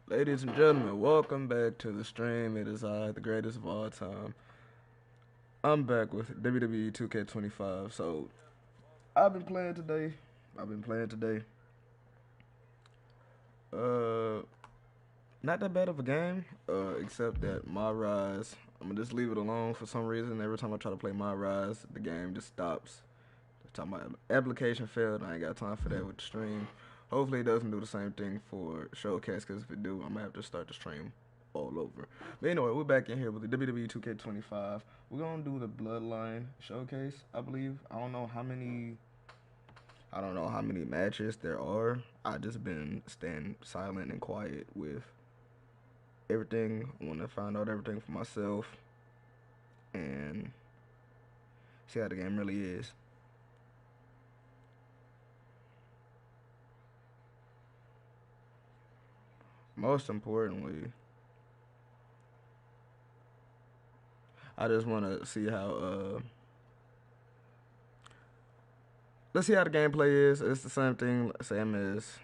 Ladies and gentlemen, welcome back to the stream. It is I, the greatest of all time. I'm back with WWE 2K25. So, I've been playing today. I've been playing today. Uh, Not that bad of a game, except that my rise, I'm gonna just leave it alone for some reason. Every time I try to play my rise, the game just stops. Talking about application failed. I ain't got time for that with the stream. Hopefully it doesn't do the same thing for Showcase, because if it do, I'm gonna have to start the stream all over. But anyway, we're back in here with the WWE 2K25. We're gonna do the Bloodline Showcase, I believe. I don't know how many matches there are. I just been staying silent and quiet with everything. I want to find out everything for myself and see how the game really is. Most importantly, I just want to see how let's see how the gameplay is. It's the same thing, same as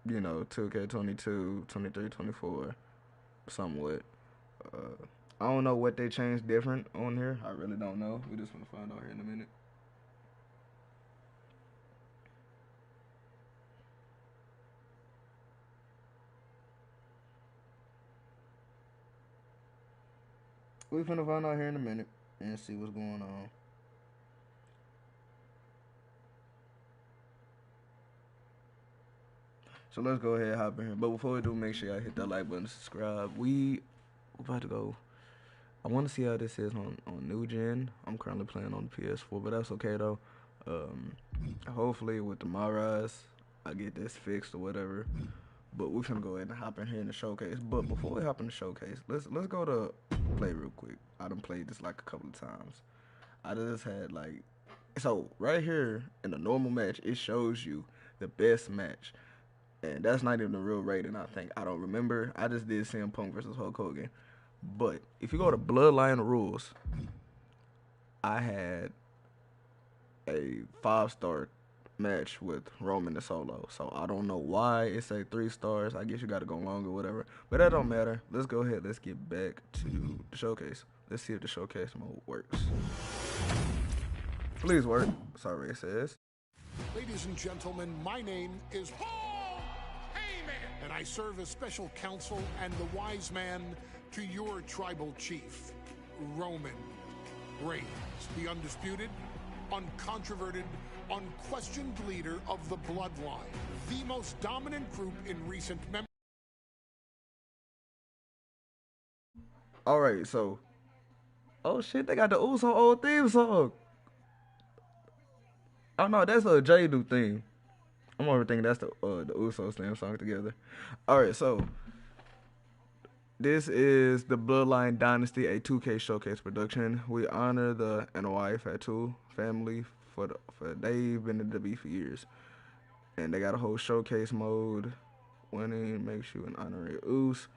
2K22, 23, 24, somewhat. I don't know what they changed different on here. I really don't know. We just want to find out here in a minute. We finna find out here in a minute and see what's going on. So let's go ahead and hop in here. But before we do, make sure y'all hit that like button, subscribe. We about to go. I want to see how this is on new gen. I'm currently playing on the PS4, but that's okay though. Um, Hopefully with the Maras, I get this fixed or whatever. But we're gonna go ahead and hop in here in the showcase. But before we hop in the showcase, let's go to play real quick. I done played this like a couple of times. I just had like so right here in the normal match, it shows you the best match, and that's not even the real rating. I think I don't remember. I just did CM Punk versus Hulk Hogan. But if you go to Bloodline rules, I had a 5-star match with Roman and Solo. So I don't know why it say 3 stars. I guess you got to go longer, whatever. But that don't matter. Let's go ahead. Let's get back to the showcase. Let's see if the showcase mode works. Please work. Sorry, it says. Ladies and gentlemen, my name is Paul Heyman, and I serve as special counsel and the wise man to your tribal chief, Roman Reigns, the undisputed, uncontroverted, unquestioned leader of the Bloodline, the most dominant group in recent memory. All right, so oh shit, they got the Uso old theme song. Oh no, that's a J do theme. I'm over thinking that's the Usos theme song together. All right, so this is the Bloodline Dynasty, a 2K showcase production. We honor the NOI Fatu family for they've been in the WWE for years, and they got a whole showcase mode. Winning makes you an honorary Us,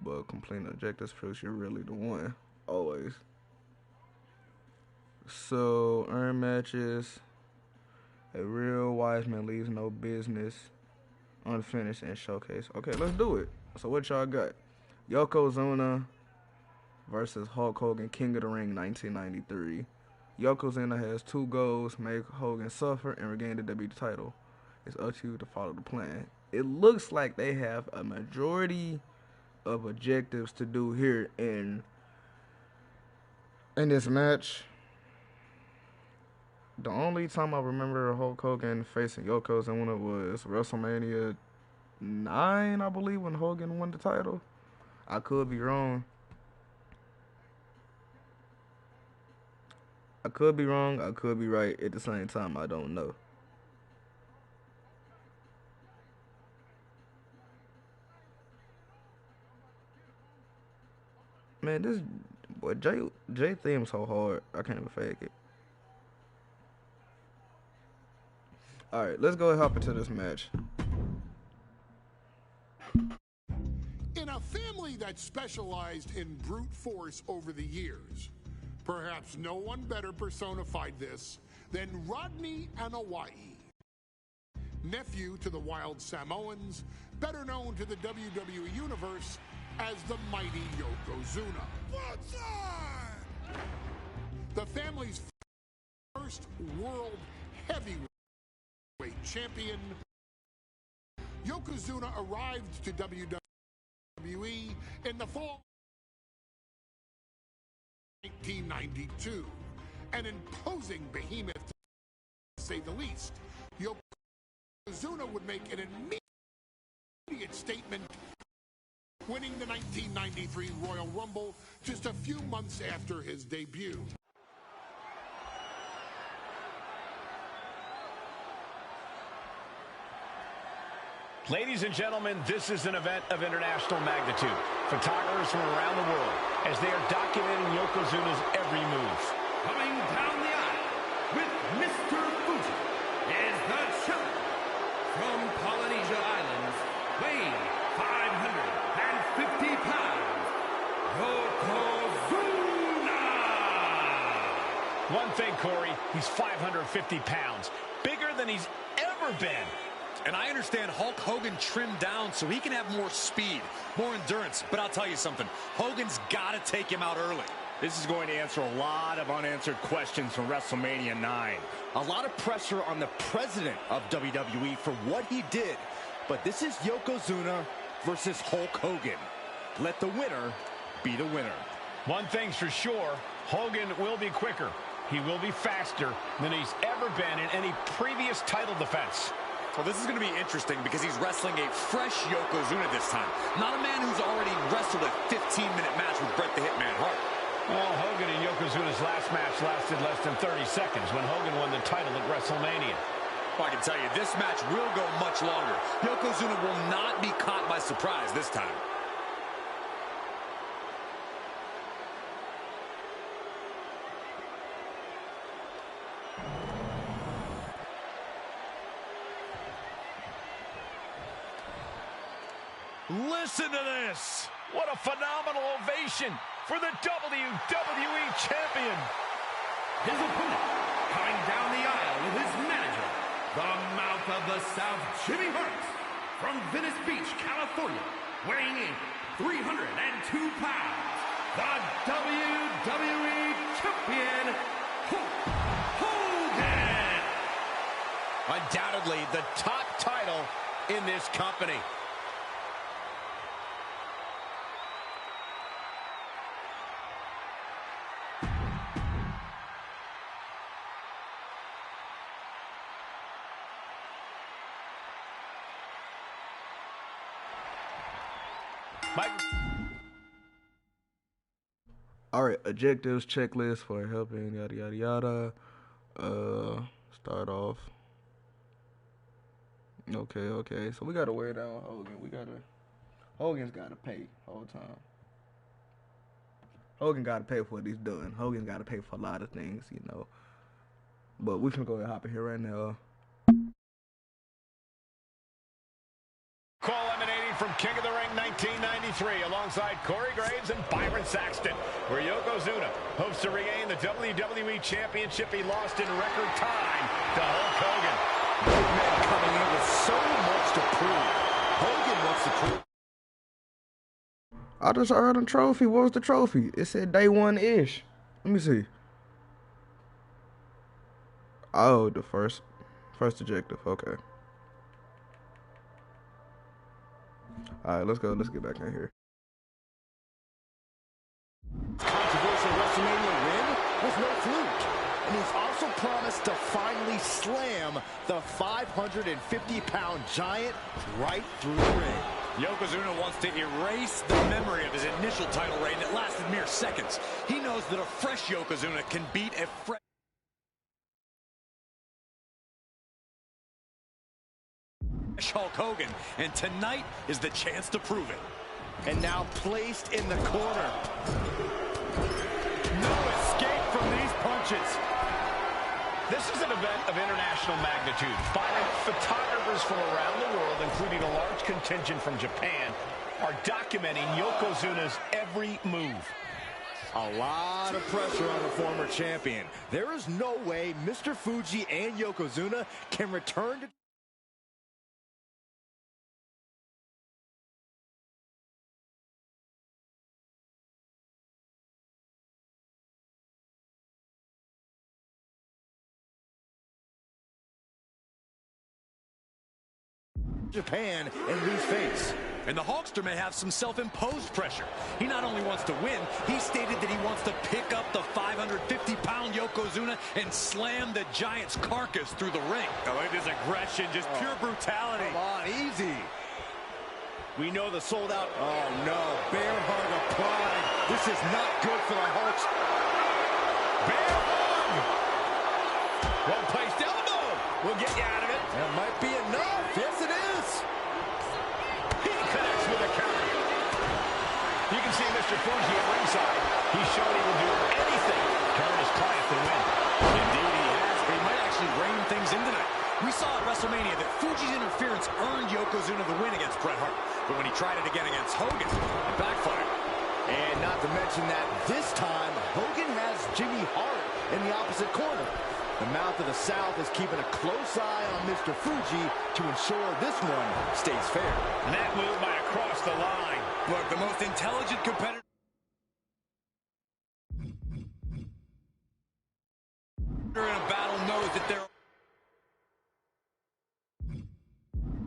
but completing objectives proves you're really the one. Always. So earn matches. A real wise man leaves no business unfinished in showcase. Okay, let's do it. So what y'all got? Yokozuna versus Hulk Hogan, King of the Ring, 1993. Yokozuna has 2 goals: make Hogan suffer and regain the WWE title. It's up to you to follow the plan. It looks like they have a majority of objectives to do here in this match. The only time I remember Hulk Hogan facing Yokozuna was WrestleMania 9, I believe, when Hogan won the title. I could be wrong. I could be wrong. I could be right. At the same time, I don't know. Man, this boy J theme so hard. I can't even fake it. All right, let's go and hop into this match. In a family that specialized in brute force over the years, perhaps no one better personified this than Rodney Anawai. nephew to the Wild Samoans, better known to the WWE Universe as the mighty Yokozuna. The family's first world heavyweight champion, Yokozuna arrived to WWE in the fall of 1992, an imposing behemoth to say the least. Yokozuna would make an immediate statement, winning the 1993 Royal Rumble just a few months after his debut. Ladies and gentlemen, this is an event of international magnitude. Photographers from around the world as they are documenting Yokozuna's every move. Coming down the aisle with Mr. Fuji is the challenger from Polynesia Islands, weighing 550 pounds, Yokozuna! One thing, Corey, he's 550 pounds, bigger than he's ever been. And I understand Hulk Hogan trimmed down so he can have more speed, more endurance. But I'll tell you something, Hogan's got to take him out early. This is going to answer a lot of unanswered questions from WrestleMania 9. A lot of pressure on the president of WWE for what he did. But this is Yokozuna versus Hulk Hogan. Let the winner be the winner. One thing's for sure, Hogan will be quicker. He will be faster than he's ever been in any previous title defense. Well, this is going to be interesting because he's wrestling a fresh Yokozuna this time. Not a man who's already wrestled a 15-minute match with Bret the Hitman Hart. Well, Hogan and Yokozuna's last match lasted less than 30 seconds when Hogan won the title at WrestleMania. Well, I can tell you, this match will go much longer. Yokozuna will not be caught by surprise this time. Listen to this. What a phenomenal ovation for the WWE Champion. His opponent, coming down the aisle with his manager, the Mouth of the South, Jimmy Hart, from Venice Beach, California, weighing in 302 pounds, the WWE Champion, Hulk Hogan. Undoubtedly the top title in this company. All right, objectives, checklist for helping, yada, yada, yada. Start off. Okay. So we got to wear down Hogan. Hogan's got to pay whole time. Hogan got to pay for what he's doing. Hogan's got to pay for a lot of things, you know. But we can go ahead and hop in here right now. Call emanating from King of the Ring 1993 alongside Corey Graves and Byron Saxton, where Yokozuna hopes to regain the WWE Championship he lost in record time to Hulk Hogan. Both men coming in with so much to prove. Hogan wants to prove. I just heard a trophy. What was the trophy? It said day one-ish. Let me see. Oh, the first objective. Okay. All right, let's go. Let's get back in here. Controversial WrestleMania win was no fluke. And he's also promised to finally slam the 550-pound giant right through the ring. Yokozuna wants to erase the memory of his initial title reign that lasted mere seconds. He knows that a fresh Yokozuna can beat a fresh Hulk Hogan, and tonight is the chance to prove it. And now placed in the corner. No escape from these punches. This is an event of international magnitude. Byron, photographers from around the world, including a large contingent from Japan, are documenting Yokozuna's every move. A lot of pressure on the former champion. There is no way Mr. Fuji and Yokozuna can return to Japan and lose face. And the Hulkster may have some self-imposed pressure. He not only wants to win, he stated that he wants to pick up the 550-pound Yokozuna and slam the Giant's carcass through the ring. I like this aggression, just pure brutality. Come on, easy. We know the sold-out. Oh, no. Bear hug applied. This is not good for the Hulks. Bear hug. Well-placed elbow. We'll get you out of it. That might be enough. Yes, it is. He connects with a counter. You can see Mr. Fuji at ringside. He's shown he will do anything to earn his client the win. Indeed, he has. He might actually rein things in tonight. We saw at WrestleMania that Fuji's interference earned Yokozuna the win against Bret Hart. But when he tried it again against Hogan, it backfired. And not to mention that this time, Hogan has Jimmy Hart in the opposite corner. The Mouth of the South is keeping a close eye on Mr. Fuji to ensure this one stays fair. And that move might have crossed the line. Look, the most intelligent competitor in a battle knows that there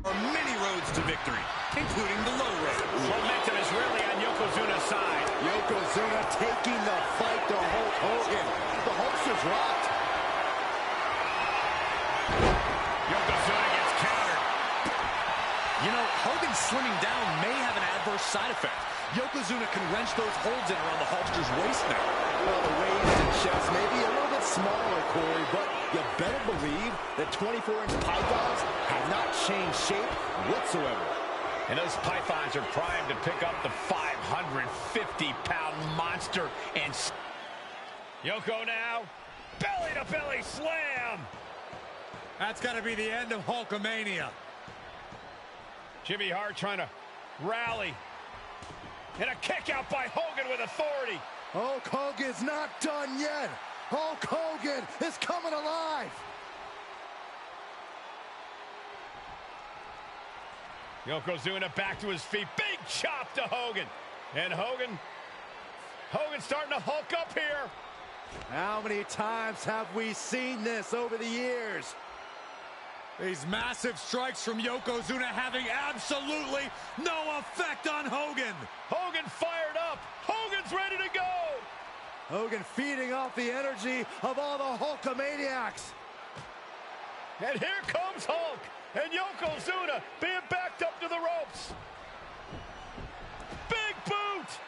are many roads to victory, including the low road. Momentum is really on Yokozuna's side. Yokozuna taking the fight to Hulk Hogan. The Hulkster's rocked. Yokozuna gets countered. You know, Hogan slimming down may have an adverse side effect. Yokozuna can wrench those holds in around the Hulkster's waist now. Well, the waist and chest may be a little bit smaller, Corey, but you better believe that 24-inch pythons have not changed shape whatsoever. And those pythons are primed to pick up the 550-pound monster. And Yoko now, belly-to-belly slam. That's got to be the end of Hulkamania. Jimmy Hart trying to rally. And a kick out by Hogan with authority. Hulk Hogan's not done yet. Hulk Hogan is coming alive. Yokozuna back to his feet. Big chop to Hogan. And Hogan's starting to hulk up here. How many times have we seen this over the years? These massive strikes from Yokozuna having absolutely no effect on Hogan. Hogan fired up. Hogan's ready to go. Hogan feeding off the energy of all the Hulkamaniacs. And here comes Hulk. And Yokozuna being backed up to the ropes. Big boot.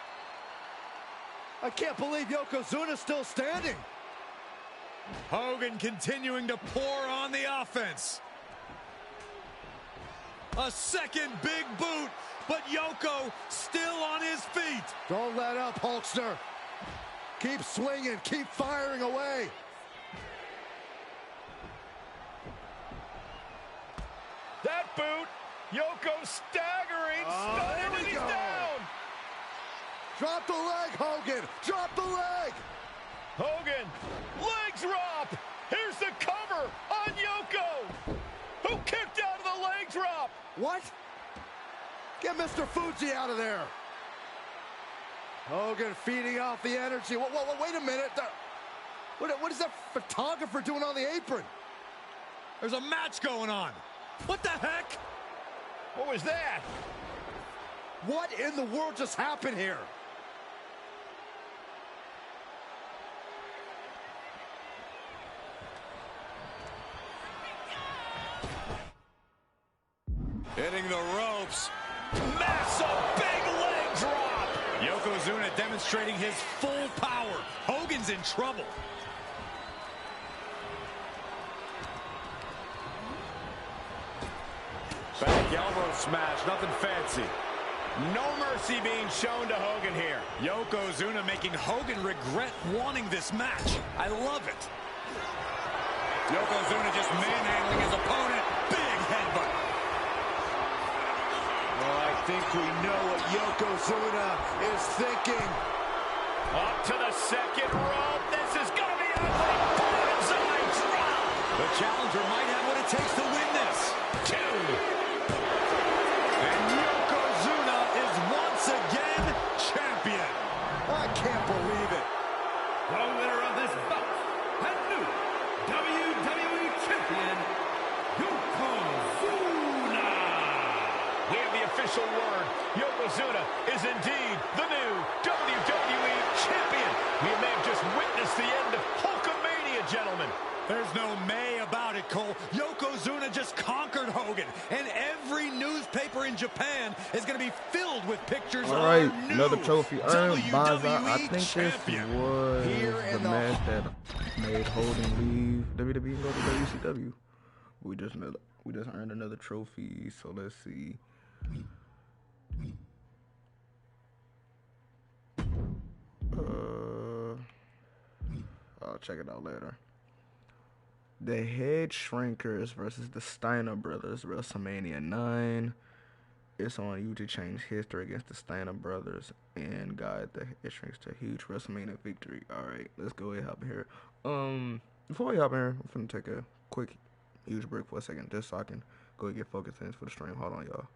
I can't believe Yokozuna's still standing. Hogan continuing to pour on the offense. A second big boot, but Yoko still on his feet. Don't let up, Hulkster. Keep swinging, keep firing away. That boot, Yoko staggering, stunning, and he's down. Drop the leg, Hogan. Drop the leg. Hogan, leg drop. Here's the cover on Yoko, who kicked out of the leg drop. What? Get Mr. Fuji out of there. Hogan feeding off the energy. Wait a minute. What is that photographer doing on the apron? There's a match going on. What the heck? What was that? What in the world just happened here? Hitting the ropes. Massive big leg drop. Yokozuna demonstrating his full power. Hogan's in trouble. Back elbow smash, nothing fancy. No mercy being shown to Hogan here. Yokozuna making Hogan regret wanting this match. I love it. Yokozuna just manhandling his opponent. Big headbutt. Well, I think we know what Yokozuna is thinking. Up to the second rope. This is going to be ugly. Bonsai drop. The challenger might have what it takes to win this. Two. And Yokozuna is once again champion. I can't believe it. The winner of this bout, and new WWE Champion, Yokozuna. official word. Yokozuna is indeed the new WWE Champion. We may have just witnessed the end of Hulkamania, gentlemen. There's no may about it, Cole. Yokozuna just conquered Hogan, and every newspaper in Japan is going to be filled with pictures of our new another trophy earned by WWE I think champion. this was Here the in match that made Hogan leave WWE and go to WCW. We just earned another trophy, so let's see. I'll check it out later. The Head Shrinkers versus the Steiner Brothers, WrestleMania 9. It's on you to change history against the Steiner Brothers and guide the Head Shrinkers to a huge WrestleMania victory. Alright, let's go ahead and hop in here. Before we hop in here, I'm finna take a quick, huge break for a second just so I can go and get focused in for the stream. Hold on, y'all.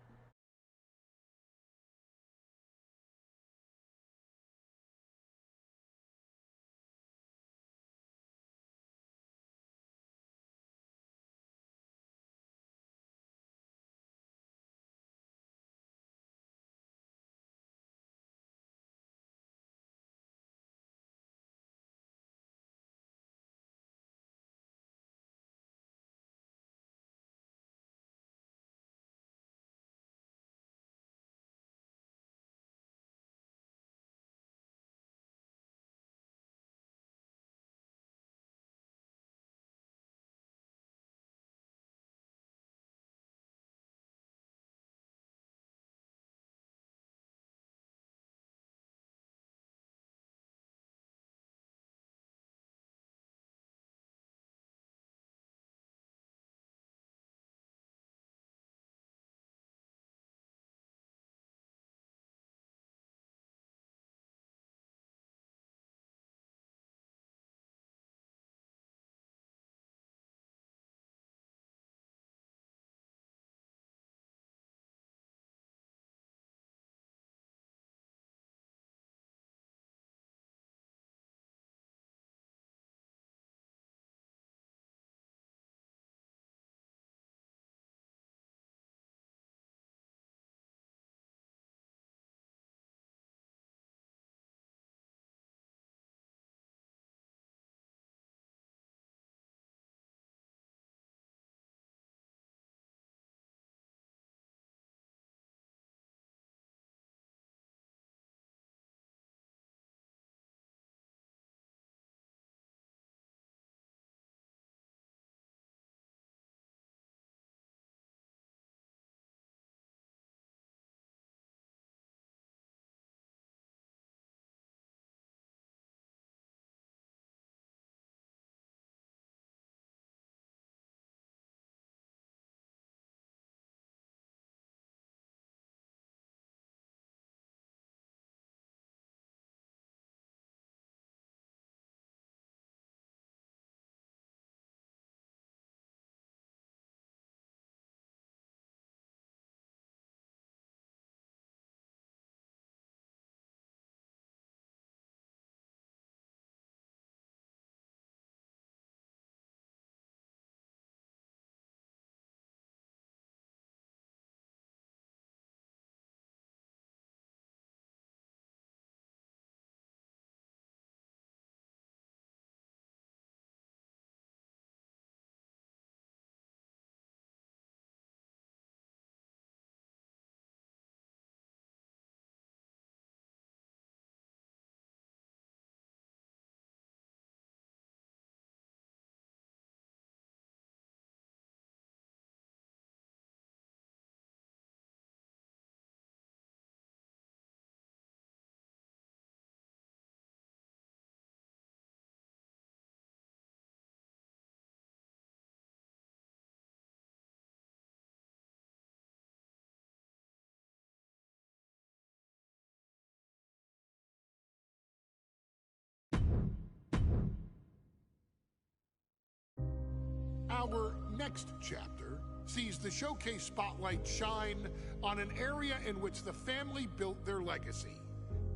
Our next chapter sees the showcase spotlight shine on an area in which the family built their legacy: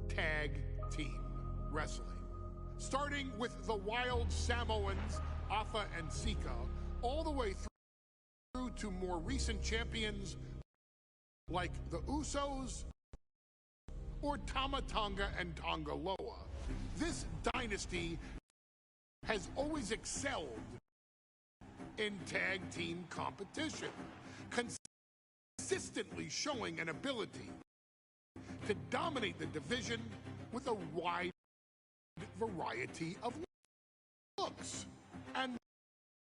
tag team wrestling. Starting with the Wild Samoans, Afa and Sika, all the way through to more recent champions like the Usos or Tama Tonga and Tonga Loa. This dynasty has always excelled in tag team competition, consistently showing an ability to dominate the division with a wide variety of looks. And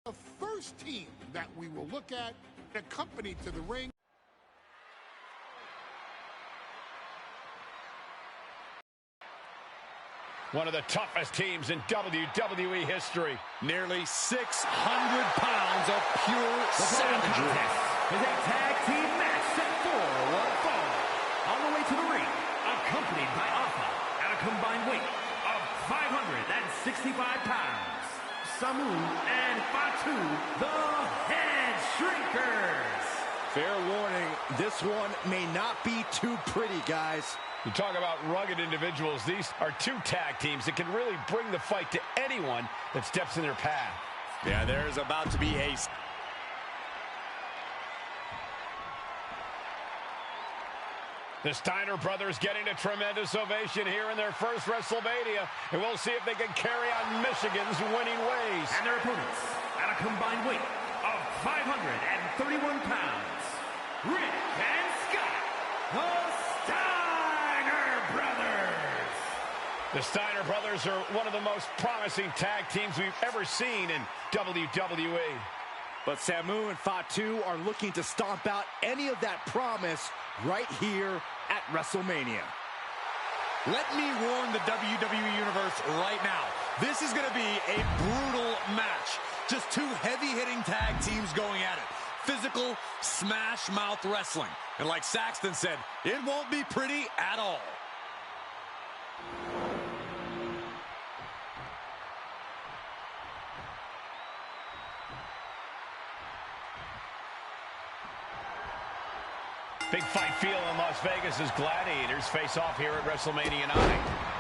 the first team that we will look at, accompanied to the ring, one of the toughest teams in WWE history. Nearly 600 pounds of pure savagery. Is a tag team match set for one fall. On the way to the ring, accompanied by Alpha at a combined weight of 565 pounds. Samu and Fatu, the Head Shrinkers. Fair warning, this one may not be too pretty, guys. You talk about rugged individuals. These are two tag teams that can really bring the fight to anyone that steps in their path. Yeah, there's about to be a... The Steiner brothers getting a tremendous ovation here in their first WrestleMania, and we'll see if they can carry on Michigan's winning ways. And their opponents, at a combined weight of 531 pounds, Rick and Scott, the Steiner brothers. The Steiner brothers are one of the most promising tag teams we've ever seen in WWE. But Samu and Fatu are looking to stomp out any of that promise right here at WrestleMania. Let me warn the WWE Universe right now. This is going to be a brutal match. Just two heavy-hitting tag teams going at it. Physical, smash-mouth wrestling. And like Saxton said, it won't be pretty at all. Big fight feel in Las Vegas as Gladiators face off here at WrestleMania 9.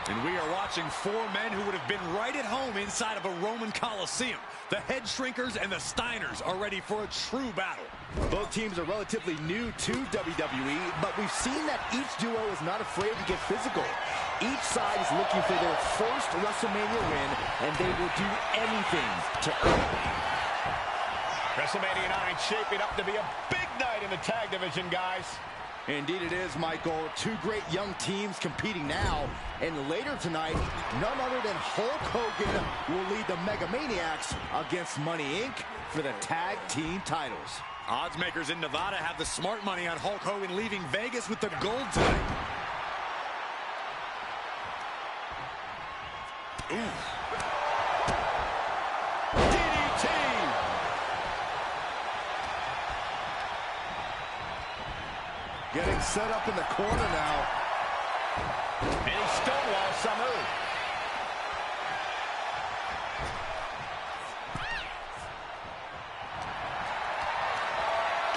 And we are watching four men who would have been right at home inside of a Roman Coliseum. The Head Shrinkers and the Steiners are ready for a true battle. Both teams are relatively new to WWE, but we've seen that each duo is not afraid to get physical. Each side is looking for their first WrestleMania win, and they will do anything to earn it. WrestleMania 9 shaping up to be a big night in the tag division, guys. Indeed it is, Michael. Two great young teams competing now. And later tonight, none other than Hulk Hogan will lead the Mega Maniacs against Money Inc. for the tag team titles. Odds makers in Nevada have the smart money on Hulk Hogan leaving Vegas with the gold tonight. Ooh. DDT! Getting set up in the corner now. And he stonewalls Samu.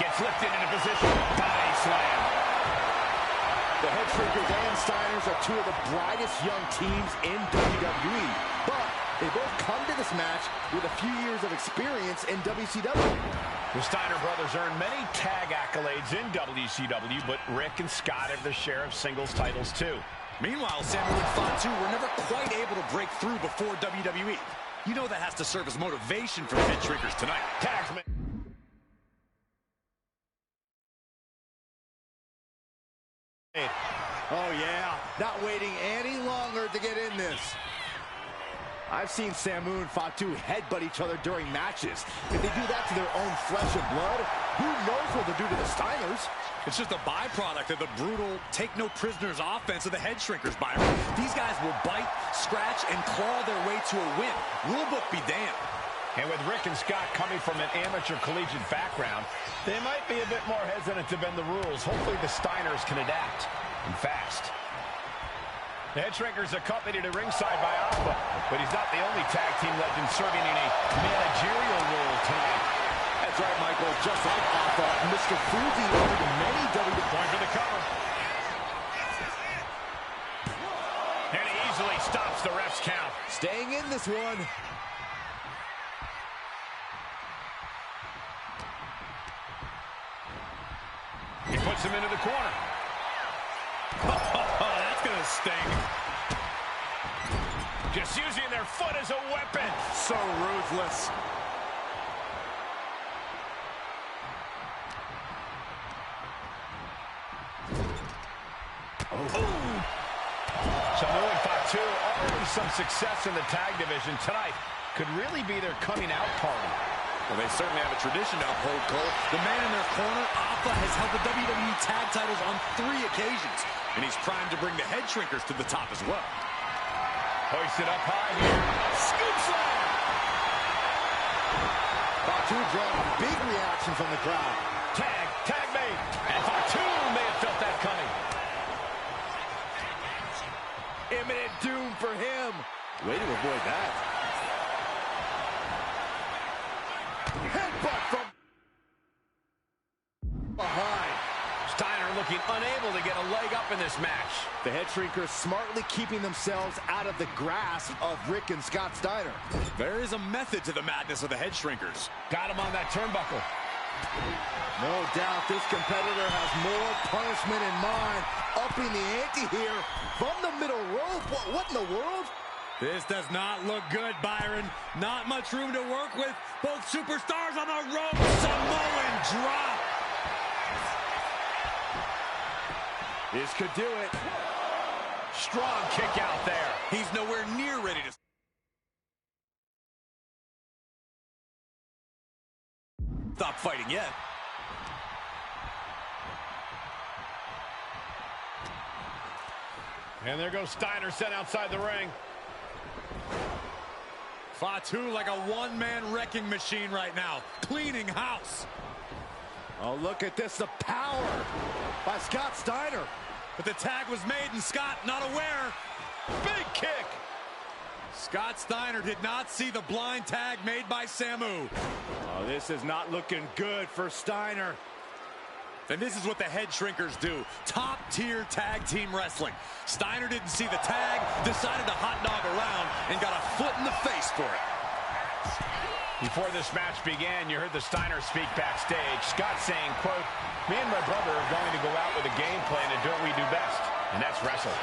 Gets lifted into position. Body slam. The Head Shrinkers and Steiners are two of the brightest young teams in WWE. But they both come to this match with a few years of experience in WCW. The Steiner brothers earned many tag accolades in WCW, but Rick and Scott have their share of singles titles too. Meanwhile, Samu and Fatu were never quite able to break through before WWE. You know that has to serve as motivation for the Head Shrinkers tonight. Tagsman. Oh yeah, not waiting any longer to get in this. I've seen Samu and Fatu headbutt each other during matches. If they do that to their own flesh and blood, who knows what they'll do to the Steiners? It's just a byproduct of the brutal take-no-prisoners offense of the Head Shrinkers, Byron. These guys will bite, scratch, and claw their way to a win. Rulebook be damned. And with Rick and Scott coming from an amateur collegiate background, they might be a bit more hesitant to bend the rules. Hopefully the Steiners can adapt, and fast. The Head Shrinkers accompanied at ringside by Alpha, but he's not the only tag team legend serving in a managerial role tonight. That's right, Michael. Just like Alpha, Mr. Fuji earned many WWE Going for the cover. And he easily stops the ref's count. Staying in this one. He puts puts him into the corner. Oh, that's going to sting. Just using their foot as a weapon. So ruthless. Samu and Fatu already some success in the tag division. Tonight could really be their coming out party. Well, they certainly have a tradition to uphold, Cole. The man in their corner, Alpha, has held the WWE tag titles on 3 occasions, and he's primed to bring the head shrinkers to the top as well. Hoisted up high here. Scoop slam! Fatu drawing a big reaction from the crowd. Tag made. And Fatu may have felt that coming. Imminent doom for him. Way to avoid that. Headbutt from behind. Steiner looking unable to get a leg up in this match. The head shrinkers smartly keeping themselves out of the grasp of Rick and Scott Steiner. There is a method to the madness of the head shrinkers. Got him on that turnbuckle. No doubt this competitor has more punishment in mind. Upping the ante here from the middle rope. What in the world? This does not look good, Byron. Not much room to work with. Both superstars on the rope. Samoan drop. This could do it. Strong kick out there. He's nowhere near ready to stop fighting yet. And there goes Steiner sent outside the ring. Fatu like a one-man wrecking machine right now. Cleaning house. Oh, look at this. The power by Scott Steiner. But the tag was made and Scott not aware. Big kick. Scott Steiner did not see the blind tag made by Samu. Oh, this is not looking good for Steiner. And this is what the head shrinkers do. Top-tier tag team wrestling. Steiner didn't see the tag, decided to hot dog around, and got a foot in the face for it. Before this match began, you heard the Steiner speak backstage. Scott saying, quote, "Me and my brother are going to go out with a game plan and do what we do best, and that's wrestle."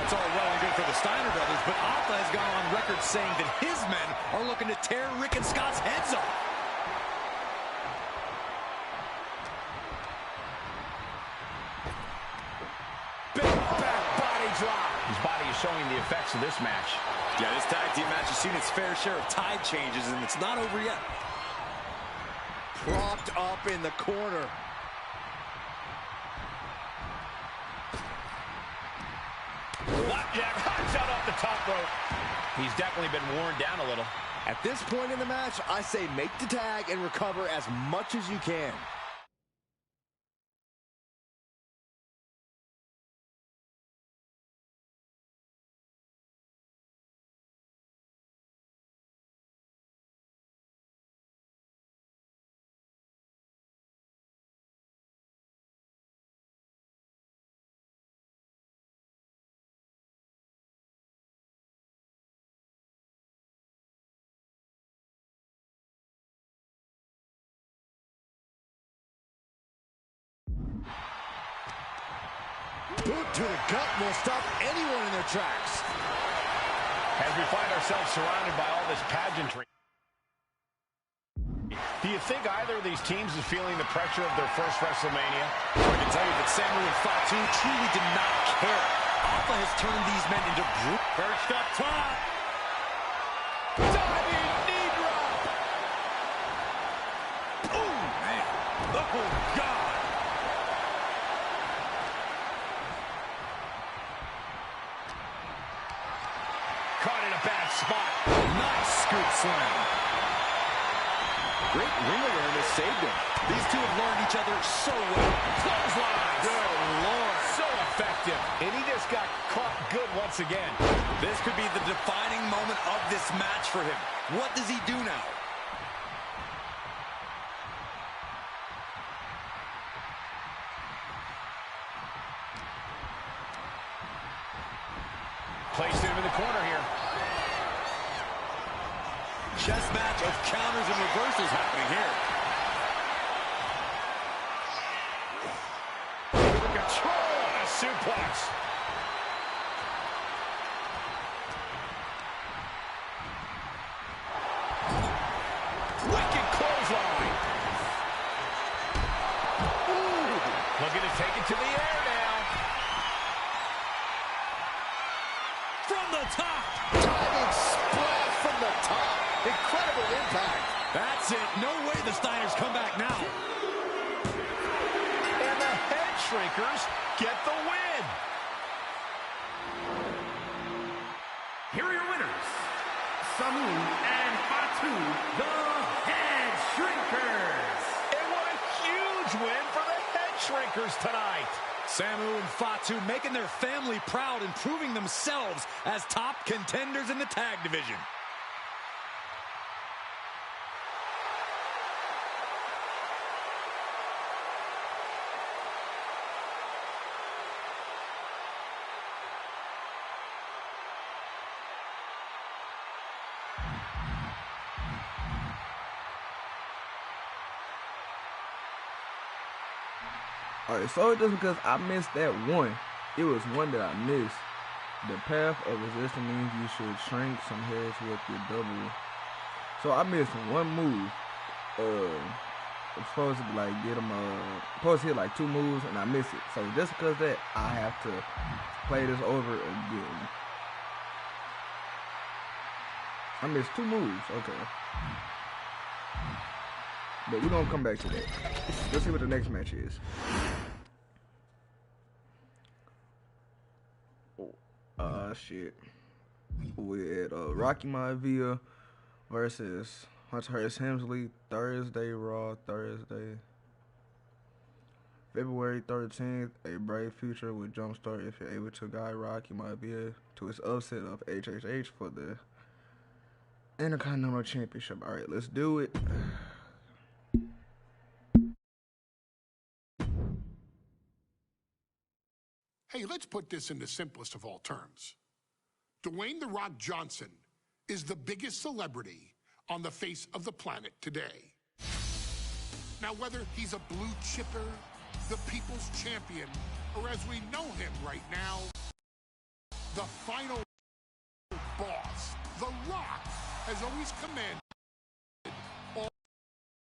That's all well and good for the Steiner brothers, but Alpha has gone on record saying that his men are looking to tear Rick and Scott's heads off. His body is showing the effects of this match. Yeah, this tag team match has seen its fair share of tide changes, and it's not over yet. Propped up in the corner. Blackjack hot shot off the top rope. He's definitely been worn down a little. At this point in the match, I say make the tag and recover as much as you can. Boot to the gut will stop anyone in their tracks. As we find ourselves surrounded by all this pageantry, do you think either of these teams is feeling the pressure of their first WrestleMania? I can tell you that Samu and Fatu truly did not care. Alpha has turned these men into brute. Perched up top. Diving knee drop. Oh, man. Oh, God. Caught in a bad spot. Nice scoop slam. Great ring awareness saved him. These two have learned each other so well. Clothesline. Good Lord. So effective. And he just got caught good once again. This could be the defining moment of this match for him. What does he do now? Placed him in the corner here. Chess match of counters and reversals happening here. suplex. Wicked clothesline. Ooh. Looking to take it to the air now. From the top. Diving splash from the top. Incredible impact. That's it. No way the Steiners come back now. And the head shrinkers get the win. Here are your winners, Samu and Fatu, the Head Shrinkers. And what a huge win for the head shrinkers tonight. Samu and Fatu making their family proud and proving themselves as top contenders in the tag division. Alright, so just because I missed that one, it was one that I missed. The path of resistance means you should shrink some heads with your double. So I missed one move. It's supposed to be like get them supposed to hit like 2 moves and I missed it. So just because of that, I have to play this over again. I missed 2 moves, okay. But we're gonna come back to that. Let's see what the next match is. Shit. We at Rocky Maivia versus Hunter Hearst Helmsley, Thursday, Raw, Thursday. February 13th, a bright future will jumpstart if you're able to guide Rocky Maivia to his upset of HHH for the Intercontinental Championship. Alright, let's do it. Hey, let's put this in the simplest of all terms. Dwayne "The Rock" Johnson is the biggest celebrity on the face of the planet today. Now, whether he's a blue chipper, the people's champion, or as we know him right now, the final boss, The Rock has always commanded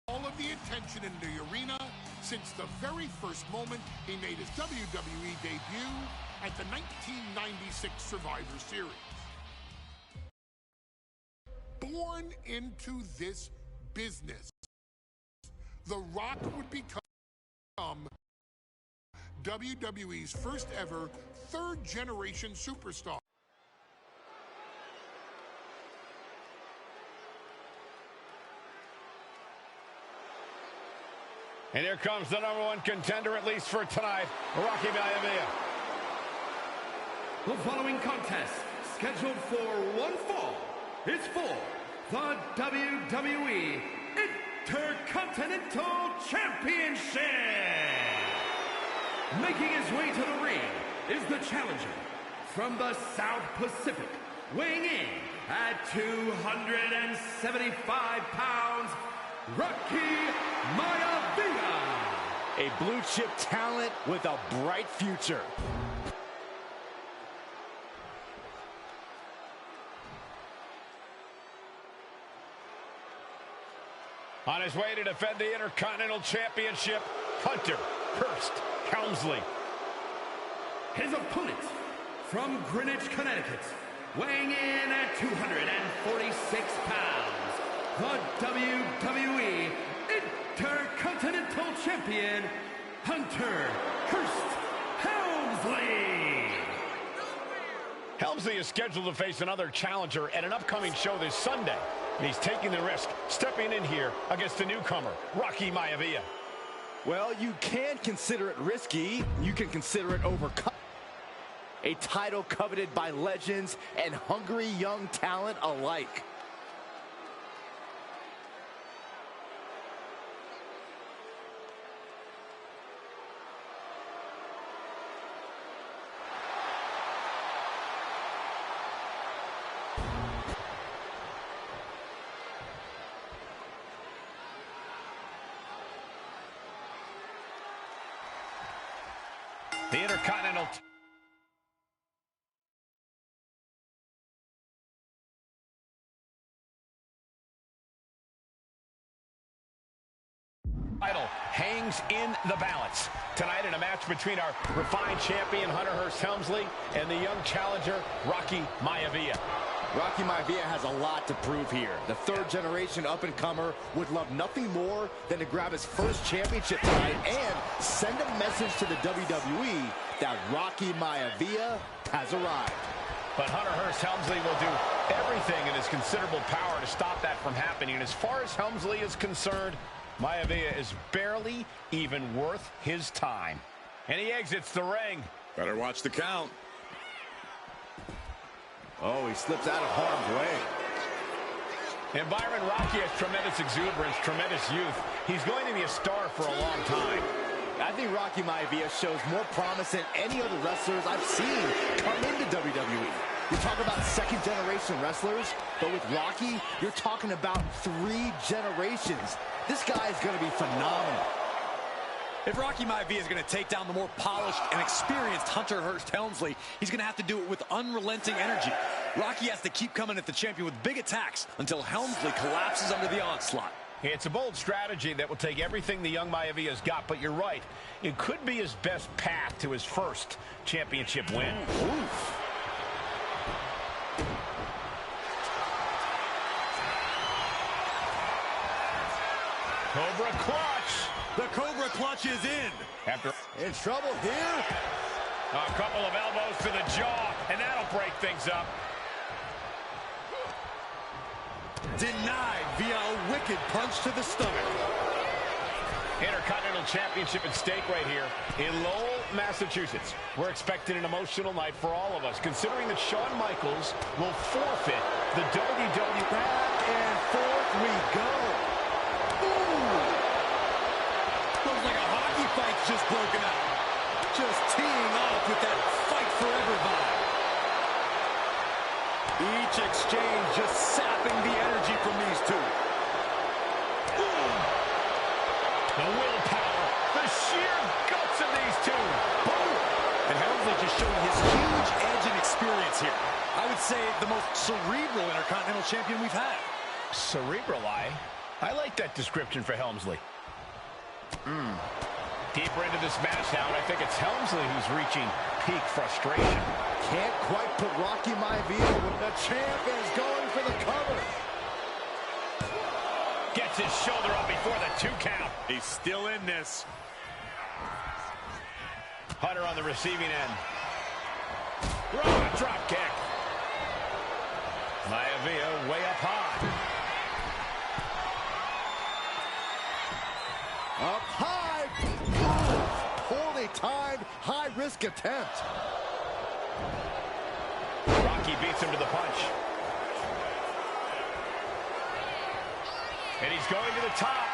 all of the attention in the arena since the very first moment he made his WWE debut at the 1996 Survivor Series. Born into this business, The Rock would become WWE's first ever third-generation superstar. And here comes the #1 contender, at least for tonight, Rocky Maivia. The following contest, scheduled for one fall, is for the WWE Intercontinental Championship. Making his way to the ring is the challenger from the South Pacific, weighing in at 275 pounds, Rocky Maivia. A blue chip talent with a bright future. On his way to defend the Intercontinental Championship, Hunter Hearst Helmsley. His opponent from Greenwich, Connecticut, weighing in at 246 pounds, the WWE Intercontinental Champion, Hunter Hearst Helmsley. Helmsley is scheduled to face another challenger at an upcoming show this Sunday. And he's taking the risk, stepping in here against the newcomer, Rocky Maivia. Well, you can consider it risky. You can consider it overcome. A title coveted by legends and hungry young talent alike. The Intercontinental title hangs in the balance. Tonight in a match between our refined champion, Hunter Hearst Helmsley, and the young challenger, Rocky Maivia. Rocky Maivia has a lot to prove here. The third-generation up-and-comer would love nothing more than to grab his first championship tonight and send a message to the WWE that Rocky Maivia has arrived. But Hunter Hearst Helmsley will do everything in his considerable power to stop that from happening. And as far as Helmsley is concerned, Maivia is barely even worth his time. And he exits the ring. Better watch the count. Oh, he slips out of harm's way. And Byron, Rocky has tremendous exuberance, tremendous youth. He's going to be a star for a long time. I think Rocky Maivia shows more promise than any other wrestlers I've seen come into WWE. You talk about second-generation wrestlers, but with Rocky, you're talking about 3 generations. This guy is going to be phenomenal. If Rocky Maivia is going to take down the more polished and experienced Hunter Hearst Helmsley, he's going to have to do it with unrelenting energy. Rocky has to keep coming at the champion with big attacks until Helmsley collapses under the onslaught. It's a bold strategy that will take everything the young Maivia's got, but you're right. It could be his best path to his first championship win. Oof. Cobra clutch. The Cobra clutch is in. After In trouble here. a couple of elbows to the jaw, and that'll break things up. Denied via a wicked punch to the stomach. Intercontinental Championship at stake right here in Lowell, Massachusetts. We're expecting an emotional night for all of us, considering that Shawn Michaels will forfeit the WWE. Back and forth we go. Looks like a hockey fight's just broken out. Just teeing off with that fight forever vibe. Each exchange just sapping the energy from these two. The willpower, the sheer guts of these two. Boom! And Helmsley just showing his huge edge and experience here. I would say the most cerebral Intercontinental Champion we've had. Cerebral, I like that description for Helmsley. Deeper into this match now, and I think it's Helmsley who's reaching peak frustration. Can't quite put Rocky Maivia when the champ is going for the cover. Gets his shoulder up before the 2 count. He's still in this. Hunter on the receiving end. Oh, drop kick. Maivia way up high. Up high. Poorly timed, high-risk attempt. Rocky beats him to the punch. And he's going to the top.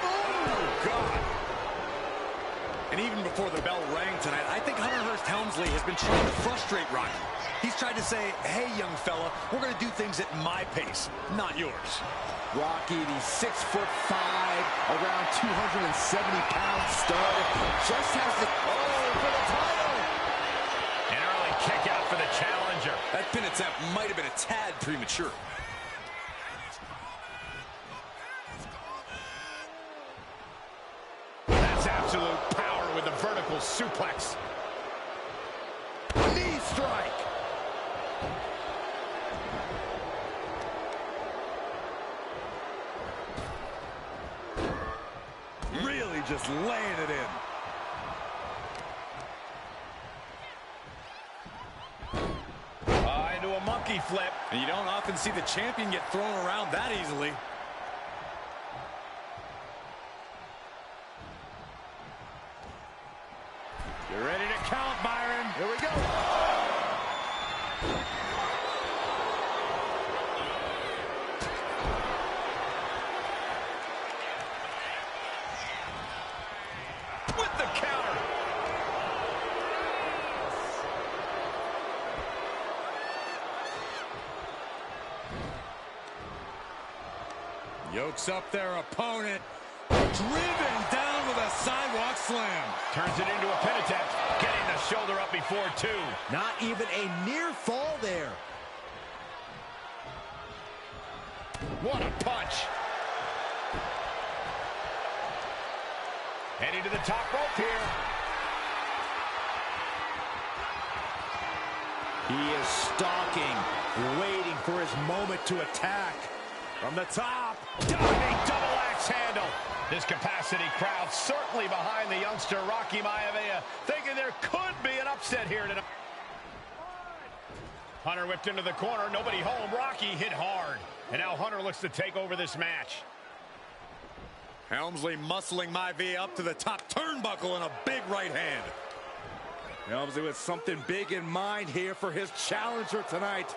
Oh, God. And even before the bell rang tonight, I think Hunter Hearst Helmsley has been trying to frustrate Rocky. He's tried to say, hey, young fella, we're going to do things at my pace, not yours. Rocky, the 6'5", around 270-pound stud, just has to for the title. An early kick out for the challenger. That pin attempt might have been a tad premature. That's absolute power with the vertical suplex. Knee strike. Really just laying it in. Into a monkey flip. And you don't often see the champion get thrown around that easily. You're ready to count, Byron. Here we go. With the counter. Yokes up their opponent. Driven down with a sidewalk slam. Turns it into a pin attempt. Getting the shoulder up before two. Not even a near fall there. What a punch. Heading to the top rope here. He is stalking, waiting for his moment to attack. From the top. Diving double axe handle. This capacity crowd certainly behind the youngster Rocky Maivia, thinking there could be an upset here tonight. Hunter whipped into the corner. Nobody home. Rocky hit hard. And now Hunter looks to take over this match. Helmsley muscling Maivia up to the top turnbuckle in a big right hand. Helmsley with something big in mind here for his challenger tonight.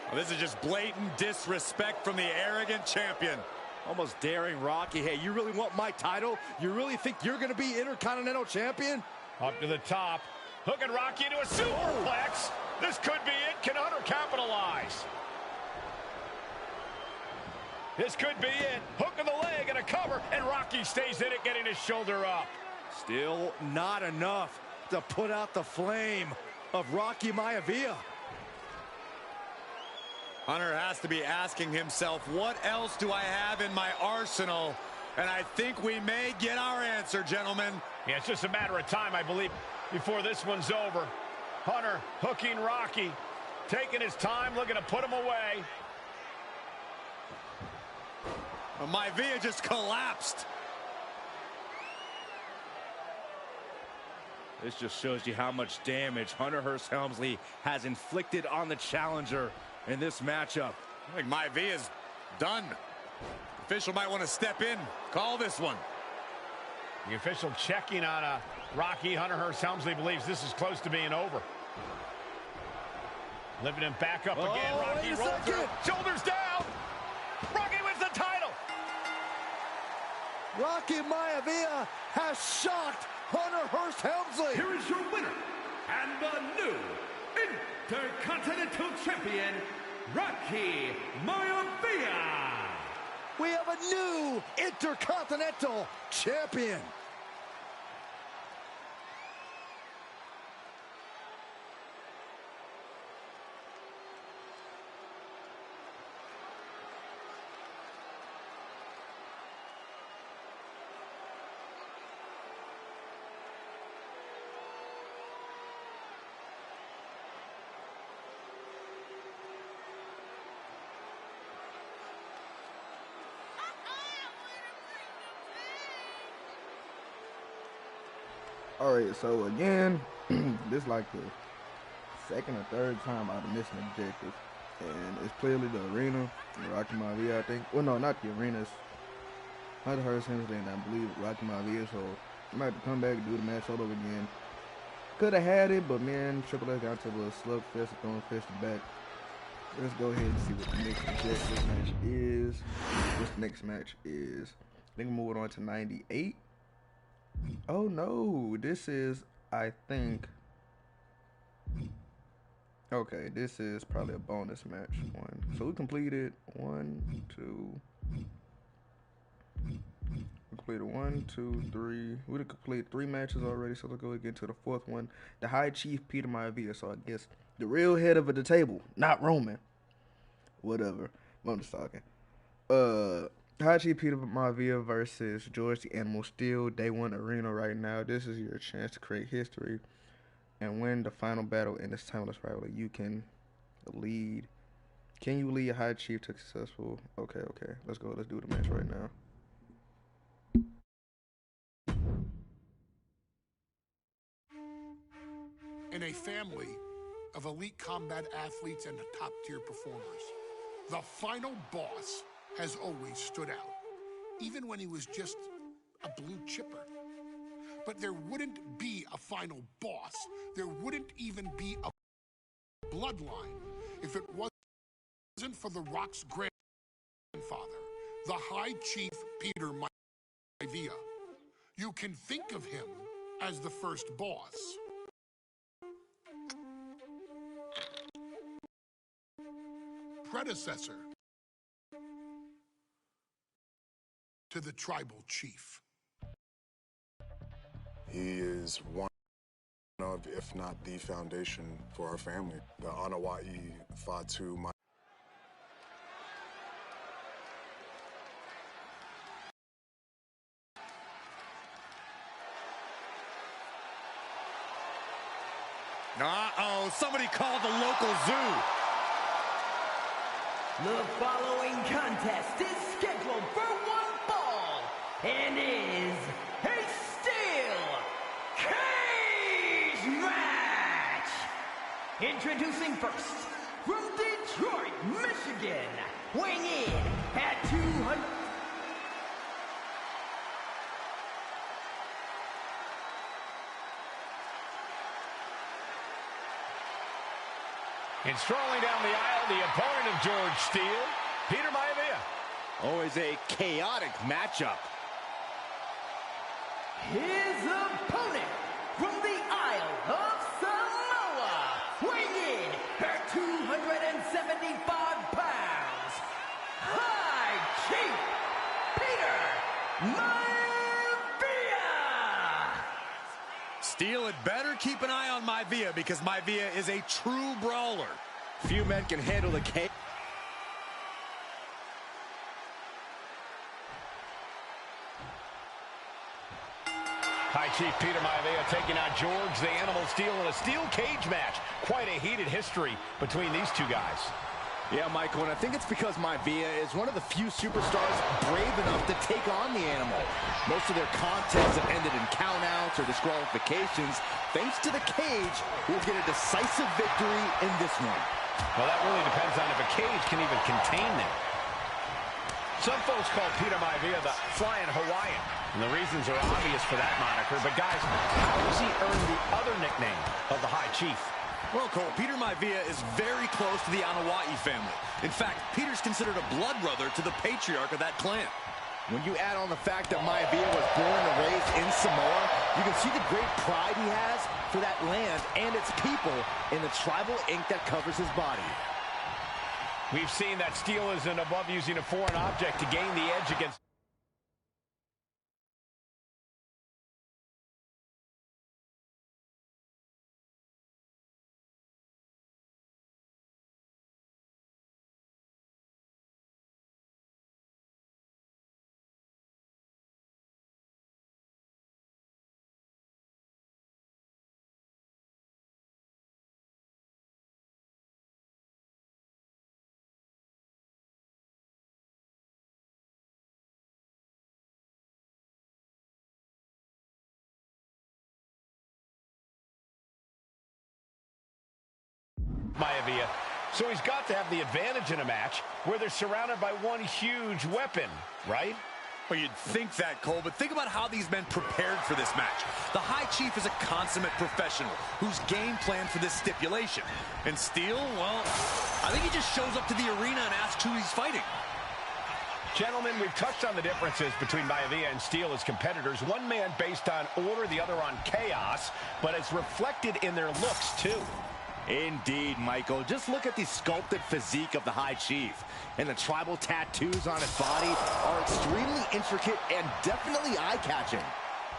Well, this is just blatant disrespect from the arrogant champion. Almost daring Rocky. Hey, you really want my title? You really think you're going to be Intercontinental Champion? Up to the top. Hooking Rocky into a superplex. This could be it. Can Hunter capitalize? This could be it. Hook of the leg and a cover, and Rocky stays in it, getting his shoulder up. Still not enough to put out the flame of Rocky Maivia. Hunter has to be asking himself, what else do I have in my arsenal? And I think we may get our answer, gentlemen. Yeah, it's just a matter of time, I believe, before this one's over. Hunter hooking Rocky, taking his time, looking to put him away. Maivia just collapsed. This just shows you how much damage Hunter Hearst Helmsley has inflicted on the challenger in this matchup. I think Maivia's done. Official might want to step in, call this one. The official checking on Rocky. Hunter Hearst Helmsley believes this is close to being over. Lifting him back up again. Rocky rolls through. Shoulders down. Rocky wins the title. Rocky Maivia has shocked Hunter Hearst Helmsley. Here is your winner and the new Intercontinental Champion, Rocky Maivia. We have a new Intercontinental Champion. Alright, so again, this is like the second or third time I've missed an objective. And it's clearly the arena, Rocky Maivia, I think. Well, no, not the arena. It's Hunter Hearst Helmsley, and I believe Rocky Maivia, so I might have to come back and do the match all over again. Could have had it, but man, Triple H got to a little slugfest of throwing fists back. Let's go ahead and see what the next objective match is. This next match is, I think we're moving on to 98. Oh no, this is, I think, okay, this is probably a bonus match one. So we completed we completed 3 matches already, so let's go again to the 4th one. The High Chief Peter Maivia, so I guess the real head of the table, not Roman. Whatever, I'm just talking. High Chief Peter Maivia versus George the Animal Steel, Day 1 Arena right now. This is your chance to create history and win the final battle in this timeless rivalry. You can lead. Can you lead High Chief to successful? Okay. Let's go. Let's do the match right now. In a family of elite combat athletes and top-tier performers, the final boss has always stood out, even when he was just a blue chipper. But there wouldn't be a final boss. There wouldn't even be a bloodline if it wasn't for The Rock's grandfather, the High Chief Peter Maivia. You can think of him as the first boss. predecessor to the tribal chief. He is one of, if not the foundation for our family. The Anawa'i Fatu. Uh-oh, somebody called the local zoo. The following contest is scheduled for one fall and is a steel cage match. Introducing first, from Detroit, Michigan, weighing in at 200... And strolling down the aisle, the opponent of George Steele, Peter Maivia. Always a chaotic matchup. His opponent from the Isle of Samoa, weighing in at 275 pounds, High Chief Peter Maivia. Steele had better keep an eye on Maivia because Maivia is a true brawler. Few men can handle the cage. High Chief Peter Maivia taking on George the Animal Steele in a steel cage match. Quite a heated history between these two guys. Yeah, Michael, and I think it's because Maivia is one of the few superstars brave enough to take on the Animal. Most of their contests have ended in countouts or disqualifications. Thanks to the cage, we'll get a decisive victory in this one. Well, that really depends on if a cage can even contain them. Some folks call Peter Maivia the Flying Hawaiian, and the reasons are obvious for that moniker. But guys, how does he earn the other nickname of the High Chief? Well, Cole, Peter Maivia is very close to the Anawa'i family. In fact, Peter's considered a blood brother to the patriarch of that clan. When you add on the fact that Maivia was born and raised in Samoa, you can see the great pride he has for that land and its people in the tribal ink that covers his body. We've seen that Steele isn't above using a foreign object to gain the edge against... Maivia. So he's got to have the advantage in a match where they're surrounded by one huge weapon, right? Well, you'd think that, Cole, but think about how these men prepared for this match. The High Chief is a consummate professional who's game planned for this stipulation. And Steele, well, I think he just shows up to the arena and asks who he's fighting. Gentlemen, we've touched on the differences between Maivia and Steele as competitors. One man based on order, the other on chaos, but it's reflected in their looks, too. Indeed, Michael. Just look at the sculpted physique of the High Chief. And the tribal tattoos on his body are extremely intricate and definitely eye-catching.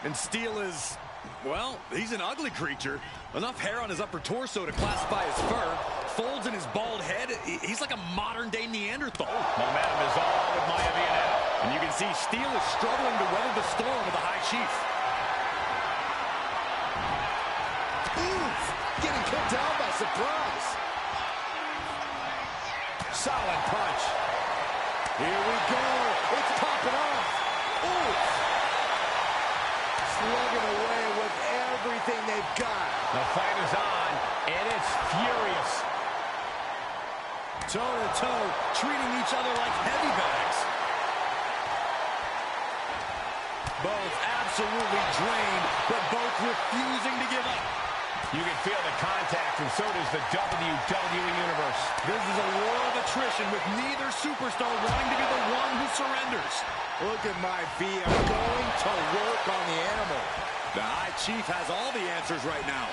And Steele is, well, he's an ugly creature. Enough hair on his upper torso to classify as fur. Folds in his bald head. He's like a modern-day Neanderthal. Momentum is all with Maivia now. And you can see Steele is struggling to weather the storm with the High Chief. Getting kicked down by surprise. Solid punch. Here we go. It's popping off. Ooh. Slugging away with everything they've got. The fight is on, and it's furious. Toe-to-toe, treating each other like heavy bags. Both absolutely drained, but both refusing to give up. You can feel the contact, and so does the WWE Universe. This is a war of attrition with neither superstar wanting to be the one who surrenders. Look at Maivia going to work on the Animal. The High Chief has all the answers right now.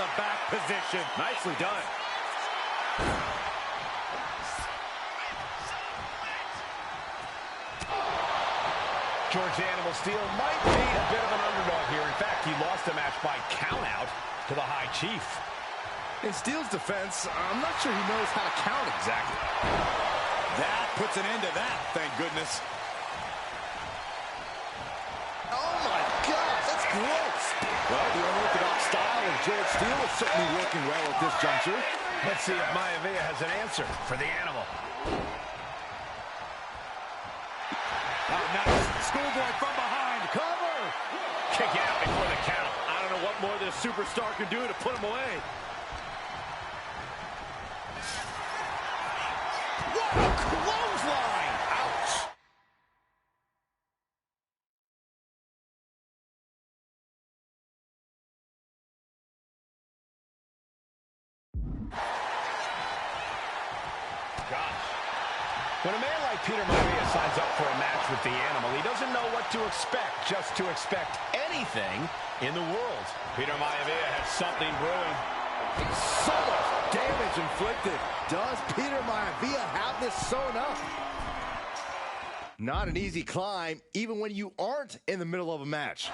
the back position. Nicely done. George the Animal Steel might be a bit of an underdog here. In fact, he lost the match by countout to the High Chief. In Steel's defense, I'm not sure he knows how to count exactly. That puts an end to that, thank goodness. Oh my God, that's gross. Well, the unorthodox style of George Steele is certainly working well at this juncture. Let's see if Maivia has an answer for the Animal. Oh, nice. Schoolboy from behind. Cover! Kick out before the count. I don't know what more this superstar can do to put him away. What a clothesline! Ouch! Gosh. When a man like Peter Maivia signs up for a match with the Animal, he doesn't know what to expect, just to expect anything in the world. Peter Maivia has something brewing. So much damage inflicted. Does Peter Maivia have this sewn up? Not an easy climb, even when you aren't in the middle of a match.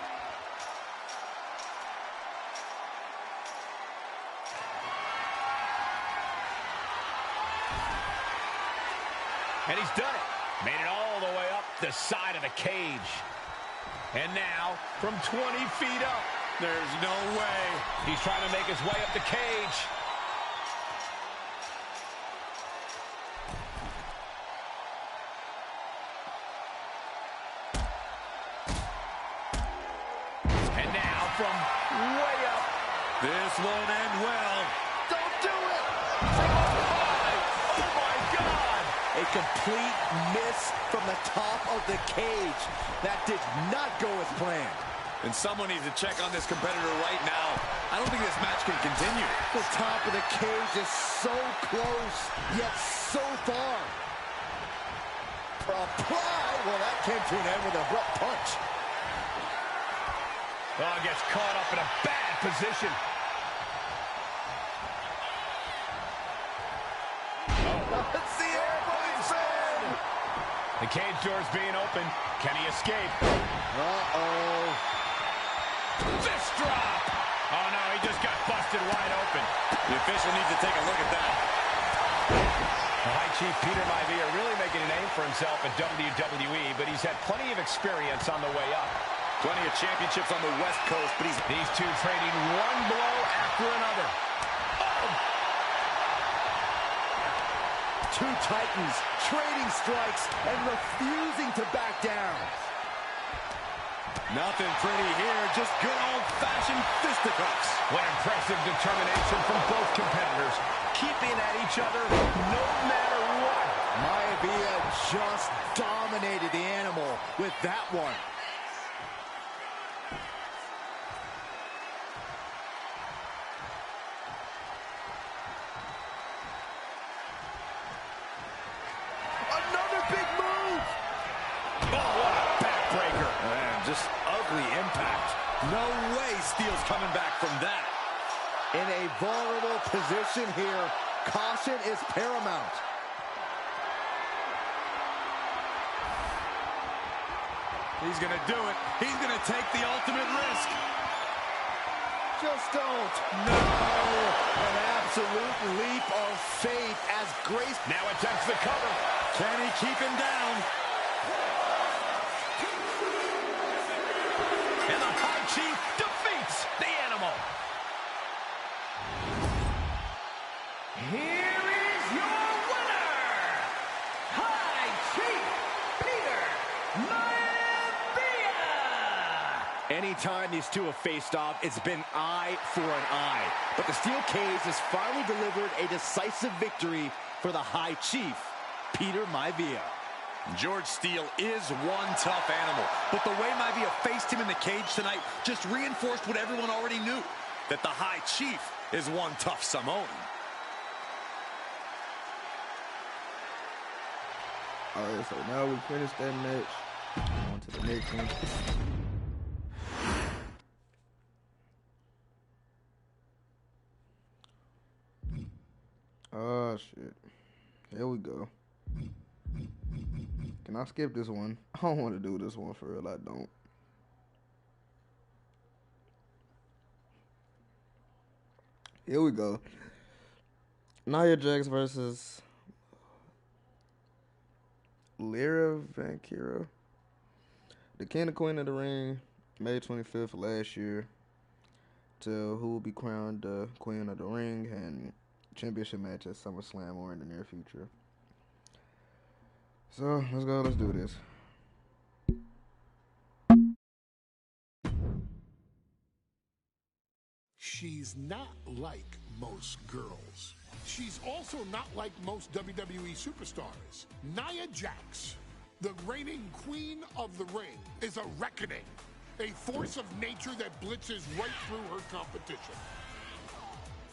And he's done it. Made it all the way up the side of the cage. And now, from 20 feet up, There's no way. he's trying to make his way up the cage. And now, from way up. This won't end well. Don't do it! Oh, my God! A complete miss from the top of the cage. That did not go as planned. And someone needs to check on this competitor right now. I don't think this match can continue. The top of the cage is so close, yet so far. Apply! Well, that came to an end with an abrupt punch. Oh, gets caught up in a bad position. It's the airplane fan! The cage door's being open. Can he escape? Uh-oh. Fist drop! Oh, no, he just got busted wide open. The official needs to take a look at that. The High Chief Peter Maivia really making a name for himself at WWE, but he's had plenty of experience on the way up. Plenty of championships on the West Coast, but These two trading one blow after another. Two titans trading strikes and refusing to back down. nothing pretty here. Just good old-fashioned fisticuffs. What impressive determination from both competitors, keeping at each other no matter what. Maivia just dominated the Animal with that one. Another big move! Oh, what a backbreaker. And just ugly impact. No way Steele's coming back from that. In a vulnerable position here, caution is paramount. He's going to do it. He's going to take the ultimate risk. Just don't. No! An absolute leap of faith as Grace Now attempts the cover. Can he keep him down? And the High Chief defeats the Animal. Here is your winner, High Chief Peter Maivia. Anytime these two have faced off, it's been eye for an eye. But the steel cage has finally delivered a decisive victory for the High Chief, Peter Maivia. George Steele is one tough animal, but the way Maivia faced him in the cage tonight just reinforced what everyone already knew, that the High Chief is one tough Samoan. Alright, so now we finished that match. On to the next one. Oh, shit. Here we go. Can I skip this one? I don't want to do this one for real. I don't. Here we go. Nia Jax versus Lyra Valkyria. The King and Queen of the Ring, May 25th last year. To who will be crowned the Queen of the Ring and championship match at SummerSlam or in the near future. So, let's go. Let's do this. She's not like most girls. She's also not like most WWE superstars. Nia Jax, the reigning Queen of the Ring, is a reckoning, a force of nature that blitzes right through her competition.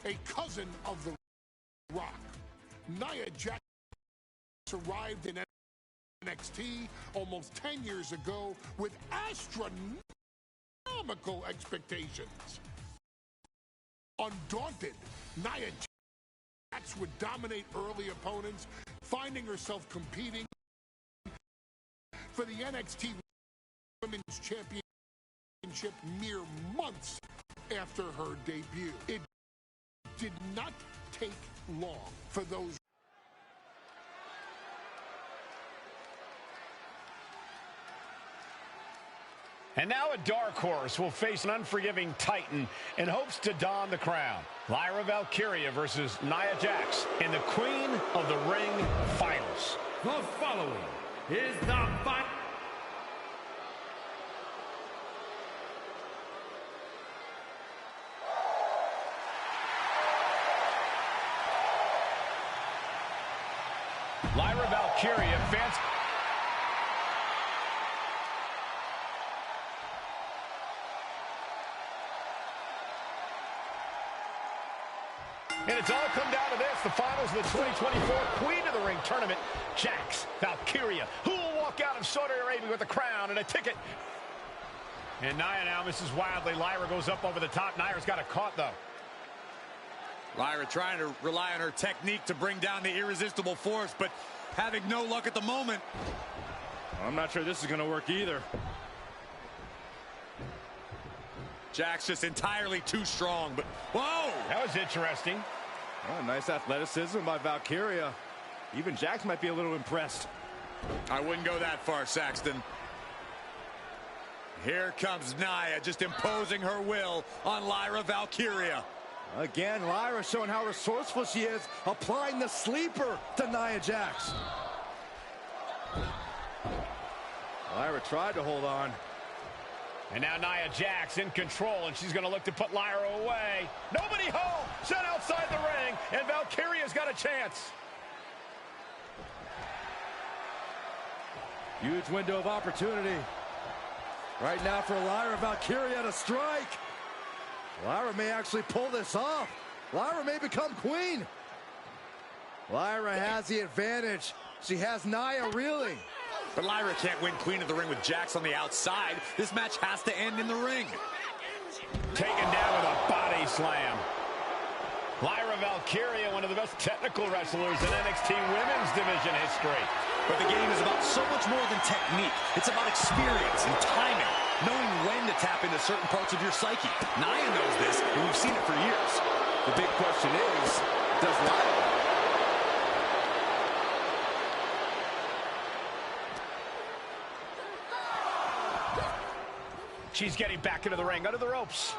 A cousin of the Rock. Nia Jax arrived in NXT almost 10 years ago with astronomical expectations. Undaunted, Nia Jax would dominate early opponents, finding herself competing for the NXT Women's Championship mere months after her debut. It did not take long for those. And now a dark horse will face an unforgiving titan in hopes to don the crown. Lyra Valkyria versus Nia Jax in the Queen of the Ring Finals. The following is the fight. Lyra Valkyria advanced. And it's all come down to this, the finals of the 2024 Queen of the Ring tournament. Jax Valkyria, who will walk out of Saudi Arabia with a crown and a ticket. And Nia now misses wildly. Lyra goes up over the top. Nia's got it caught, though. Lyra trying to rely on her technique to bring down the irresistible force, but having no luck at the moment. I'm not sure this is going to work either. Jax just entirely too strong, but whoa! That was interesting. Oh, nice athleticism by Valkyria. Even Jax might be a little impressed. I wouldn't go that far, Saxton. Here comes Nia, just imposing her will on Lyra Valkyria. Again, Lyra showing how resourceful she is, applying the sleeper to Nia Jax. Lyra tried to hold on. And now Nia Jax in control, and she's going to look to put Lyra away. Nobody home! Set outside the ring, and Valkyria's got a chance. Huge window of opportunity. Right now for Lyra Valkyria to strike. Lyra may actually pull this off. Lyra may become queen. Lyra has the advantage. She has Nia reeling. But Lyra can't win Queen of the Ring with Jax on the outside. This match has to end in the ring. Taken down with a body slam. Lyra Valkyria, one of the best technical wrestlers in NXT Women's Division history. But the game is about so much more than technique. It's about experience and timing, knowing when to tap into certain parts of your psyche. Nia knows this, and we've seen it for years. The big question is, does Lyra? She's getting back into the ring, under the ropes.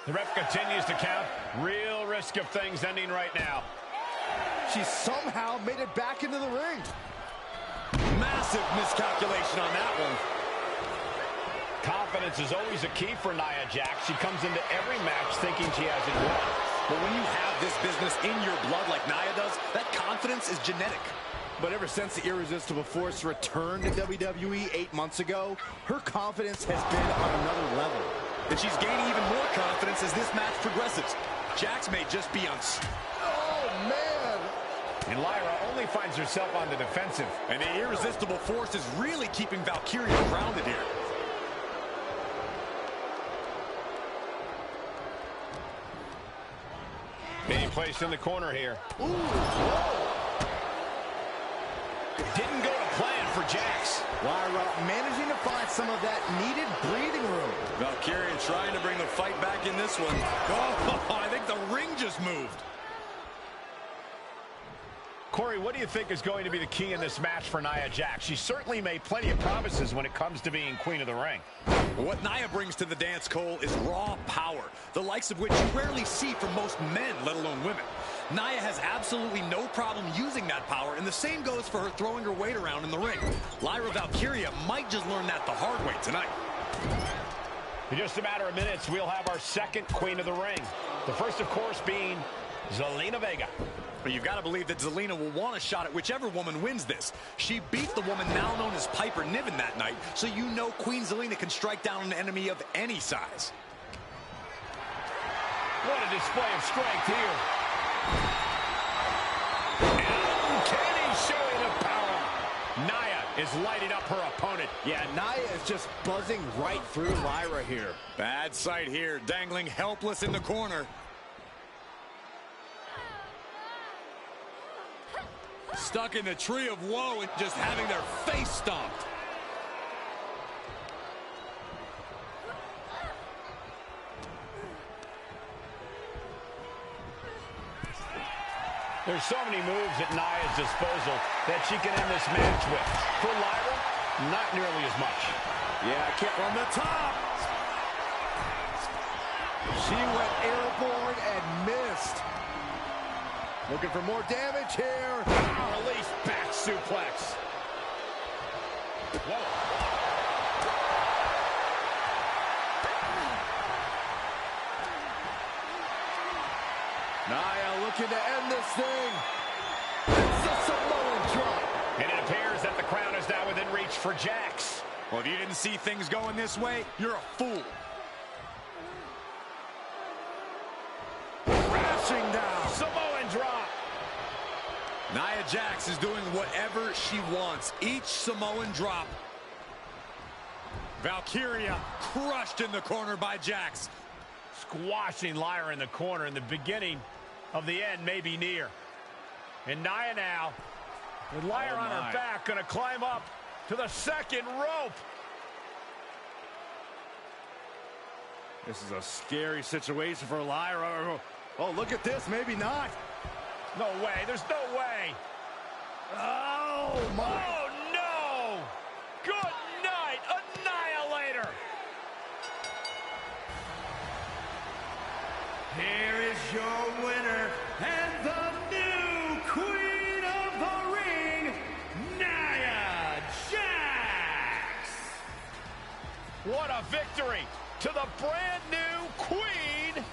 The ref continues to count. Real risk of things ending right now. She somehow made it back into the ring. Massive miscalculation on that one. Confidence is always a key for Nia Jax. She comes into every match thinking she has it won. But when you have this business in your blood like Nia does, that confidence is genetic. But ever since the irresistible force returned to WWE 8 months ago, her confidence has been on another level. And she's gaining even more confidence as this match progresses. Jax may just be on... Oh, man! And Lyra only finds herself on the defensive. And the irresistible force is really keeping Valkyria grounded here. Being placed in the corner here. Ooh. Didn't go to plan for Jax. Lyra managing to find some of that needed breathing room. Valkyria trying to bring the fight back in this one. Oh, I think the ring just moved. Corey, what do you think is going to be the key in this match for Nia Jax? She certainly made plenty of promises when it comes to being queen of the ring. What Nia brings to the dance, Cole, is raw power, the likes of which you rarely see from most men, let alone women. Nia has absolutely no problem using that power, and the same goes for her throwing her weight around in the ring. Lyra Valkyria might just learn that the hard way tonight. In just a matter of minutes, we'll have our second queen of the ring. The first, of course, being Zelina Vega. But you've got to believe that Zelina will want a shot at whichever woman wins this. She beat the woman now known as Piper Niven that night, so you know Queen Zelina can strike down an enemy of any size. What a display of strength here. Uncanny showing of power. Nia is lighting up her opponent. Yeah, Nia is just buzzing right through Lyra here. Bad sight here, dangling helpless in the corner. Stuck in the tree of woe and just having their face stomped. There's so many moves at Nia's disposal that she can end this match with. For Lyra, not nearly as much. Yeah, kick from the top. She went airborne and missed. Looking for more damage here. Release back suplex. Whoa. Nia looking to end this thing. It's a Samoan drop. And it appears that the crown is now within reach for Jax. Well, if you didn't see things going this way, you're a fool. Crashing down. Samoan drop. Nia Jax is doing whatever she wants. Each Samoan drop. Valkyria crushed in the corner by Jax. Squashing Lyra in the corner, and the beginning of the end may be near. And Nia now, with Lyra on her back, going to climb up to the second rope. This is a scary situation for Lyra. Oh, look at this. Maybe not. No way. There's no way. Oh, my. Oh, no. Good night, Annihilator. Here is your winner and the new Queen of the Ring, Nia Jax. What a victory to the brand new Queen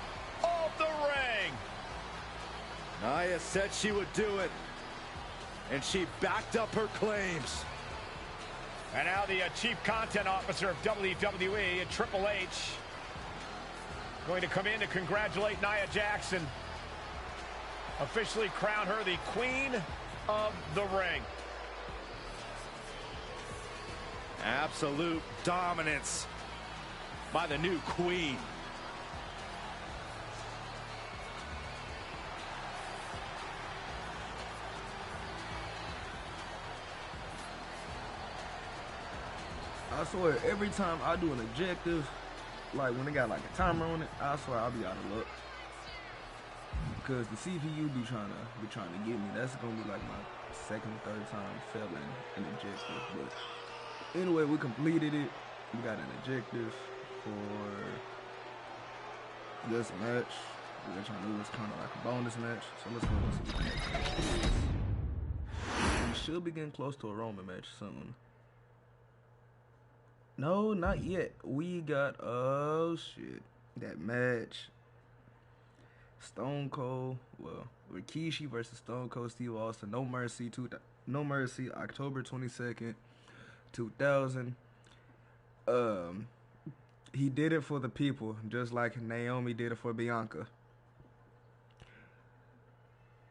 of the Ring. Nia said she would do it, and she backed up her claims. And now the Chief Content Officer of WWE and Triple H going to come in to congratulate Nia Jax, officially crown her the Queen of the Ring. Absolute dominance by the new queen. I swear, every time I do an objective, like when they got like a timer on it, I swear I'll be out of luck. Because the CPU be trying to get me. That's gonna be like my second or third time failing an objective. But anyway, we completed it. We got an objective for this match. We're trying to do this kind of like a bonus match. So let's go and see what the next match is. We should be getting close to a Roman match soon. No, not yet. We got, oh shit, that match. Stone Cold, well, Rikishi versus Stone Cold Steve Austin. No Mercy, October 22nd, 2000. He did it for the people, just like Naomi did it for Bianca.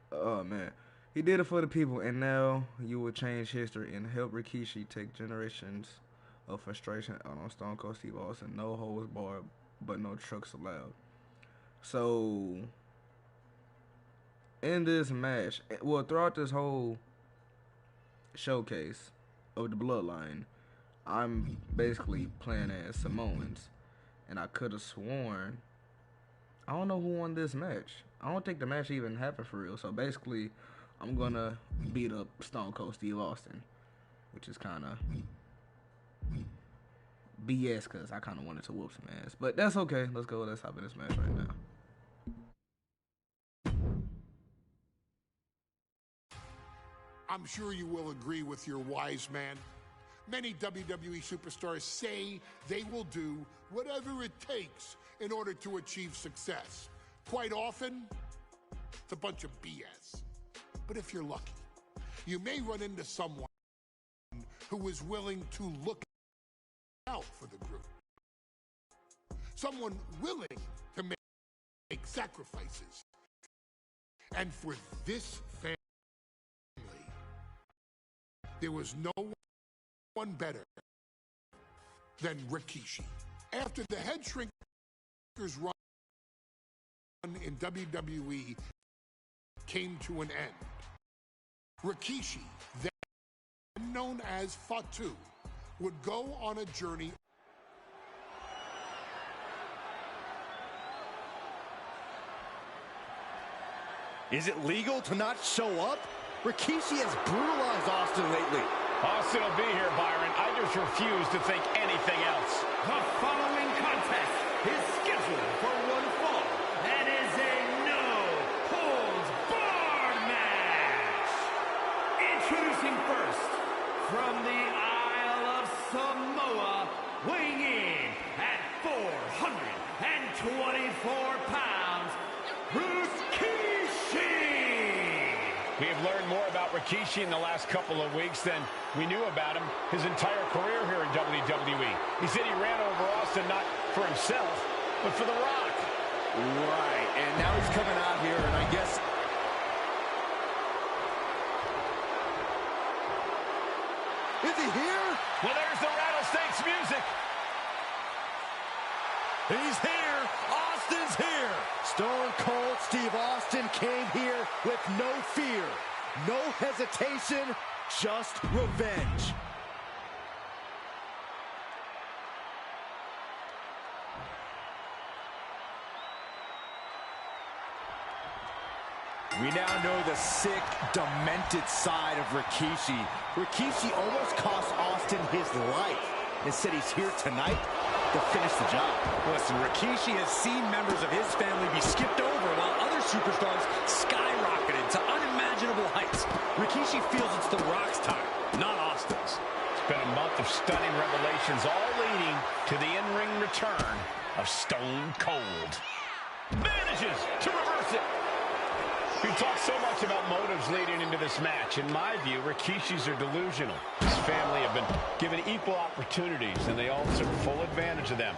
Oh man, He did it for the people, and now you will change history and help Rikishi take generations of frustration out on Stone Cold Steve Austin. No holds barred, but no trucks allowed. So, in this match, well, throughout this whole showcase of the Bloodline, I'm basically playing as Samoans, and I could have sworn, I don't know who won this match. I don't think the match even happened for real. So basically, I'm gonna beat up Stone Cold Steve Austin, which is kind of BS because I kind of wanted to whoop some ass, but that's okay. Let's go. Let's hop in this match right now. I'm sure you will agree with your wise man. Many WWE superstars say they will do whatever it takes in order to achieve success. Quite often, it's a bunch of BS. But if you're lucky, you may run into someone who is willing to look out for the group. Someone willing to make sacrifices. And for this family, there was no one better than Rikishi. After the Head Shrinkers run in WWE came to an end, Rikishi, then known as Fatu, would go on a journey. Is it legal to not show up? Rikishi has brutalized Austin lately. Austin will be here, Byron. I just refuse to think anything else. The following contest is scheduled for one fall and is a no-holds-barred match. Introducing first, from the Isle of Samoa, weighing in at 424 pounds, Rikishi. We have learned more about Rikishi in the last couple of weeks than we knew about him his entire career here in WWE. He said he ran over Austin not for himself, but for The Rock. Right, and now he's coming out here, and I guess... Is he here? Well, there's the Rattlesnakes music. He's here. Austin's here. Stone Cold Steve Austin came here with no fear, no hesitation, just revenge. We now know the sick, demented side of Rikishi. Rikishi almost cost Austin his life. Instead, he's here tonight to finish the job. Listen, Rikishi has seen members of his family be skipped over while other superstars skyrocketed to unimaginable heights. Rikishi feels it's The Rock's time, not Austin's. It's been a month of stunning revelations, all leading to the in-ring return of Stone Cold. Manages to reverse it. We talked so much about motives leading into this match. In my view, Rikishis are delusional. His family have been given equal opportunities, and they all took full advantage of them.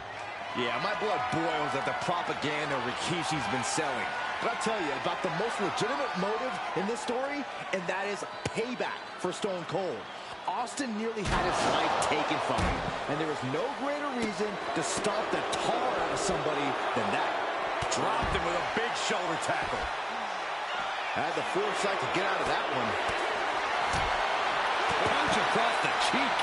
Yeah, my blood boils at the propaganda Rikishi's been selling. But I'll tell you about the most legitimate motive in this story, and that is payback for Stone Cold. Austin nearly had his life taken from him, and there is no greater reason to stomp the tar out of somebody than that. Dropped him with a big shoulder tackle. Had the foresight to get out of that one. Punch across the cheek.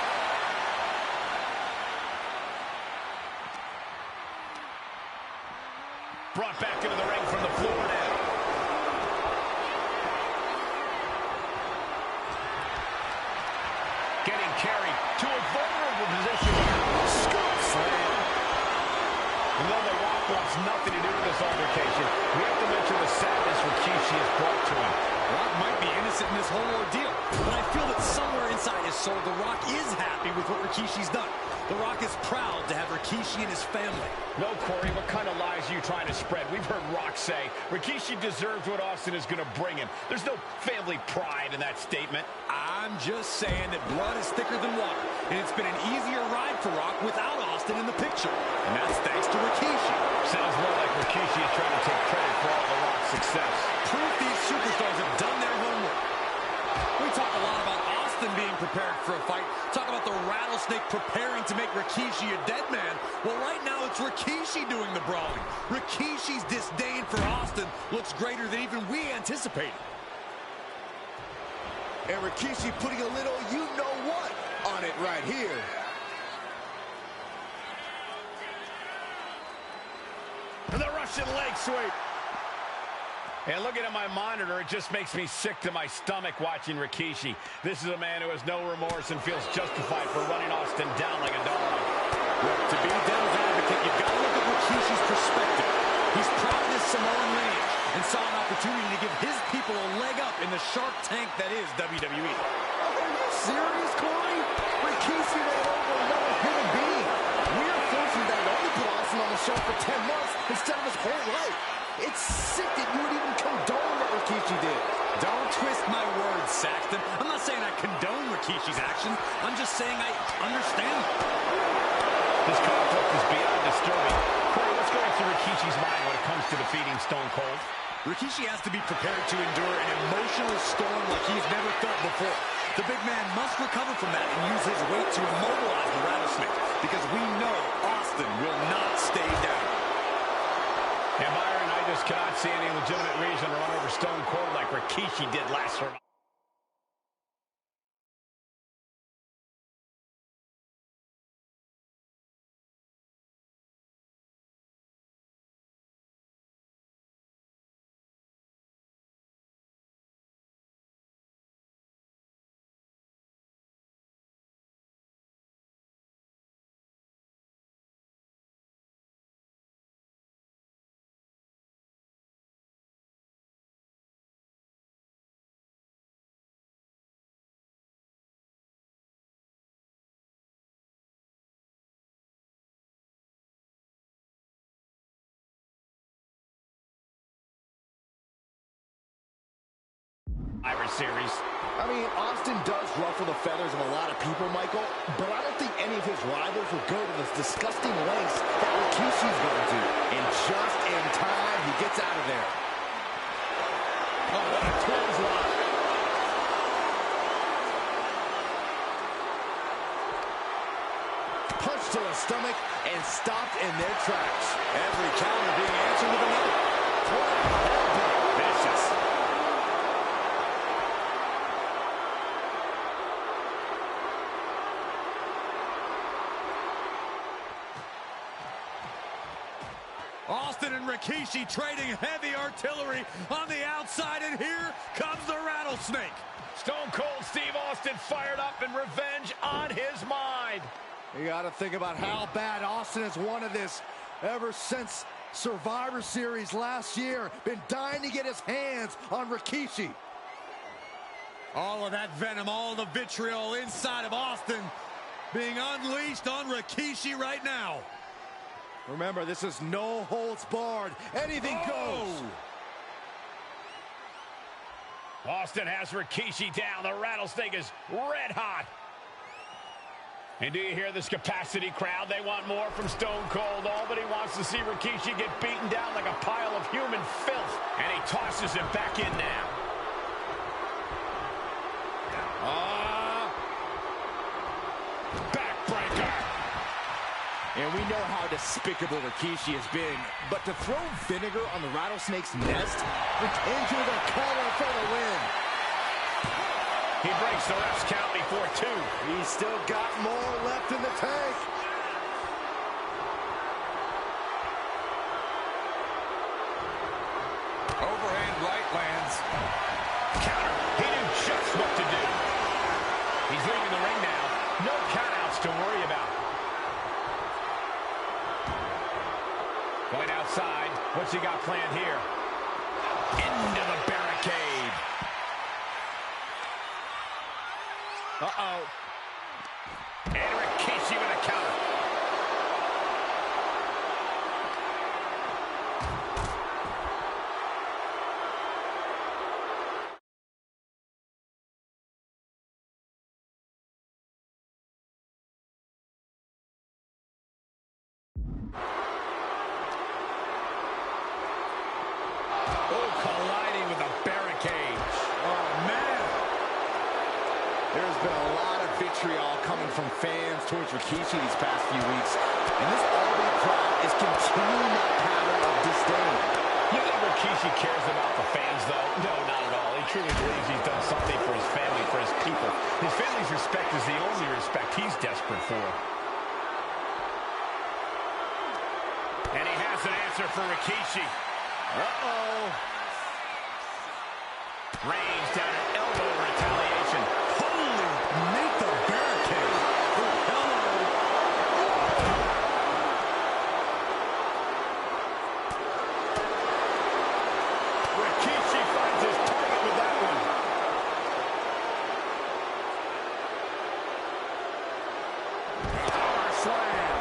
Brought back into the ring from the floor now. Getting carried to a vulnerable position. Scoop slam. And though The Rock wants nothing to do with this altercation, we have to mention the sadness Rikishi has brought to him. Rock might be innocent in this whole ordeal, but I feel that somewhere inside his soul, The Rock is happy with what Rikishi's done. The Rock is proud to have Rikishi and his family. No, Corey, what kind of lies are you trying to spread? We've heard Rock say Rikishi deserves what Austin is going to bring him. There's no family pride in that statement. I'm just saying that blood is thicker than water, and it's been an easier ride for Rock without Austin in the picture. And that's thanks to Rikishi. Sounds more like Rikishi is trying to take credit for all The Rock's success. Proof these superstars have done their homework. Rikishi a dead man. Well, right now it's Rikishi doing the brawling. Rikishi's disdain for Austin looks greater than even we anticipated. And Rikishi putting a little you-know-what on it right here. And the Russian leg sweep. And looking at my monitor, it just makes me sick to my stomach watching Rikishi. This is a man who has no remorse and feels justified for running Austin down like a dog. Look, to be devil's advocate, you've got to look at Rikishi's perspective. He's proud of his Samoan lineage and saw an opportunity to give his people a leg up in the Shark Tank that is WWE. Are you serious, Corey? Rikishi made over another human being. We're fortunate that he only put Austin on the show for 10 months instead of his whole life. It's sick that you would even condone what Rikishi did. Don't twist my words, Saxton. I'm not saying I condone Rikishi's actions. I'm just saying I understand. This conflict is beyond disturbing. Corey, what's going through Rikishi's mind when it comes to defeating Stone Cold? Rikishi has to be prepared to endure an emotional storm like he's never felt before. The big man must recover from that and use his weight to immobilize the Rattlesnake, because we know Austin will not stay down. And Byron, I just cannot see any legitimate reason to run over Stone Cold like Rikishi did last Survivor. Series. I mean, Austin does ruffle the feathers of a lot of people, Michael, but I don't think any of his rivals will go to the disgusting lengths that Rikishi's going to. And just in time, he gets out of there. Oh, what a clothesline. Punch to the stomach and stopped in their tracks. Every counter being answered with another. Vicious. Austin and Rikishi trading heavy artillery on the outside, and here comes the Rattlesnake. Stone Cold Steve Austin fired up and revenge on his mind. You got to think about how bad Austin has wanted this ever since Survivor Series last year. Been dying to get his hands on Rikishi. All of that venom, all the vitriol inside of Austin being unleashed on Rikishi right now. Remember, this is no holds barred. Anything goes. Austin has Rikishi down. The Rattlesnake is red hot. And do you hear this capacity crowd? They want more from Stone Cold. All but he wants to see Rikishi get beaten down like a pile of human filth. And he tosses him back in now. Backbreaker. And we know how despicable Rikishi has been, but to throw vinegar on the Rattlesnake's nest, into the collar for the win. He breaks the ref's count before 2. He's still got more left in the tank. Overhand right lands. Counter. He knew just what to do. He's leaving the ring now. No countouts to worry about. Going outside. What's he got planned here? Into the barricade. Uh-oh. And Rikishi with a counter. vitriol coming from fans towards Rikishi these past few weeks. And this all-elite crowd is continuing that pattern of disdain. You think Rikishi cares about the fans, though? No, not at all. He truly believes he's done something for his family, for his people. His family's respect is the only respect he's desperate for. And he has an answer for Rikishi. Uh-oh. Reigns down an elbow in retaliation. Holy, make the barricade. Oh, hello. Rikishi finds his target with that one. Power slam.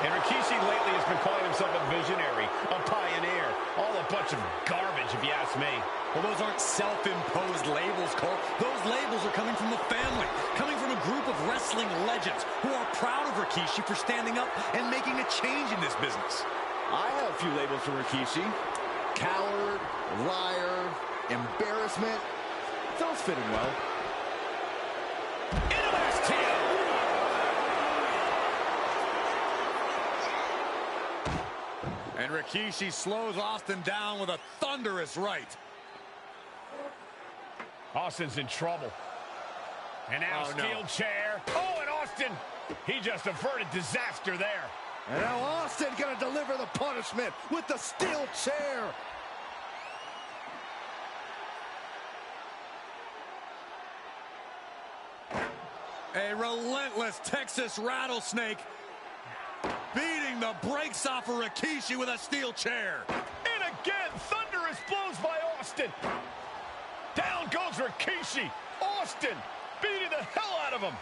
And Rikishi lately has been calling himself a visionary, a pioneer. All a bunch of garbage, if you ask me. Well, those aren't self-imposed labels, Cole. Those labels are coming from the family, coming from a group of wrestling legends who are proud of Rikishi for standing up and making a change in this business. I have a few labels for Rikishi. Coward, liar, embarrassment. Those fit him well. And Rikishi slows Austin down with a thunderous right. Austin's in trouble. And now steel chair. Oh, and Austin, he just averted disaster there. And now Austin gonna deliver the punishment with the steel chair. A relentless Texas rattlesnake beating the brakes off of Rikishi with a steel chair. And again, thunderous blows by Austin. Down goes Rikishi. Austin beating the hell out of him.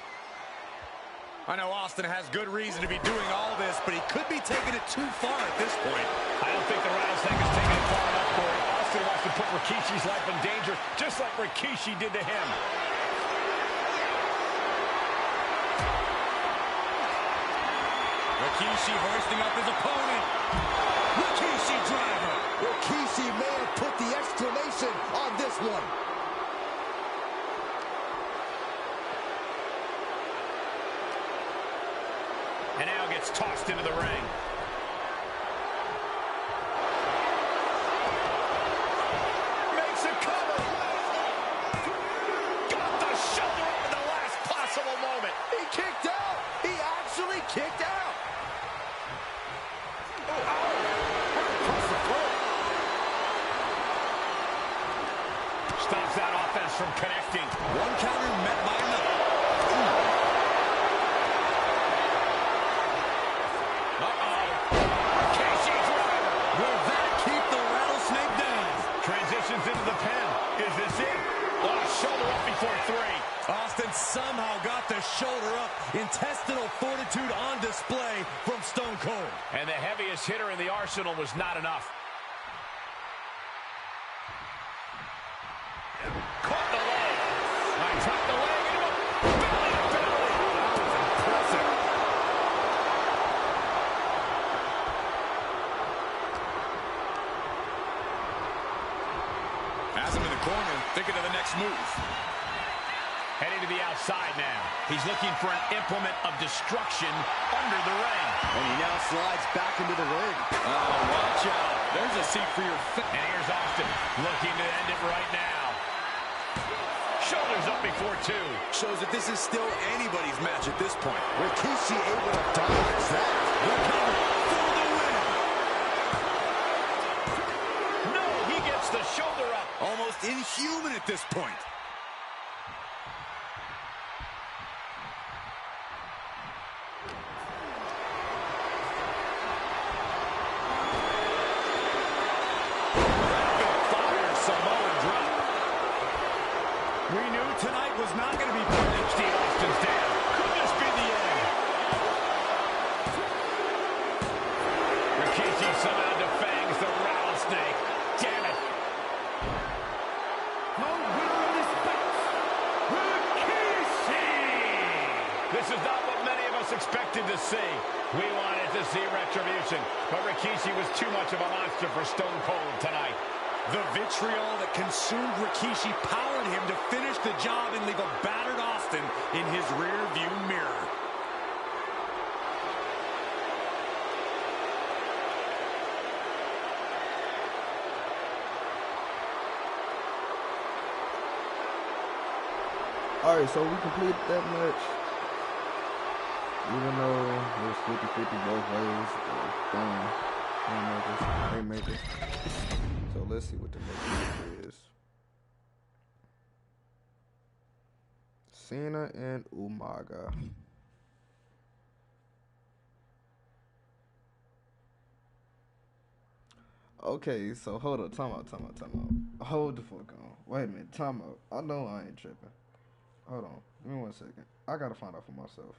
I know Austin has good reason to be doing all this, but he could be taking it too far at this point. I don't think the rattlesnake is taking it far enough, Corey. Austin wants to put Rikishi's life in danger, just like Rikishi did to him. Rikishi hoisting up his opponent. Rikishi driver. Rikishi may have put the exclamation on this one. And now gets tossed into the ring. Makes a cover. Got the shoulder up in the last possible moment. He kicked out. He actually kicked out. Stops that offense from connecting. One counter met by another. Rikishi driver. Will that keep the rattlesnake down? Transitions into the pin. Is this it? Oh, shoulder up before three. Austin somehow got the shoulder up. Intestinal fortitude on display from Stone Cold. And the heaviest hitter in the arsenal was not enough. Caught the leg. I dropped the leg into a belly to belly. That was impressive. Has him in the corner, thinking of the next move. Heading to the outside now. He's looking for an implement of destruction under the ring. And he now slides back into the ring. Oh, watch out. There's a seat for your face. And here's Austin looking to end it right now. Shoulders up before two. Shows that this is still anybody's match at this point. Rikishi able to dodge that. The cover for the win. No, he gets the shoulder up. Almost inhuman at this point. Tonight was not going to be perfect. Steve Austin's down. Could this be the end? Rikishi somehow defangs the rattlesnake. Damn it. The winner of this bout, Rikishi! This is not what many of us expected to see. We wanted to see retribution, but Rikishi was too much of a monster for Stone Cold tonight. The vitriol that consumed Rikishi powered him to finish the job and leave a battered Austin in his rear-view mirror. Alright, so we completed that match. Even though it was 50-50 both ways. Haymakers. So let's see what the next match is. Cena and Umaga. Okay, so hold up. Time out. Hold the fuck on. Wait a minute. Time out. I know I ain't tripping. Hold on. Give me 1 second. I gotta find out for myself.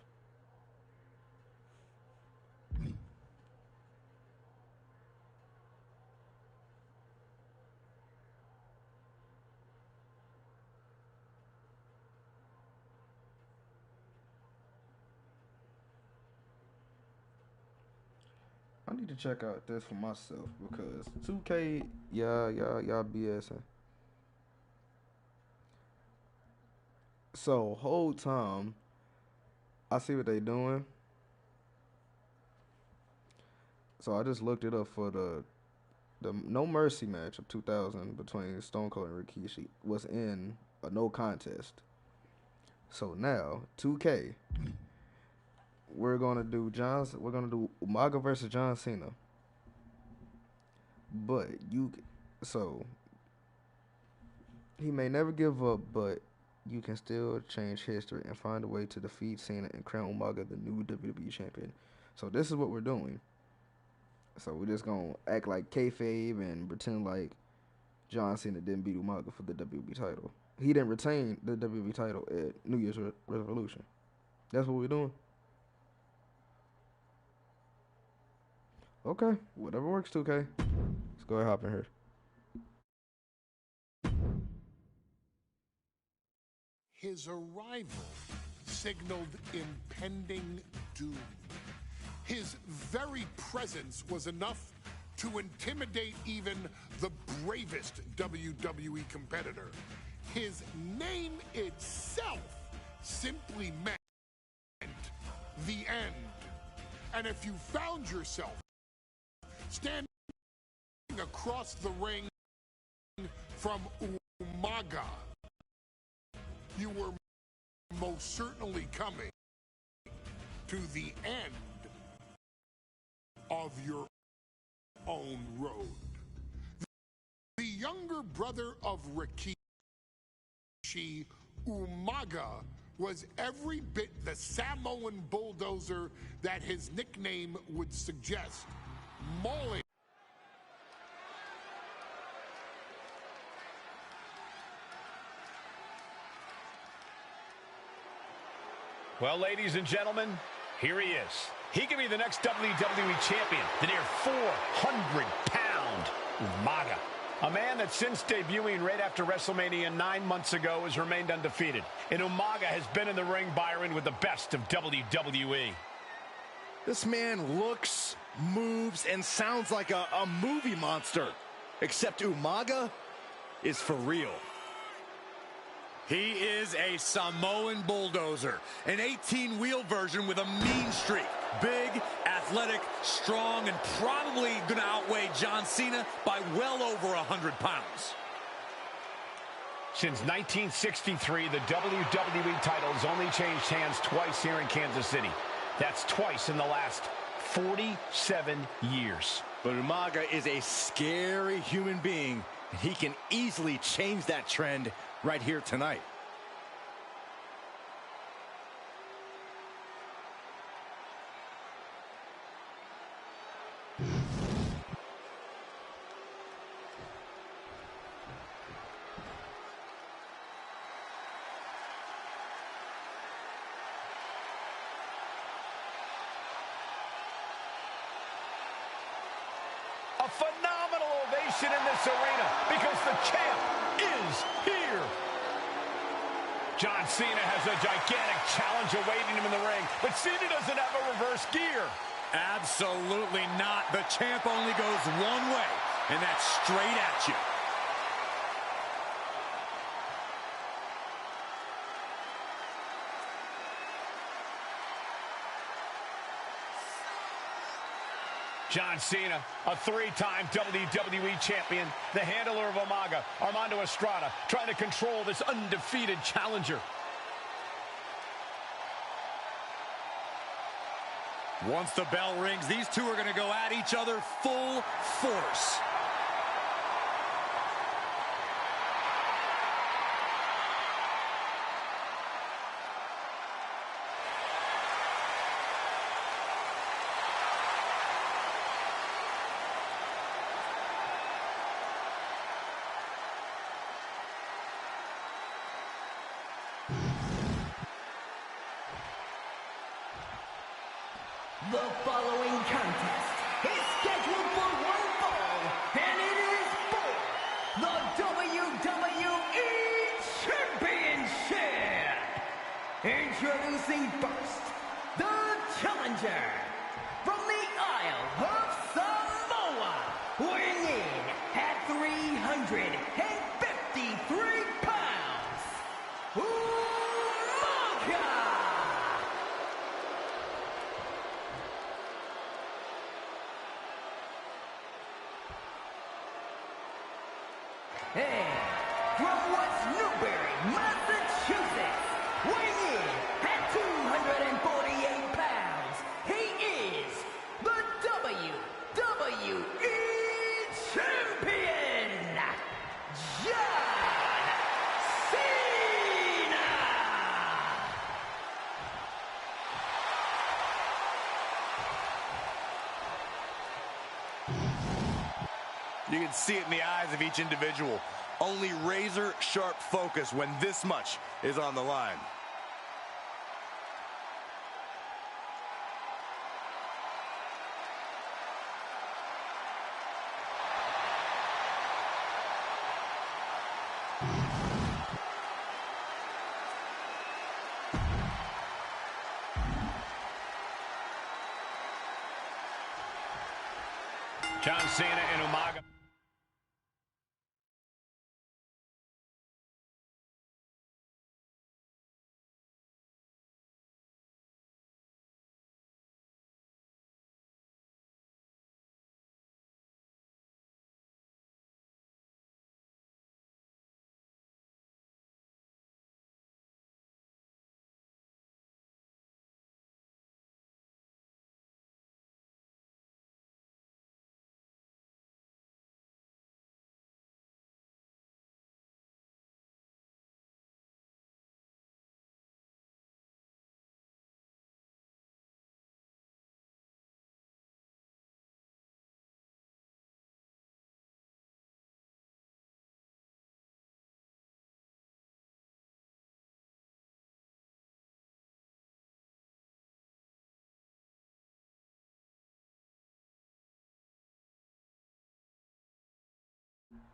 I need to check out this for myself because 2K, y'all BSing. So whole time, I see what they doing. So I just looked it up for the No Mercy match of 2000 between Stone Cold and Rikishi was in a no contest. So now 2K, we're gonna do Umaga versus John Cena. But he may never give up, but you can still change history and find a way to defeat Cena and crown Umaga the new WWE champion. So this is what we're doing. So we're just gonna act like kayfabe and pretend like John Cena didn't beat Umaga for the WWE title. He didn't retain the WWE title at New Year's Revolution. That's what we're doing. Okay, whatever works, 2K. Let's go ahead and hop in here. His arrival signaled impending doom. His very presence was enough to intimidate even the bravest WWE competitor. His name itself simply meant the end. And if you found yourself standing across the ring from Umaga, you were most certainly coming to the end of your own road. The younger brother of Rikishi, Umaga, was every bit the Samoan bulldozer that his nickname would suggest, mauling. Well, ladies and gentlemen, here he is. He can be the next WWE champion, the near 400-pound Umaga. A man that since debuting right after WrestleMania 9 months ago has remained undefeated. And Umaga has been in the ring, Byron, with the best of WWE. This man looks, moves, and sounds like a movie monster. Except Umaga is for real. He is a Samoan bulldozer, an 18-wheel version with a mean streak. Big, athletic, strong, and probably going to outweigh John Cena by well over 100 pounds. Since 1963, the WWE title has only changed hands twice here in Kansas City. That's twice in the last 47 years. But Umaga is a scary human being, and he can easily change that trend right here tonight. A phenomenal ovation in this arena because the champ is here. John Cena has a gigantic challenge awaiting him in the ring, but Cena doesn't have a reverse gear. Absolutely not. The champ only goes one way, and that's straight at you. John Cena, a three-time WWE champion, the handler of Umaga, Armando Estrada, trying to control this undefeated challenger. Once the bell rings, these two are going to go at each other full force. The following contest is scheduled for one fall, and it is for the WWE Championship. Introducing first, the challenger from the Isle of Samoa, weighing in at 353 pounds, Umaga. And from West Newbury, Massachusetts, weighing in at 248 pounds, he is the WWE Champion, John Cena! You can see it in the eyes of each individual. Only razor-sharp focus when this much is on the line. John Cena and Umaga.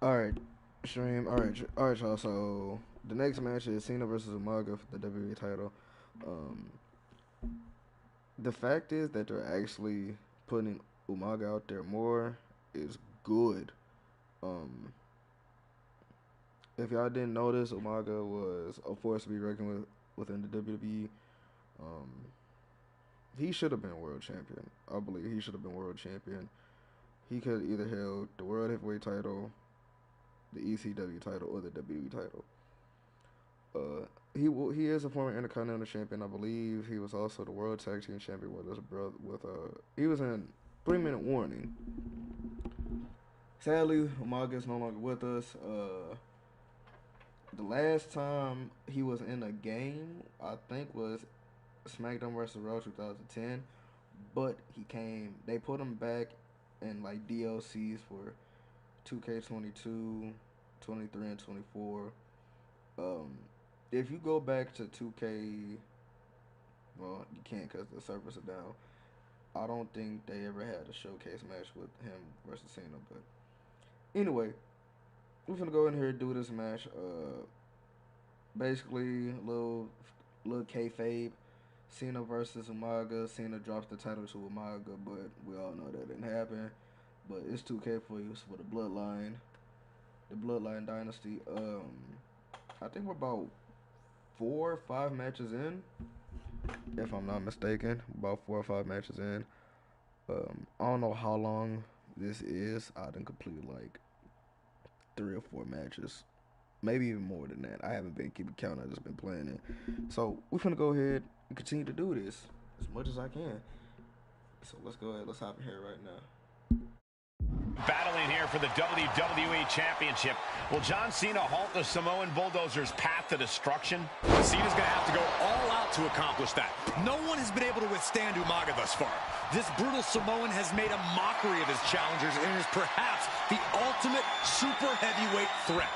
Alright, stream. Alright, y'all. So the next match is Cena versus Umaga for the WWE title. The fact is that they're actually putting Umaga out there more is good. If y'all didn't notice, Umaga was a force to be reckoned with within the WWE. He should have been world champion. I believe he should have been world champion. He could have either held the world heavyweight title, the ECW title, or the WWE title. He is a former Intercontinental Champion. I believe he was also the World Tag Team Champion with his brother. He was in 3-Minute Warning. Sadly, Umaga is no longer with us. The last time he was in a game, I think, was SmackDown vs. Raw 2010. But they put him back in like DLCs for 2K22, 23, and 24. If you go back to 2K, well, you can't because the servers are down. I don't think they ever had a showcase match with him versus Cena. But anyway, we're gonna go in here and do this match. Basically, a little kayfabe. Cena versus Umaga. Cena drops the title to Umaga, but we all know that didn't happen. But it's 2K for you, for the Bloodline Dynasty. I think we're about 4 or 5 matches in, if I'm not mistaken. About 4 or 5 matches in. I don't know how long this is. I done completed like 3 or 4 matches, maybe even more than that. I haven't been keeping count. I just been playing it. So we're gonna go ahead and continue to do this as much as I can. So let's go ahead. Let's hop in here right now. Battling here for the WWE Championship. Will John Cena halt the Samoan Bulldozer's path to destruction? Cena's going to have to go all out to accomplish that. No one has been able to withstand Umaga thus far. This brutal Samoan has made a mockery of his challengers and is perhaps the ultimate super heavyweight threat.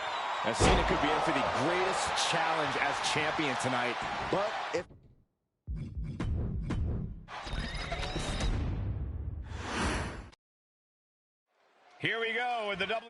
Now, Cena could be in for the greatest challenge as champion tonight, but if Here we go with the double.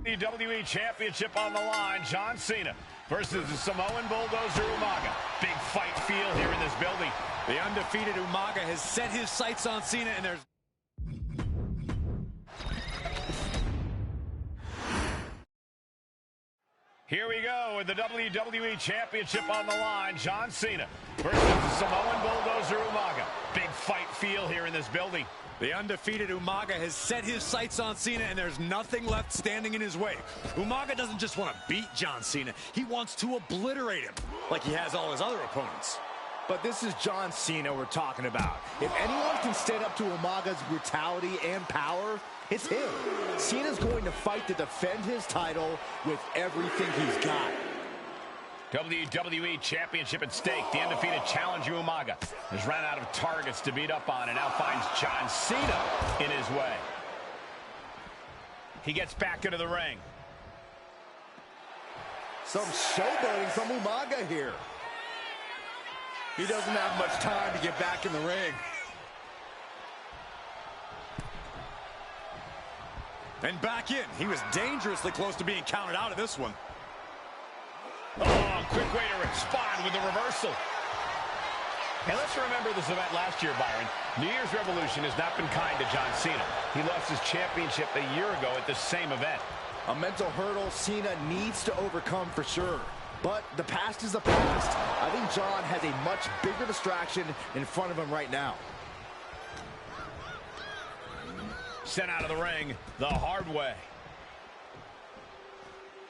WWE Championship on the line. John Cena versus the Samoan Bulldozer Umaga. Big fight feel here in this building. The undefeated Umaga has set his sights on Cena, and there's... Here we go with the WWE Championship on the line. John Cena versus the Samoan Bulldozer Umaga. Big fight feel here in this building. The undefeated Umaga has set his sights on Cena, and there's nothing left standing in his way. Umaga doesn't just want to beat John Cena. He wants to obliterate him, like he has all his other opponents. But this is John Cena we're talking about. If anyone can stand up to Umaga's brutality and power, it's him. Cena's going to fight to defend his title with everything he's got. WWE Championship at stake. The undefeated challenger Umaga has run out of targets to beat up on and now finds John Cena in his way. He gets back into the ring. Some showboating from Umaga here. He doesn't have much time to get back in the ring. And back in. He was dangerously close to being counted out of this one. Oh, quick way to respond with the reversal. And let's remember this event last year, Byron. New Year's Revolution has not been kind to John Cena. He lost his championship a year ago at the same event. A mental hurdle Cena needs to overcome for sure. But the past is the past. I think John has a much bigger distraction in front of him right now. Sent out of the ring the hard way.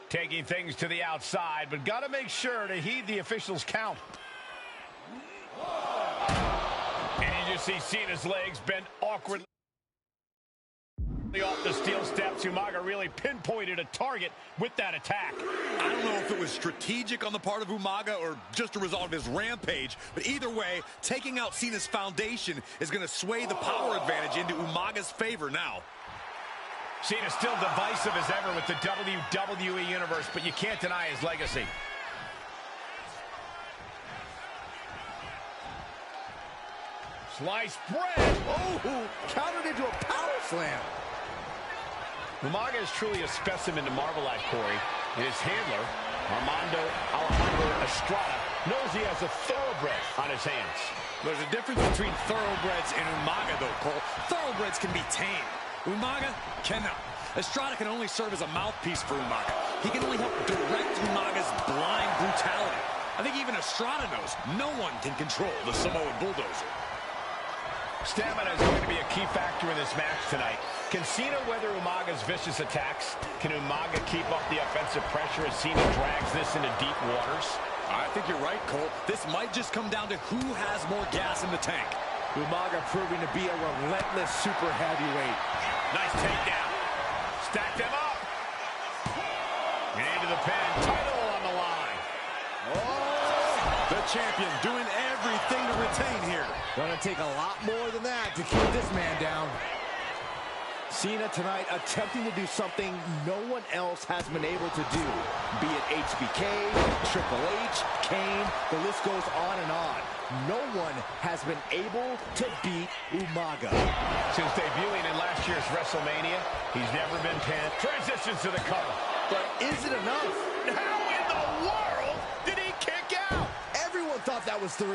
Taking things to the outside, but got to make sure to heed the officials' count. And you just see Cena's legs bend awkwardly off the steel steps. Umaga really pinpointed a target with that attack. I don't know if it was strategic on the part of Umaga or just a result of his rampage, but either way, taking out Cena's foundation is going to sway the power advantage into Umaga's favor now. Cena's still divisive as ever with the WWE Universe, but you can't deny his legacy. Sliced bread. Oh, countered into a power slam. Umaga is truly a specimen to marvel at, Corey. And his handler, Alejandro Estrada, knows he has a thoroughbred on his hands. There's a difference between thoroughbreds and Umaga, though, Cole. Thoroughbreds can be tamed. Umaga cannot. Estrada can only serve as a mouthpiece for Umaga. He can only help direct Umaga's blind brutality. I think even Estrada knows no one can control the Samoan Bulldozer. Stamina is going to be a key factor in this match tonight. Can Cena weather Umaga's vicious attacks? Can Umaga keep up the offensive pressure as Cena drags this into deep waters? I think you're right, Cole. This might just come down to who has more gas in the tank. Umaga proving to be a relentless super heavyweight. Nice takedown. Stack them up. And into the pin. Title on the line. Oh! The champion doing everything to retain here. Gonna take a lot more than that to keep this man down. Cena tonight attempting to do something no one else has been able to do. Be it HBK, Triple H, Kane, the list goes on and on. No one has been able to beat Umaga. Since debuting in last year's WrestleMania, he's never been pinned. Transitions to the cover. But is it enough? How in the world did he kick out? Everyone thought that was 3.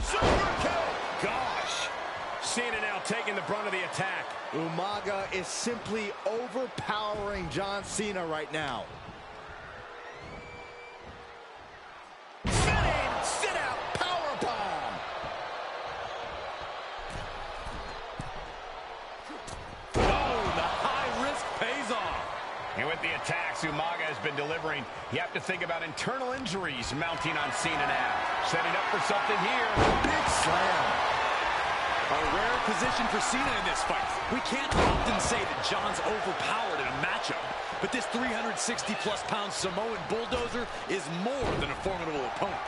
Super kill! Gosh! Cena now taking the brunt of the attack. Umaga is simply overpowering John Cena right now. Sit out, powerbomb! Oh, the high risk pays off. And with the attacks Umaga has been delivering, you have to think about internal injuries mounting on Cena now. Setting up for something here. Big slam. A rare position for Cena in this fight. We can't often say that John's overpowered in a matchup, but this 360-plus-pound Samoan Bulldozer is more than a formidable opponent.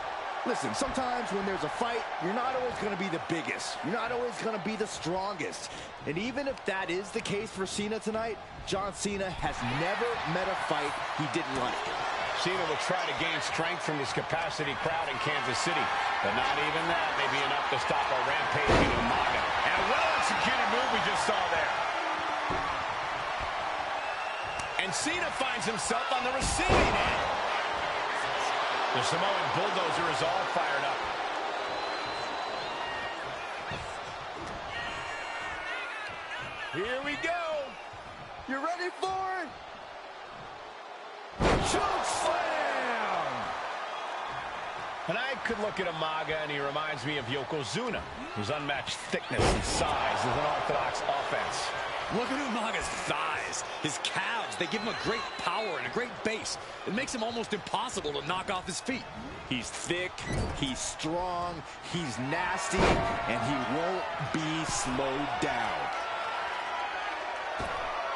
Listen, sometimes when there's a fight, you're not always going to be the biggest. You're not always going to be the strongest. And even if that is the case for Cena tonight, John Cena has never met a fight he didn't like. Cena will try to gain strength from this capacity crowd in Kansas City, but not even that may be enough to stop a rampaging Umaga. And a well-executed move we just saw there. And Cena finds himself on the receiving end. The Samoan bulldozer is all fired up. Here we go. You ready for it? Choke slam! And I could look at Umaga, and he reminds me of Yokozuna, whose unmatched thickness and size is an orthodox offense. Look at Umaga's thighs, his calves. They give him a great power and a great base. It makes him almost impossible to knock off his feet. He's thick, he's strong, he's nasty, and he won't be slowed down.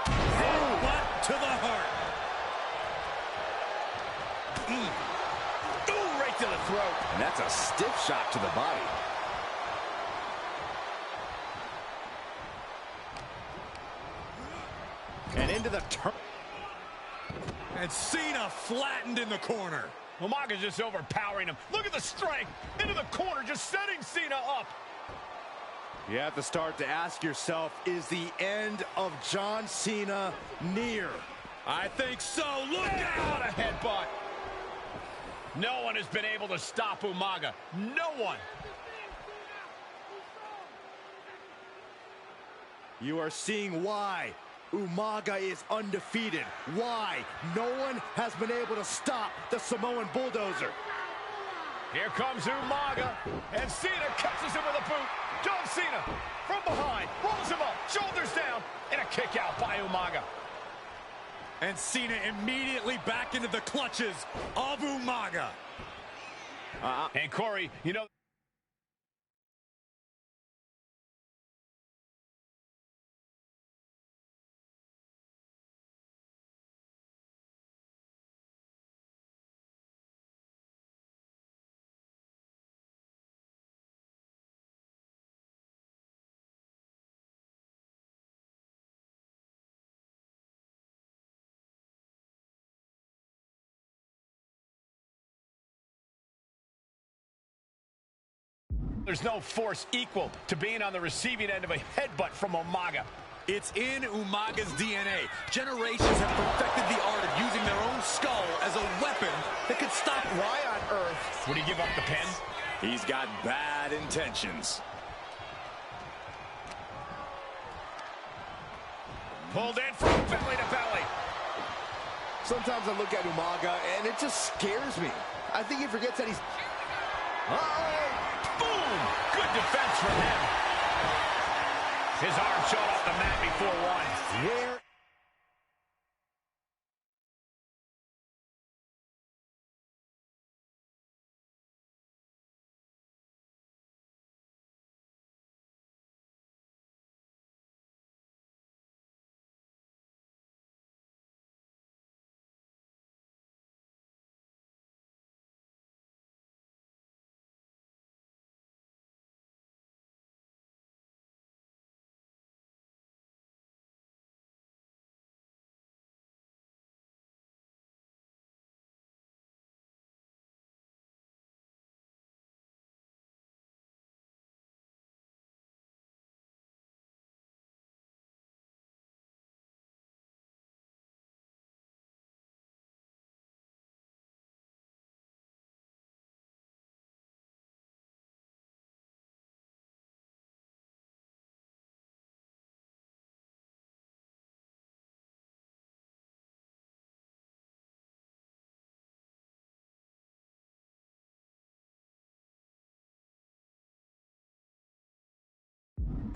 Headbutt to the heart. Ooh, right to the throat. And that's a stiff shot to the body. And into the turn. And Cena flattened in the corner. Umaga's just overpowering him. Look at the strength. Into the corner, just setting Cena up. You have to start to ask yourself, is the end of John Cena near? I think so. Look out! What a headbutt. No one has been able to stop Umaga. No one. You are seeing why Umaga is undefeated. Why no one has been able to stop the Samoan bulldozer. Here comes Umaga, and Cena catches him with a boot. John Cena from behind, rolls him up, shoulders down, and a kick out by Umaga. And Cena immediately back into the clutches of Umaga. And Corey, you know... There's no force equal to being on the receiving end of a headbutt from Umaga. It's in Umaga's DNA. Generations have perfected the art of using their own skull as a weapon that could stop. Why on earth would he give up the pin? He's got bad intentions. Pulled in from belly to belly. Sometimes I look at Umaga and it just scares me. I think he forgets that he's... Boom! Good defense from him. His arm shot off the mat before one. Where...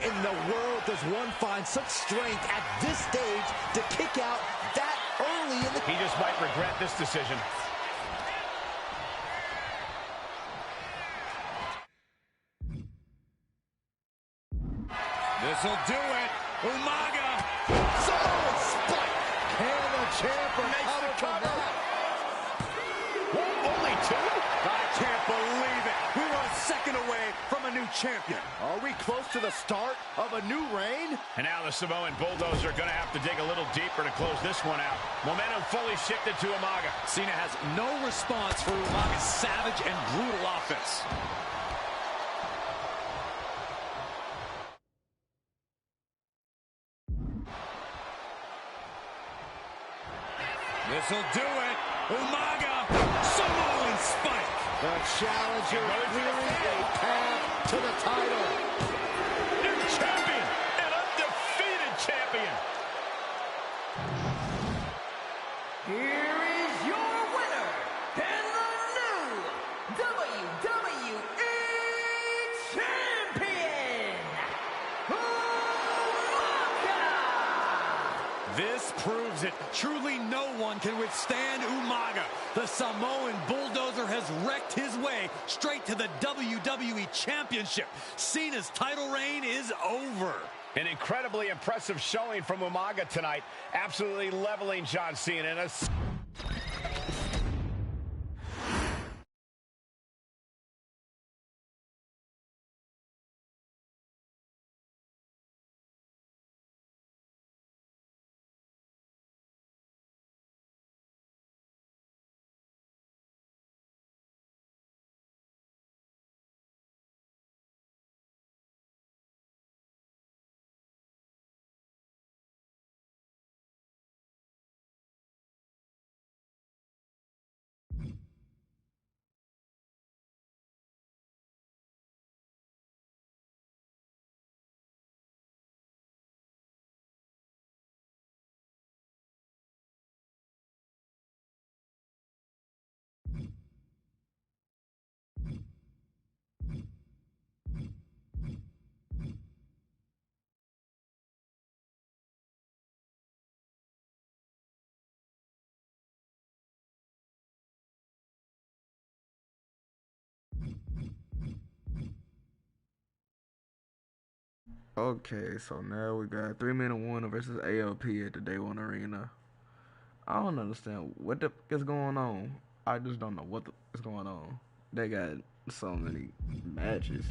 in the world does one find such strength at this stage to kick out that early in the... He just might regret this decision. This'll do it. Umaga. Samoan spike. Can the champ Makes the recover from cover. that? Only two? I can't believe it. We were a second away from a new champion. Are we close to the start of a new reign? And now the Samoan Bulldozer are going to have to dig a little deeper to close this one out. Momentum fully shifted to Umaga. Cena has no response for Umaga's savage and brutal offense. This'll do it. Umaga, Samoan spike. The challenger clearing a path to the title. New champion, an undefeated champion. Here is your winner, and the new WWE Champion, Umaga! This proves it. Truly no one can withstand Umaga. The Samoan Bulldozer has wrecked his way straight to the WWE Championship. Cena's title reign is over. An incredibly impressive showing from Umaga tonight, absolutely leveling John Cena in a... Okay, so now we got 3-minute warning versus ALP at the Day One Arena. I don't understand what the is going on. I just don't know what is going on. They got so many matches.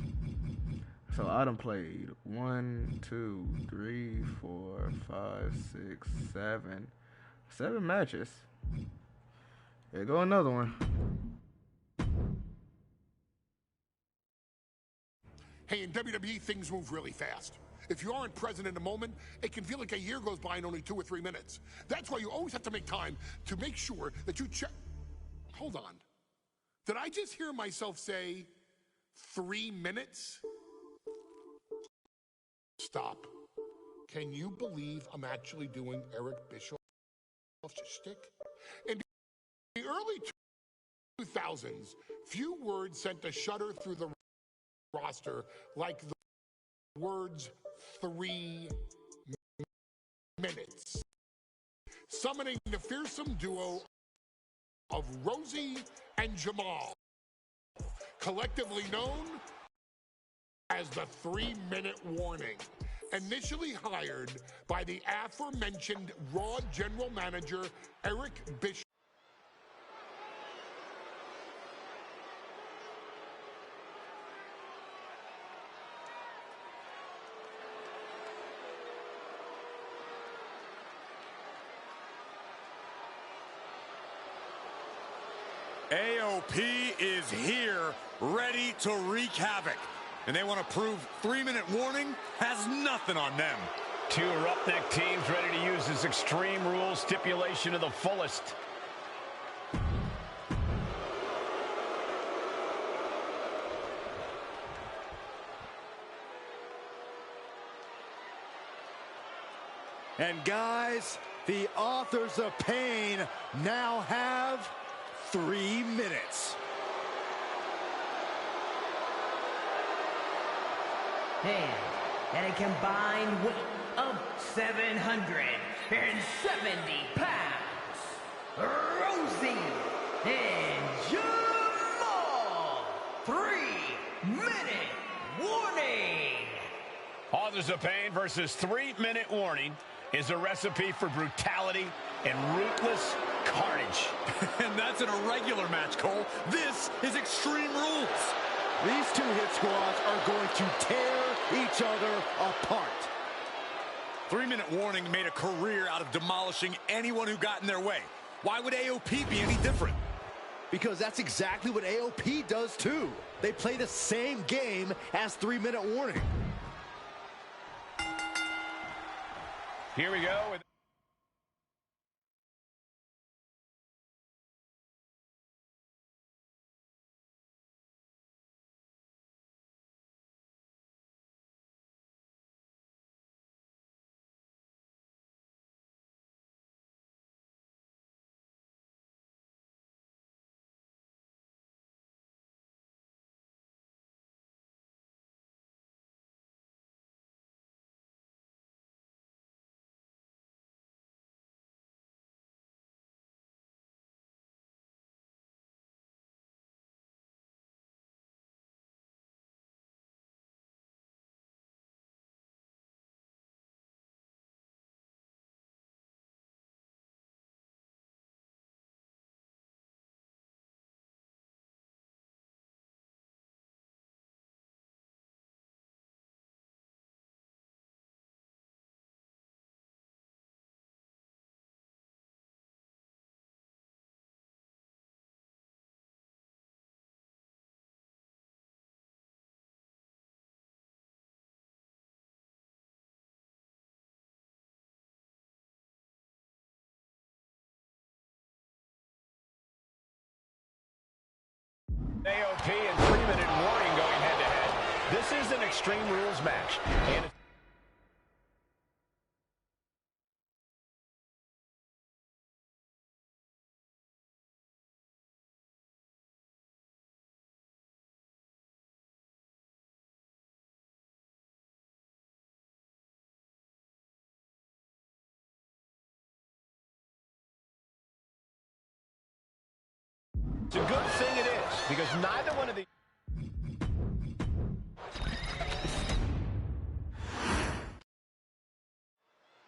So I done played 1, 2, 3, 4, 5, 6, 7 matches. Here go another one. Hey, in WWE, things move really fast. If you aren't present in the moment, it can feel like a year goes by in only 2 or 3 minutes. That's why you always have to make time to make sure that you check. Hold on. Did I just hear myself say 3 minutes? Stop. Can you believe I'm actually doing Eric Bischoff's shtick? In the early 2000s, few words sent a shudder through the roster like the words 3 minutes. Summoning the fearsome duo of Rosie and Jamal, collectively known as the 3-minute warning. Initially hired by the aforementioned Raw General Manager Eric Bischoff. AOP is here, ready to wreak havoc. And they want to prove 3-minute warning has nothing on them. 2 roughneck teams ready to use this Extreme Rules stipulation to the fullest. And guys, the authors of pain now have 3 minutes. And at a combined weight of 770 pounds, Rosie and Jamal. 3-minute warning. Authors of Pain versus 3-minute warning is a recipe for brutality and ruthless carnage. And that's an irregular match, Cole. This is Extreme Rules. These two hit squads are going to tear each other apart. 3-minute warning made a career out of demolishing anyone who got in their way. Why would AOP be any different? Because that's exactly what AOP does too. They play the same game as 3-minute warning. Here we go. AOP and 3-minute warning going head-to-head. This is an Extreme Rules match. And it's a good thing it is, because neither one of the...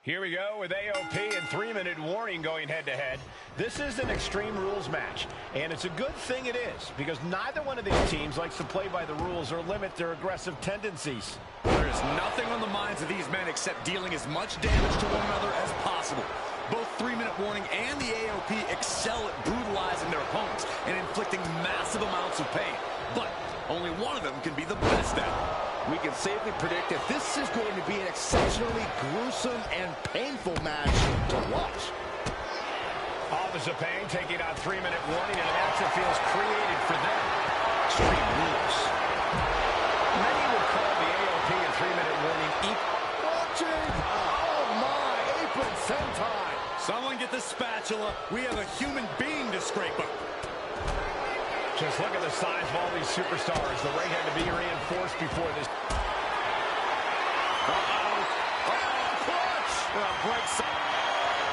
Here we go with AOP and 3-minute warning going head-to-head. This is an Extreme Rules match, and it's a good thing it is, because neither one of these teams likes to play by the rules or limit their aggressive tendencies. There is nothing on the minds of these men except dealing as much damage to one another as possible. Both 3-minute warning and the AOP excel at brutalizing their opponents and inflicting massive amounts of pain. But only one of them can be the best at it. We can safely predict that this is going to be an exceptionally gruesome and painful match to watch. Officer Pain taking out 3-minute warning in a match that feels created for them. Extreme Rules. Many would call the AOP and 3-minute warning equal. Watching! Oh my! Apron sentai! Someone get the spatula. We have a human being to scrape up. Just look at the size of all these superstars. The ring had to be reinforced before this. Clutch! Breaks.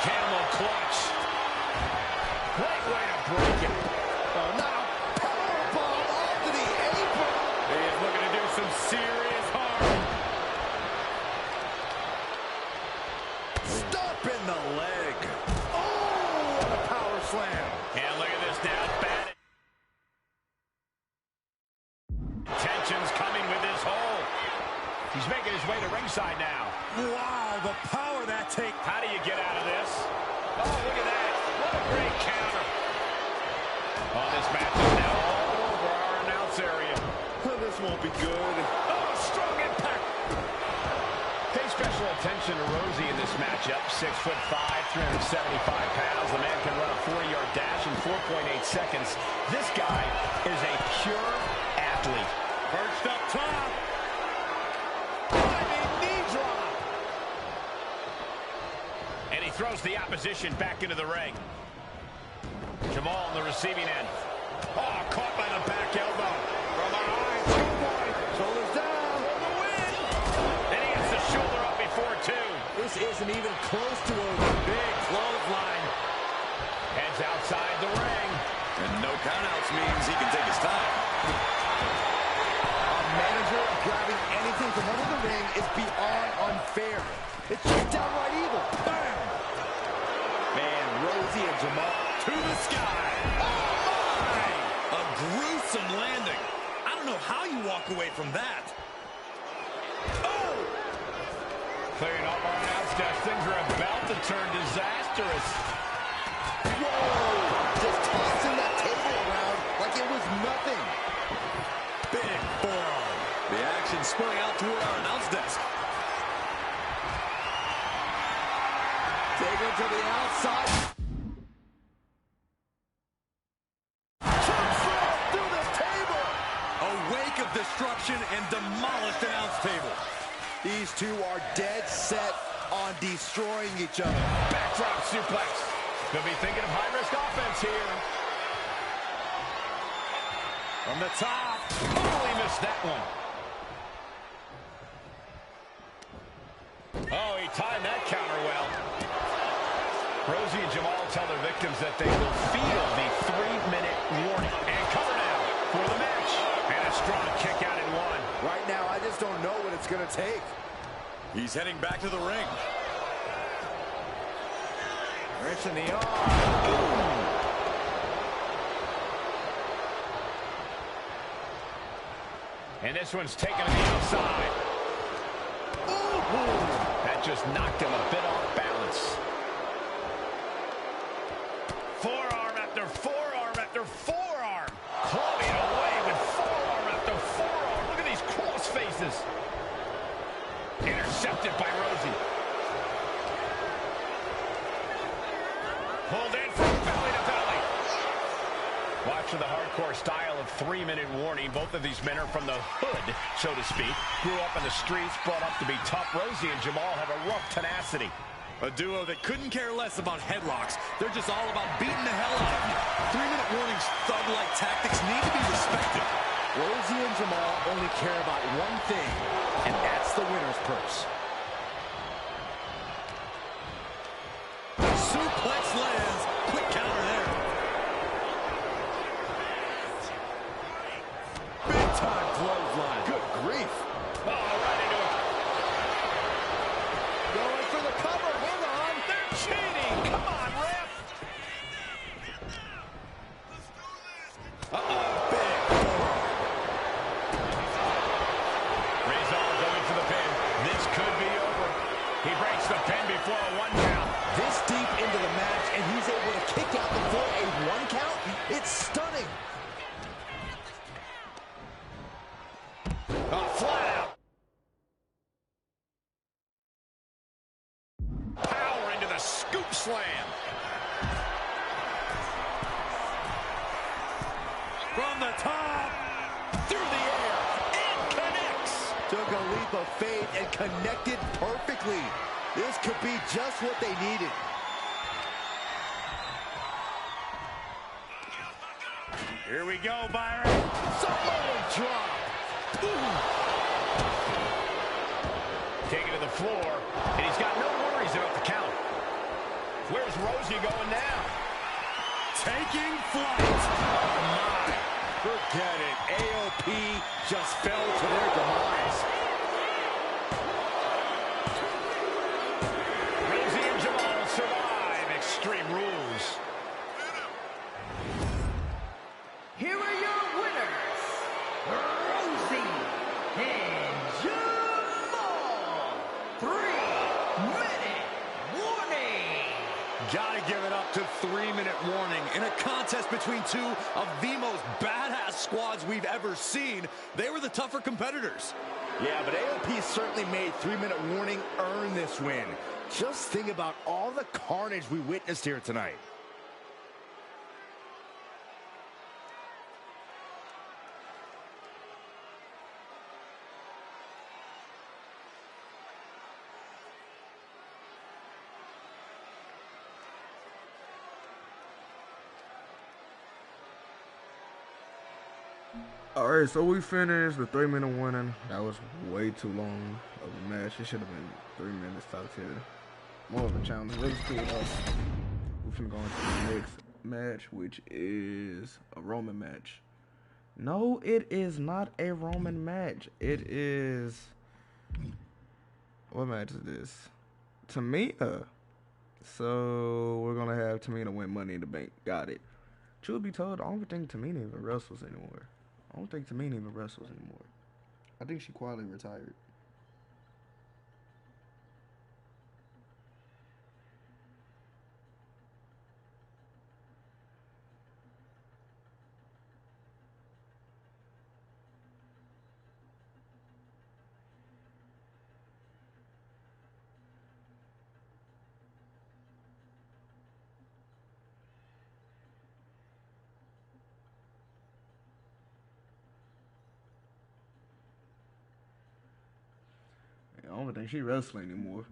Camel clutch. Great way to break it. Oh, now powerbomb onto the apron. He is looking to do some serious harm. Stop in the leg. Oh, what a power slam. And look at this now. Bad. Tension's coming with this hold. He's making his way to ringside now. Wow, the power that takes. How do you get out of this? Oh, look at that. What a great counter. Oh, this match is now all over our announce area. This won't be good. Oh, strong impact. Pay special attention to Rosie in this matchup. 6'5", 375 pounds. The man can run a 40-yard dash in 4.8 seconds. This guy is a pure athlete. Perched up top. Diving knee drop. And he throws the opposition back into the ring. Jamal on the receiving end. Oh, caught by the back elbow. From behind, 2 point. Shoulders down. For the win. And he gets the shoulder up before 2. This isn't even close to over. Big clothesline. Heads outside the ring. And no countouts means he can take his time. A manager grabbing anything from under the ring is beyond unfair. It's just downright evil. Bam! Man, Rosie and Jamal clearing up our announce desk. Things are about to turn disastrous. Whoa! Just tossing that table around like it was nothing. Big forearm. The action spilling out toward our announce desk. Take it to the outside. Through the table. A wake of destruction and demolished announce table. These two are dead set on destroying each other. Backdrop suplex. Could be thinking of high-risk offense here. From the top. Totally missed that one. Oh, he timed that counter well. Rosie and Jamal tell their victims that they will feel the 3-minute warning. And cover now for the match. And a strong kick out in one. Right now, I just don't know what it's going to take. He's heading back to the ring. Wrench in the arm. And this one's taken to the outside. Ooh. That just knocked him a bit off balance. Forearm after forearm after forearm. Clubbing away with forearm after forearm. Look at these cross faces. Intercepted by Rosie. Pulled in from belly to belly. Watching the hardcore style of 3-minute warning. Both of these men are from the hood, so to speak. Grew up in the streets, brought up to be tough. Rosie and Jamal have a rough tenacity. A duo that couldn't care less about headlocks. They're just all about beating the hell out of you. 3-minute warnings, thug-like tactics need to be respected. Rosie and Jamal only care about one thing, and that's the winner's purse. Suplex lands. Quick counter there. Big time clothesline. Good grief. Oh, right into it. Going for the cover. Hold on. They're cheating. Come on, ref. Big forearm. Rezar going for the pin. This could be over. He breaks the pin before a 1 count. This deep into the match, and he's able to kick out before a 1 count? It's stunning. Flat out. Power into the scoop slam. From the top. Through the air. And connects. Took a leap of faith and connected perfectly. This could be just what they needed. Here we go, Byron. Samoan drop. Taking to the floor, and he's got no worries about the count. Where's Rosie going now? Taking flight. Oh, my. Forget it. AOP just fell to their demise. Rosie and Jamal survive Extreme Rules. Here are your winners, Rosie and Jamal. 3-minute warning. Gotta give it up to 3-minute warning. In a contest between two of the most badass squads we've ever seen, they were the tougher competitors. Yeah, but AOP certainly made 3-minute warning earn this win. Just think about all the carnage we witnessed here tonight. Alright, so we finished the 3-minute warning. That was way too long of a match. It should have been 3 minutes top tier. More of a challenge. It was cool though. We're finna go into the next match, which is a Roman match. No, it is not a Roman match. It is... What match is this? Tamina. So, we're gonna have Tamina win Money in the Bank. Got it. Truth be told, I don't think Tamina even wrestles anymore. I don't think Tamina even wrestles anymore. I think she quietly retired. don't think she wrestling anymore.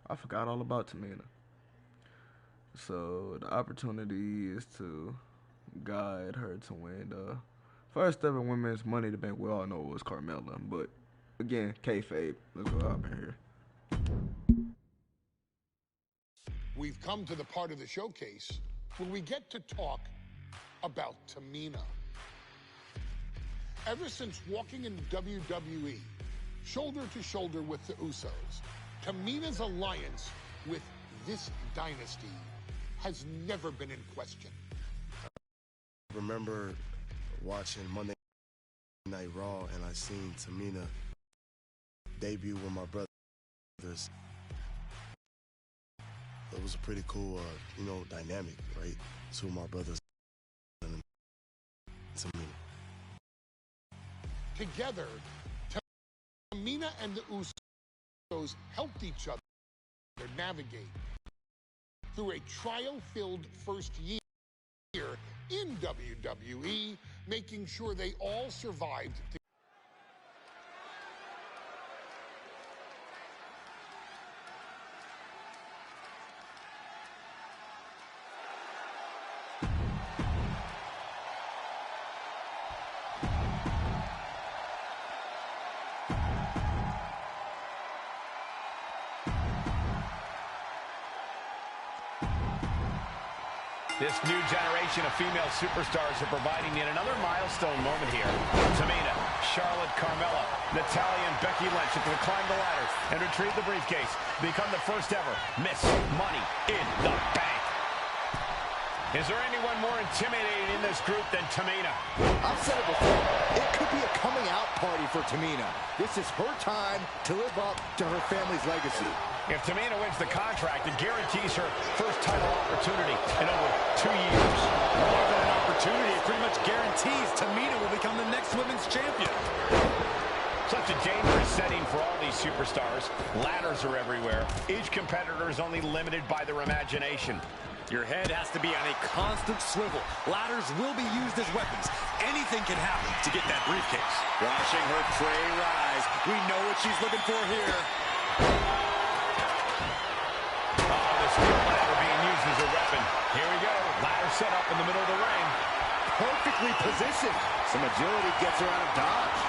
I forgot all about Tamina. So the opportunity is to guide her to win the first ever women's Money in the Bank. We all know it was Carmella, but again, kayfabe. Let's go up in here. We've come to the part of the showcase where we get to talk about Tamina. Ever since walking in WWE, shoulder to shoulder with the Usos, Tamina's alliance with this dynasty has never been in question. I remember watching Monday Night Raw, and I seen Tamina debut with my brothers. It was a pretty cool, dynamic, right? Two of my brothers and Tamina. Together, Tamina and the Usos helped each other navigate through a trial-filled first year in WWE, making sure they all survived. This new generation of female superstars are providing yet another milestone moment here. Tamina, Charlotte, Carmella, Natalya, and Becky Lynch have to climb the ladder and retrieve the briefcase. Become the first ever Miss Money in the Bank. Is there anyone more intimidating in this group than Tamina? I've said it before. It could be a coming out party for Tamina. This is her time to live up to her family's legacy. If Tamina wins the contract, it guarantees her first title opportunity in over 2 years. More than an opportunity, it pretty much guarantees Tamina will become the next women's champion. Such a dangerous setting for all these superstars. Ladders are everywhere. Each competitor is only limited by their imagination. Your head has to be on a constant swivel. Ladders will be used as weapons. Anything can happen to get that briefcase. Watching her prey rise. We know what she's looking for here. Steel ladder being used as a weapon. Here we go. Ladder set up in the middle of the ring. Perfectly positioned. Some agility gets her out of dodge.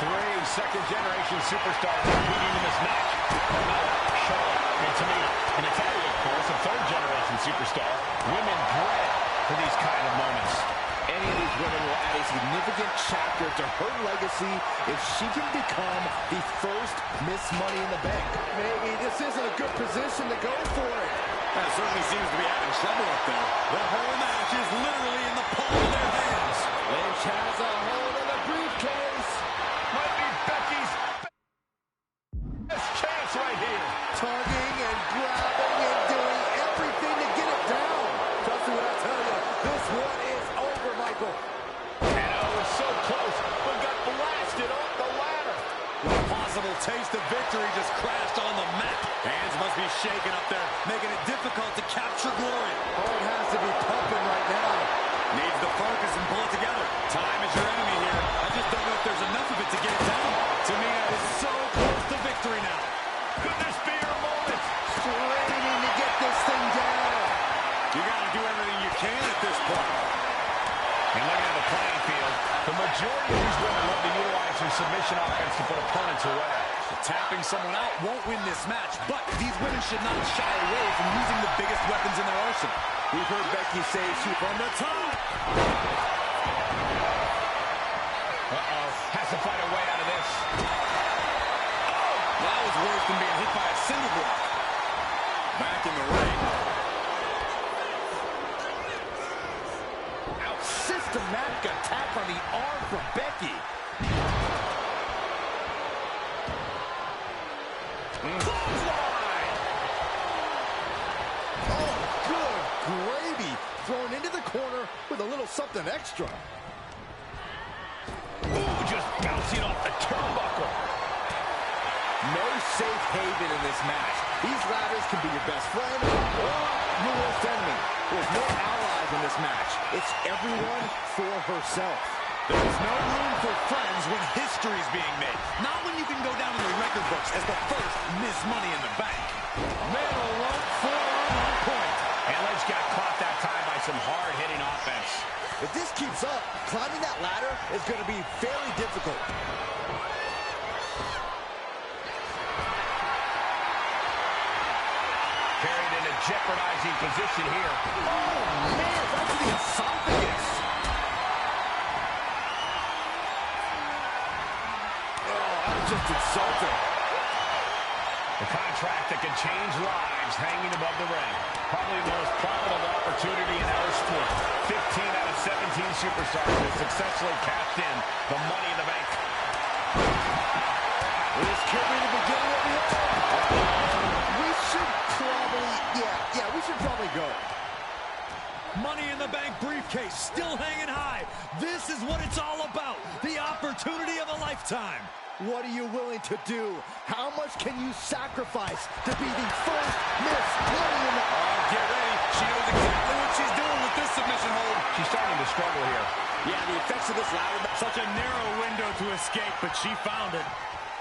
3 second-generation superstars competing in this match. Carmella, Charlotte, and Tamina. And Natalya, of course, a third-generation superstar. Women bred for these kind of moments. Any of these women will add a significant chapter to her legacy if she can become the first Miss Money in the Bank. Maybe this isn't a good position to go for it. That certainly seems to be having trouble up there. The whole match is literally in the palm of their hands. Lynch has a hold of the briefcase. Might be Becky's best chance right here. Tugging and grabbing and doing everything to get it down. Trust me when I tell you, this one is over, Michael. And it was so close, but got blasted off the ladder. The possible taste of victory just crashed on the mat. Hands must be shaking up there, making it difficult to capture glory. Oh, it has to be pumping right now. Needs to focus and pull it together. Time is your enemy here. I just don't know if there's enough of it to get it down. Tamina is so close to victory now. Could this be her moment? Straining to get this thing down. You got to do everything you can at this point. And looking at the playing field, the majority of these women love to utilize their submission offense to put opponents away. Tapping someone out won't win this match, but these women should not shy away from using the biggest weapons in their arsenal. We've heard Becky say shoot from the top. Uh-oh. Has to find a way out of this. Oh, that was worse than being hit by a single block. Back in the ring. Systematic attack on the arm from Becky. Clothesline! Oh, good gravy. Thrown into the corner with a little something extra. Ooh, just bouncing off the turnbuckle. No safe haven in this match. These ladders can be your best friend or your worst enemy. There's no allies in this match. It's everyone for herself. There's no room for friends when history's being made. Not when you can go down in the record books as the first Miss Money in the Bank. Middle rope forearm on point. And Ledge got caught that time by some hard-hitting offense. If this keeps up, climbing that ladder is going to be very difficult. Carried in a jeopardizing position here. Oh, man, right to the esophagus. Oh, that was just insulting. The contract that can change lives hanging above the ring. Probably the most profitable opportunity in our sport. 15 out of 17 superstars have successfully cashed in the Money in the Bank. This could be the beginning of the end. We should probably, we should probably go. Money in the Bank briefcase still hanging high. This is what it's all about. The opportunity of a lifetime. What are you willing to do? How much can you sacrifice to be the first Miss Money in the Bank? Get ready. She knows exactly what she's doing with this submission hold. She's starting to struggle here. Yeah, the effects of this ladder. Such a narrow window to escape, but she found it.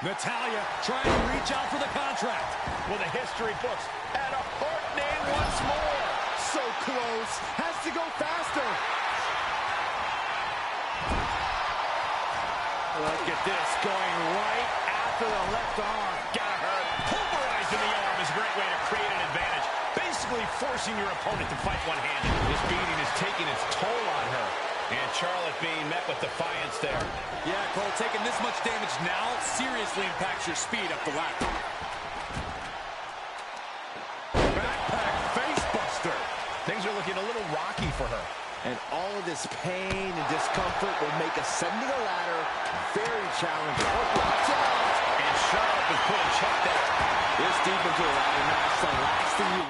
Natalya trying to reach out for the contract. With the history books and a heart name once more. So close. Has to go faster. Look at this, going right after the left arm. Got hurt. Pulverizing the arm is a great way to create an advantage. Basically forcing your opponent to fight one-handed. This beating is taking its toll on her. And Charlotte being met with defiance there. Yeah, Cole, taking this much damage now seriously impacts your speed up the ladder. Backpack face buster. Things are looking a little rocky for her. And all of this pain and discomfort will make ascending a ladder very challenging. Oh, watch out! And Charlotte was put in check there. This deep into a ladder match, the last thing you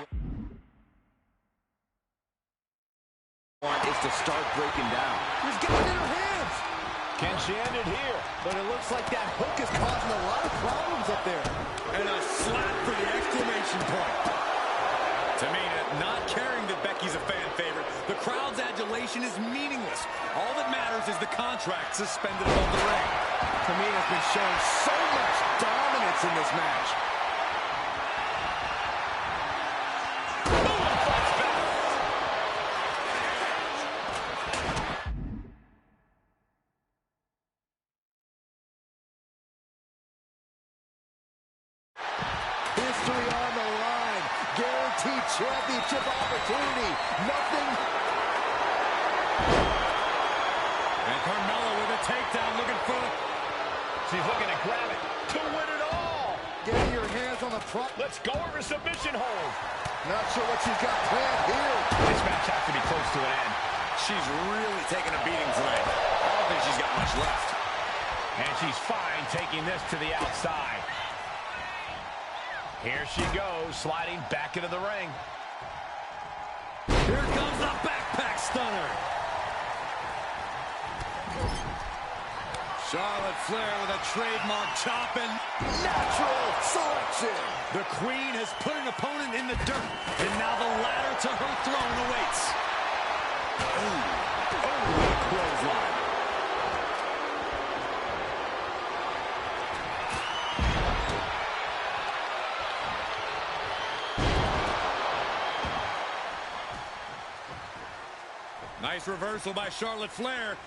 want is to start breaking down. She's got it in her hands. Can she end it here? But it looks like that hook is causing a lot of problems up there. And a slap for the exclamation point. Tamina not caring that Becky's a fan favorite. The crowd's adulation is meaningless. All that matters is the contract suspended above the ring. Tamina's been showing so much dominance in this match. History on the line. Guaranteed championship opportunity. Nothing. And Carmella with a takedown looking for... She's looking to grab it to win it all. Getting your hands on the front. Let's go over a submission hold. Not sure what she's got planned here. This match has to be close to an end. She's really taking a beating tonight. I don't think she's got much left. And she's fine taking this to the outside. Here she goes, sliding back into the ring. Here comes the backpack stunner. Charlotte Flair with a trademark chop and Natural selection. the Queen has put an opponent in the dirt, and now the ladder to her throne awaits. Oh, what a clothesline. Nice reversal by Charlotte Flair.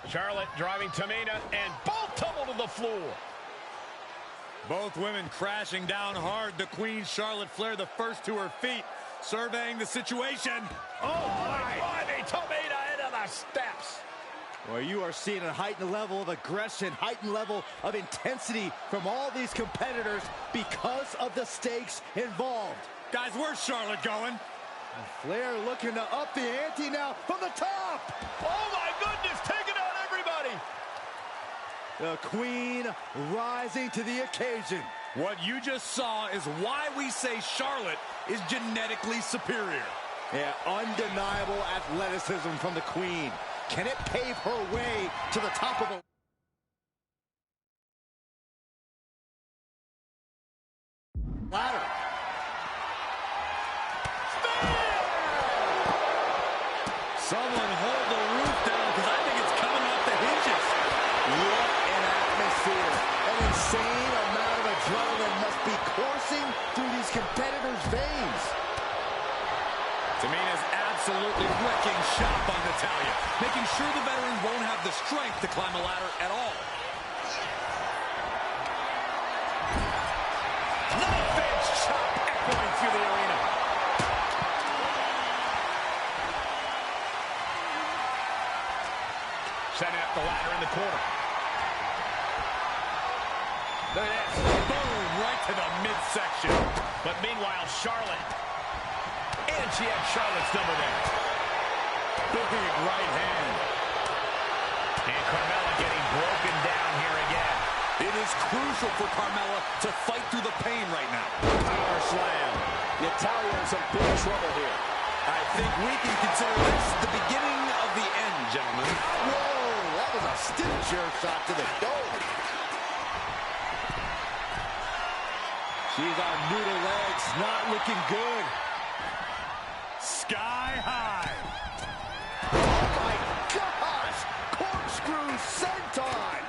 Charlotte driving Tamina, and both tumble to the floor. Both women crashing down hard. The Queen, Charlotte Flair, the first to her feet, surveying the situation. Oh, my God, Tamina into the steps. Well, you are seeing a heightened level of aggression, heightened level of intensity from all these competitors because of the stakes involved. Guys, where's Charlotte going? Flair looking to up the ante now from the top. Oh, my goodness, taking out everybody. The Queen rising to the occasion. What you just saw is why we say Charlotte is genetically superior. Yeah, undeniable athleticism from the Queen. Can it pave her way to the top of a... ladder? Someone hold the roof down, because I think it's coming off the hinges. What an atmosphere. An insane amount of adrenaline must be coursing through these competitors' veins. Tamina's absolutely wrecking shop on Natalya, making sure the veteran won't have the strength to climb a ladder at all. Left chop echoing through the arena. Setting up the ladder in the corner. Look at this. Boom, right to the midsection. But meanwhile, Charlotte. And she had Charlotte's number there. Big right hand. And Carmella getting broken down here again. It is crucial for Carmella to fight through the pain right now. Power slam. Natalya in some big trouble here. I think we can consider this the beginning of the end, gentlemen. Whoa, that was a stiff chair shot to the dome. She's on noodle legs, not looking good. Sky high. Oh my gosh! Corkscrew senton!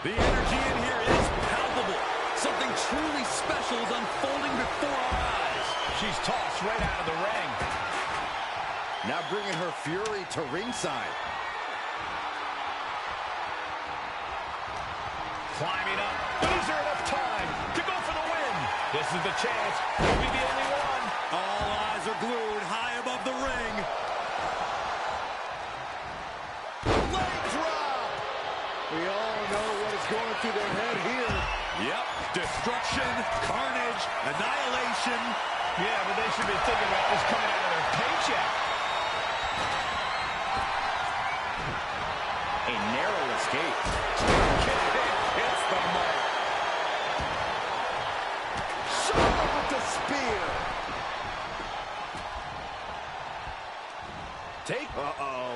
The energy in here is palpable. Something truly special is unfolding before our eyes. She's tossed right out of the ring. Now bringing her fury to ringside. Climbing up. But is there enough time to go for the win? This is the chance. Will be the only one. All eyes are glued high above the ring. Leg drop! We all know what is going through their head here. Yep, destruction, carnage, annihilation. Yeah, but they should be thinking about this coming out of their paycheck. A narrow escape. Hits the mark. Charlotte with the spear. Uh-oh.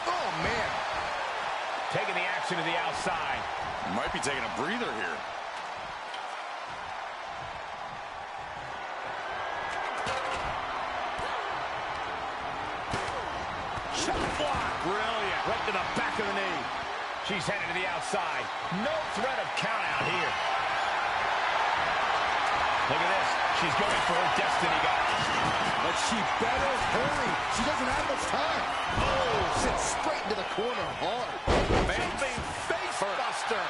Oh, man. Taking the action to the outside. Might be taking a breather here. Shot block. Brilliant. Right to the back of the knee. She's headed to the outside. No threat of count out here. Look at this. She's going for her destiny, guys. But she better hurry. She doesn't have much time. Oh, sits straight into the corner hard. Jumping face buster.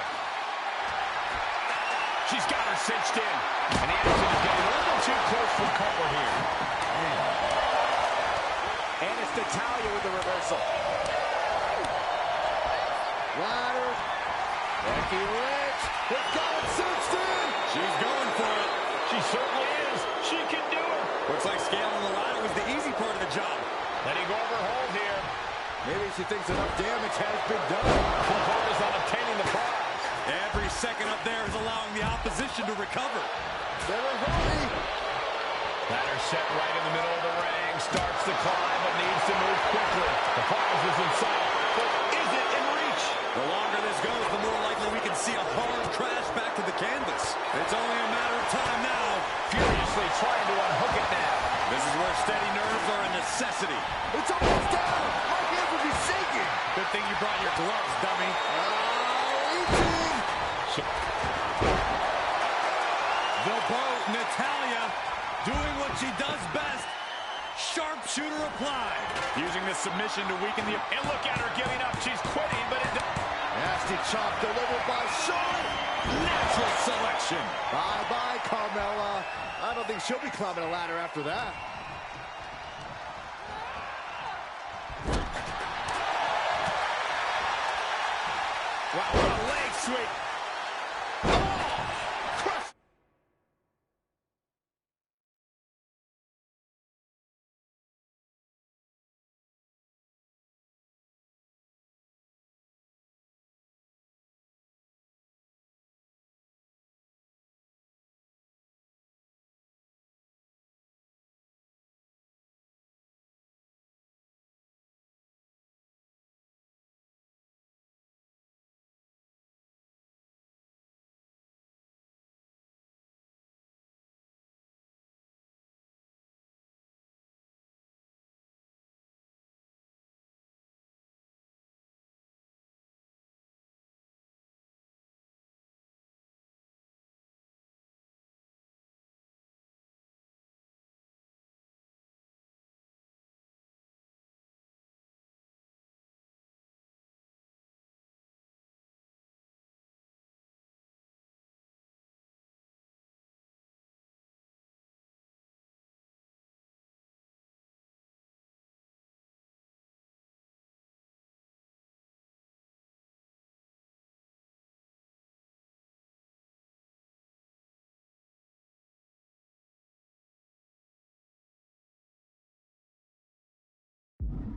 She's got her cinched in. And the action is getting a little too close for comfort here. And it's Natalya with the reversal. Ladder. Becky Lynch has got it cinched in. She's going for it. She certainly is. She can do it. Looks like scaling the ladder was the easy part of the job. Letting go of her hold here. Maybe she thinks enough damage has been done. Full focus on obtaining the prize. Every second up there is allowing the opposition to recover. Better hurry. Ladder set right in the middle of the ring. Starts to climb, but needs to move quickly. The prize is in sight, but is it in reach? The longer this goes, the more likely we can see a hard crash back to the canvas. It's only a matter of time now. Furiously trying to unhook it now. This is where steady nerves are a necessity. It's almost down. My hands would be shaking. Good thing you brought your gloves, dummy. The boat, Natalya, doing what she does best. Sharpshooter applied. Using this submission to weaken the... And look at her giving up. She's quitting, but it... Nasty chop delivered by Charlotte. Natural selection. Bye-bye, Carmella. I don't think she'll be climbing a ladder after that. Wow, what a leg sweep.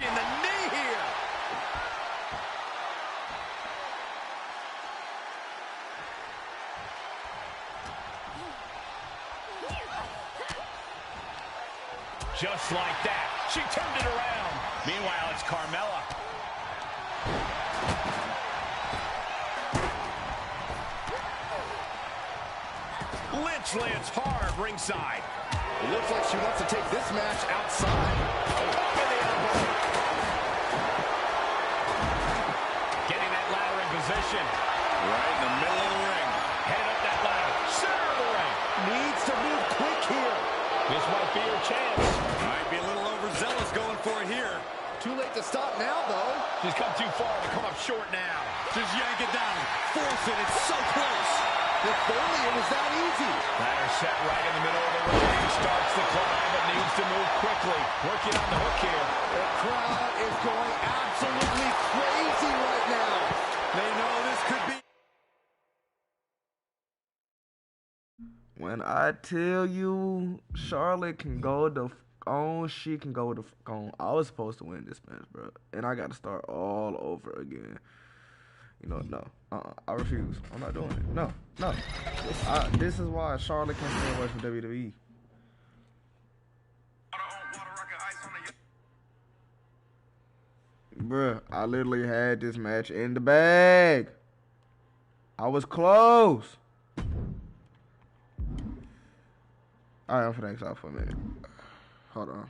In the knee here. Just like that, she turned it around. Meanwhile, it's Carmella. Lynch lands hard ringside. It looks like she wants to take this match outside. Up in the elbow. Getting that ladder in position. Right in the middle of the ring. Head up that ladder. Center of the ring. Needs to move quick here. This might be her chance. Might be a little overzealous going for it here. Too late to stop now, though. She's come too far to come up short now. Just yank it down. Force it. It's so close. If only it was that easy. Ladder set right in the middle of the ring. Starts the climb, but needs to move quickly. Working on the hook here. The crowd is going absolutely crazy right now. They know this could be. When I tell you Charlotte can go the on, she can go the on. I was supposed to win this match, bro, and I got to start all over again. You know, no, I refuse. I'm not doing it. No. This is why Charlotte can't stay away from WWE. Bruh, I literally had this match in the bag. I was close. Alright, I'm finna exile for a minute. Hold on.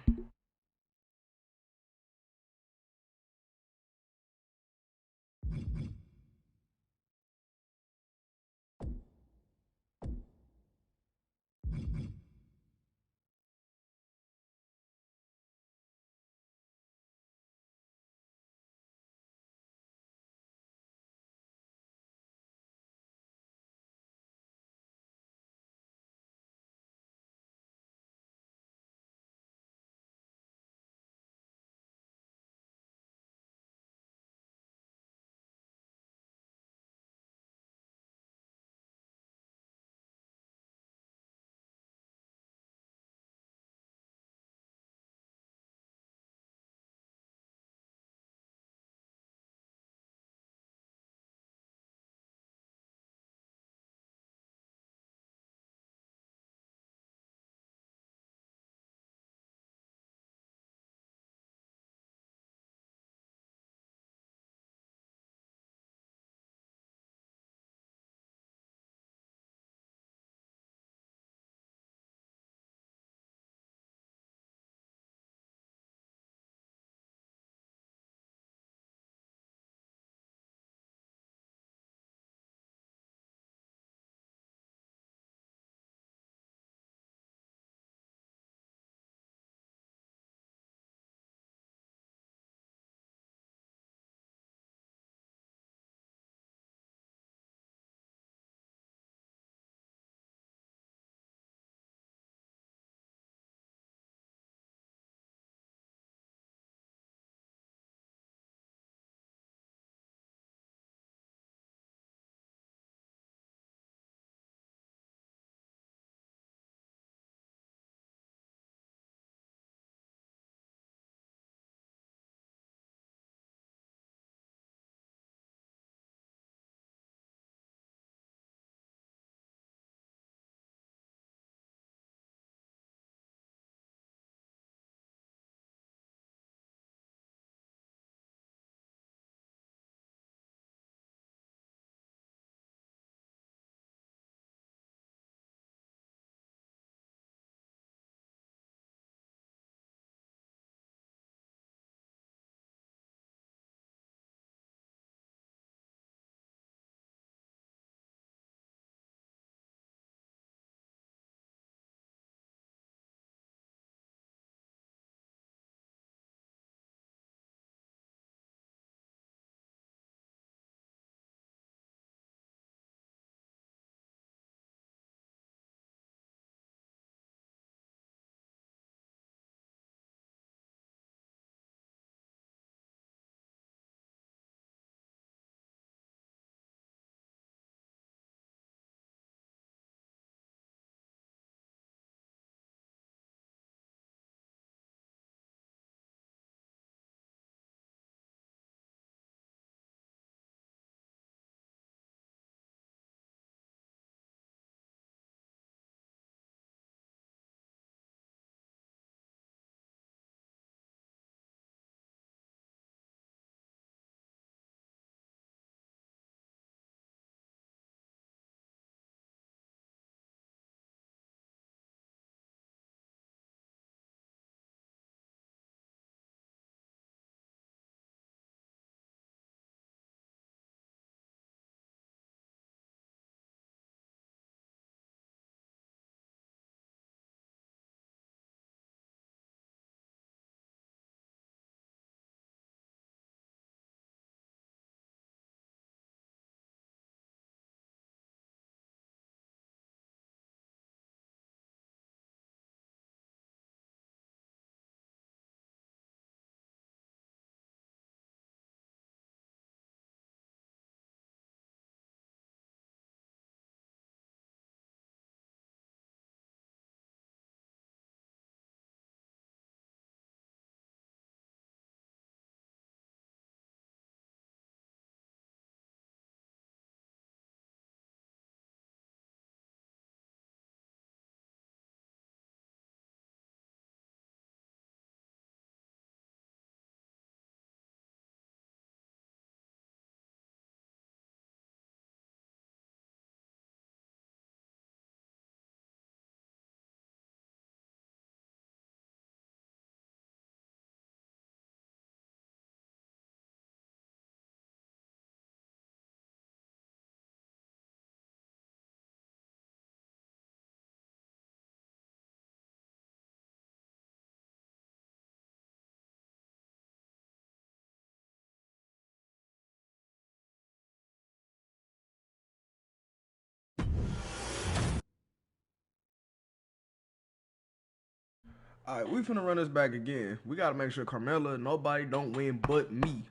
All right, we finna run this back again. We gotta make sure Carmella, nobody don't win but me.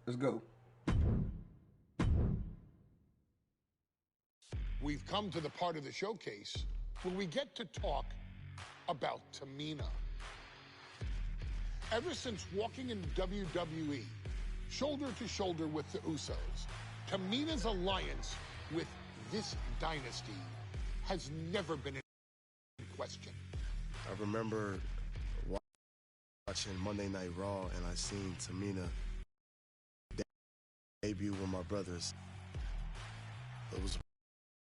Let's go. We've come to the part of the showcase where we get to talk about Tamina. Ever since walking in WWE, shoulder to shoulder with the Usos, Tamina's alliance with this dynasty has never been in question. I remember watching Monday Night Raw, and I seen Tamina debut with my brothers. It was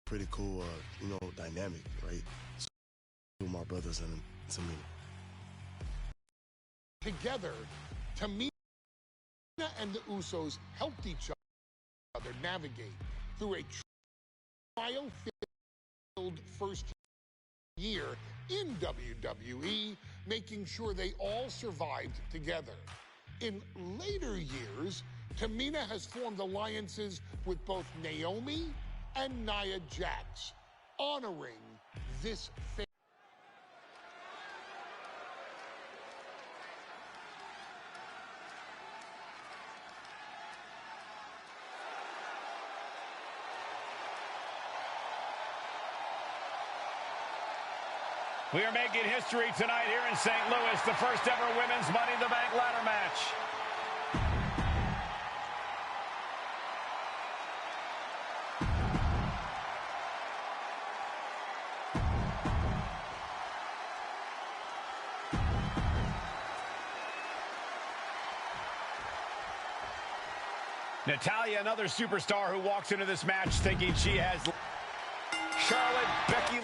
pretty cool, dynamic, right? With my brothers and Tamina. Together, Tamina and the Usos helped each other navigate through a trial-filled first year in WWE, making sure they all survived together. In later years, Tamina has formed alliances with both Naomi and Nia Jax, honoring this family. We are making history tonight here in St. Louis, the first ever women's Money in the Bank ladder match. Natalya, another superstar who walks into this match thinking she has Charlotte, Becky.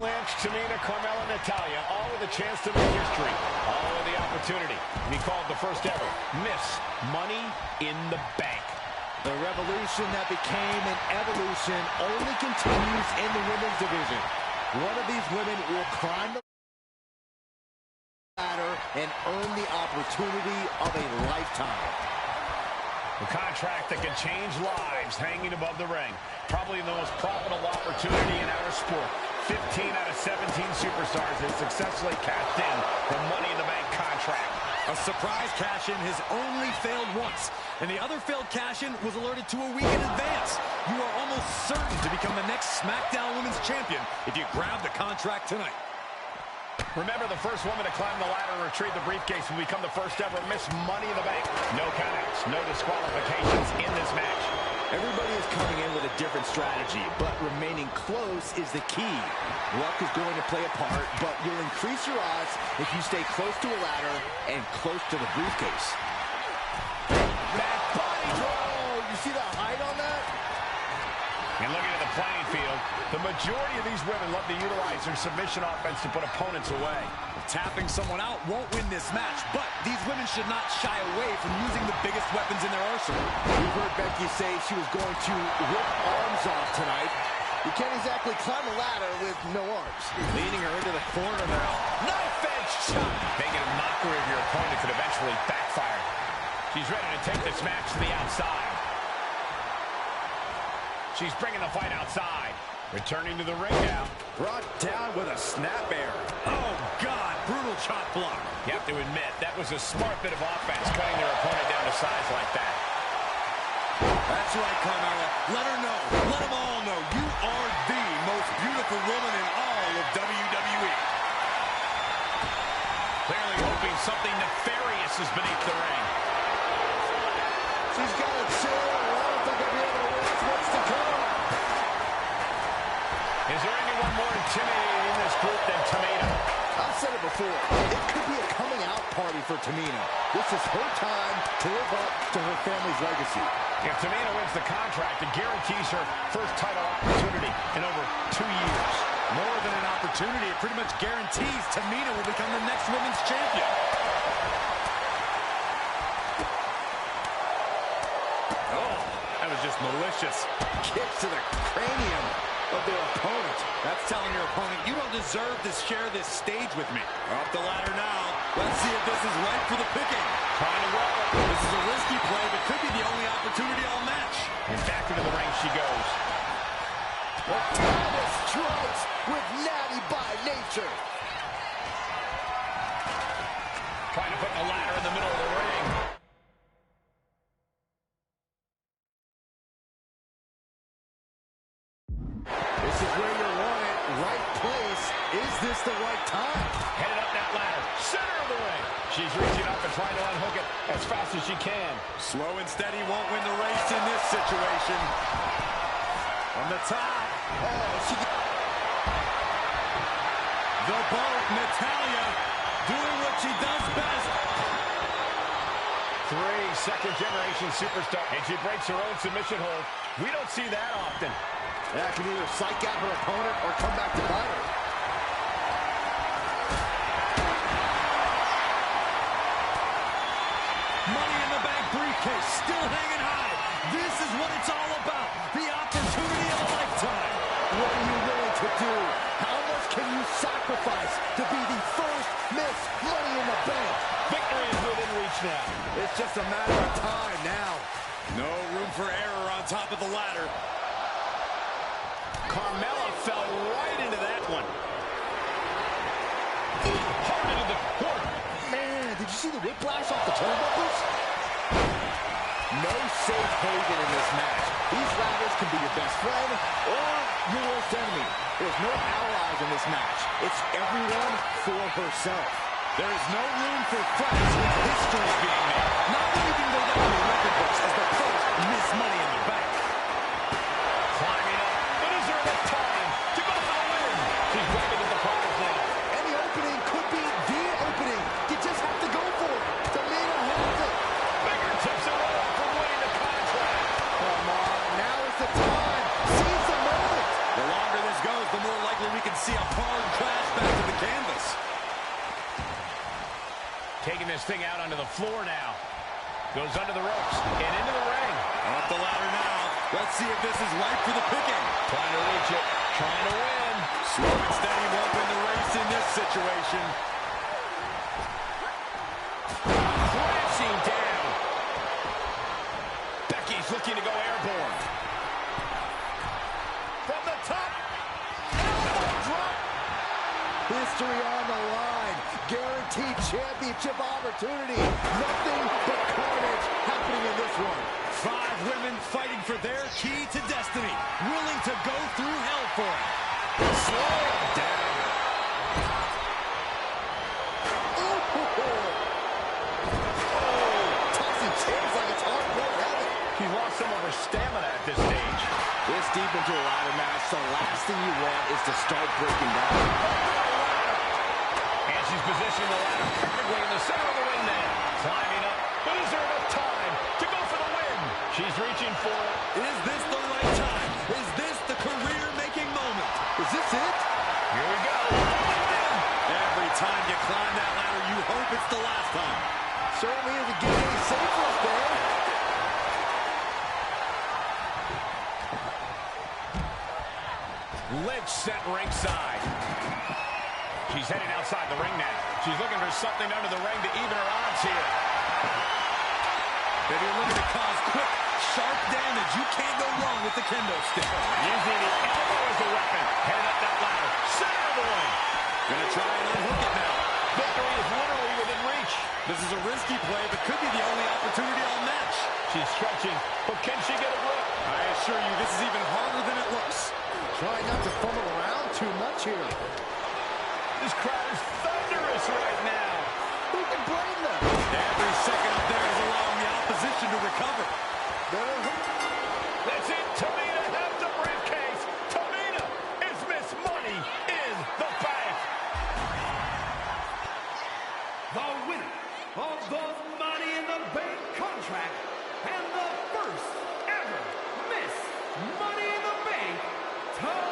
Lance, Tamina, Carmella, Natalya, all with a chance to make history, all with the opportunity to be called the first ever Miss Money in the Bank. The revolution that became an evolution only continues in the women's division. One of these women will climb the ladder and earn the opportunity of a lifetime. A contract that can change lives hanging above the ring. Probably the most profitable opportunity in our sport. 15 out of 17 superstars have successfully cashed in the Money in the Bank contract. A surprise cash-in has only failed once, and the other failed cash-in was alerted to a week in advance. You are almost certain to become the next SmackDown Women's Champion if you grab the contract tonight. Remember, the first woman to climb the ladder and retrieve the briefcase will become the first ever Miss Money in the Bank. No countouts, no disqualifications in this match. Everybody is coming in with a different strategy, but remaining close is the key. Luck is going to play a part, but you'll increase your odds if you stay close to a ladder and close to the briefcase. Back body Oh, you see the height on that? And looking at the playing field, the majority of these women love to utilize their submission offense to put opponents away. Tapping someone out won't win this match, but these women should not shy away from using the biggest weapons in their arsenal. We've heard Becky say she was going to rip arms off tonight. You can't exactly climb a ladder with no arms. Leading her into the corner now. Knife edge shot. Making a mockery of your opponent could eventually backfire. She's ready to take this match to the outside. She's bringing the fight outside. Returning to the ring now. Brought down with a snap air. Oh, God. brutal chop block. You have to admit, that was a smart bit of offense, cutting their opponent down to size like that. That's right, Carmella. Let her know. Let them all know you are the most beautiful woman in all of WWE. Clearly hoping something nefarious is beneath the ring. She's got a chair. I don't think I'll be able to watch what's to come. Is there anyone more intimidating in this group than Tamina? I've said it before. It could be a coming out party for Tamina. This is her time to live up to her family's legacy. If Tamina wins the contract, it guarantees her first title opportunity in over 2 years. More than an opportunity, it pretty much guarantees Tamina will become the next women's champion. Oh, that was just malicious. Kicks to the cranium of their opponent. That's telling your opponent, you don't deserve to share this stage with me. Up the ladder now. Let's see if this is right for the picking. Trying to roll. This is a risky play, but could be the only opportunity all match. And back into the ring she goes. Thomas strikes with natty by nature. Trying to put the ladder in the middle of the ring. This is where you want it. Right place. Is this the right time? Headed up that ladder. Center of the ring. She's reaching up and trying to unhook it as fast as she can. Slow and steady won't win the race in this situation. On the top. Oh, she... The boat, Natalya, doing what she does best. 3 second-generation superstar. And she breaks her own submission hold. We don't see that often. Yeah, can either psych out her opponent or come back to bite her. Money in the Bank briefcase, still hanging high. This is what it's all about. The opportunity of a lifetime. What are you willing to do? How much can you sacrifice to be the first Miss Money in the Bank? Victory is within reach now. It's just a matter of time now. No room for error on top of the ladder. Carmella fell right into that one. Hard into the corner. Man, did you see the whiplash off the turnbuckles? No safe haven in this match. These ladders can be your best friend or your worst enemy. There's no allies in this match. It's everyone for herself. There is no room for friends with history being made. Not that you can go down in the record books as the first Miss Money in the Bank. Climbing up, but is there enough time to go for the win? She's grabbing at the prize now. Any opening could be the opening. You just have to go for it. Tamina has it. Fingertips are all for winning the contract. Come on, now is the time. Seize the moment. The longer this goes, the more likely we can see a hard crash back to the canvas. Taking this thing out onto the floor now. Goes under the ropes and into the ring. Up the ladder now. Let's see if this is right for the picking. Trying to reach it. Trying to win. Slow and steady won't win the race in this situation. Crashing down. Becky's looking to go airborne. From the top. Elbow drop. History on the line. Guaranteed championship opportunity. Nothing but carnage happening in this one. 5 women fighting for their key to destiny. Willing to go through hell for it. Slow it down. Tossing chairs like it's hardcore heaven. He's lost some of her stamina at this stage. This deep into a ladder match, the last thing you want is to start breaking down. And she's positioning the ladder perfectly in the center of the ring now. Climbing up, but is there enough time to go for the win? She's reaching for it. Is this the right time? Is this the career-making moment? Is this it? Here we go. Every time you climb that ladder, you hope it's the last time. Certainly isn't getting any safer up there. Lynch set ringside. She's heading outside the ring now. She's looking for something under the ring to even her odds here. If you're looking to cause quick, sharp damage, you can't go wrong with the kendo stick. Using the elbow as a weapon. Heading up that ladder. Center of the ring. Gonna try and unhook it now. Victory is literally within reach. This is a risky play, but could be the only opportunity all match. She's stretching, but can she get a grip? I assure you, this is even harder than it looks. Trying not to fumble around too much here. This crowd is thunderous right now. Who can blame them? Every second up there is allowing the opposition to recover. That's it. Tamina has the briefcase. Tamina is Miss Money in the Bank. The winner of the Money in the Bank contract and the first ever Miss Money in the Bank, Tamina!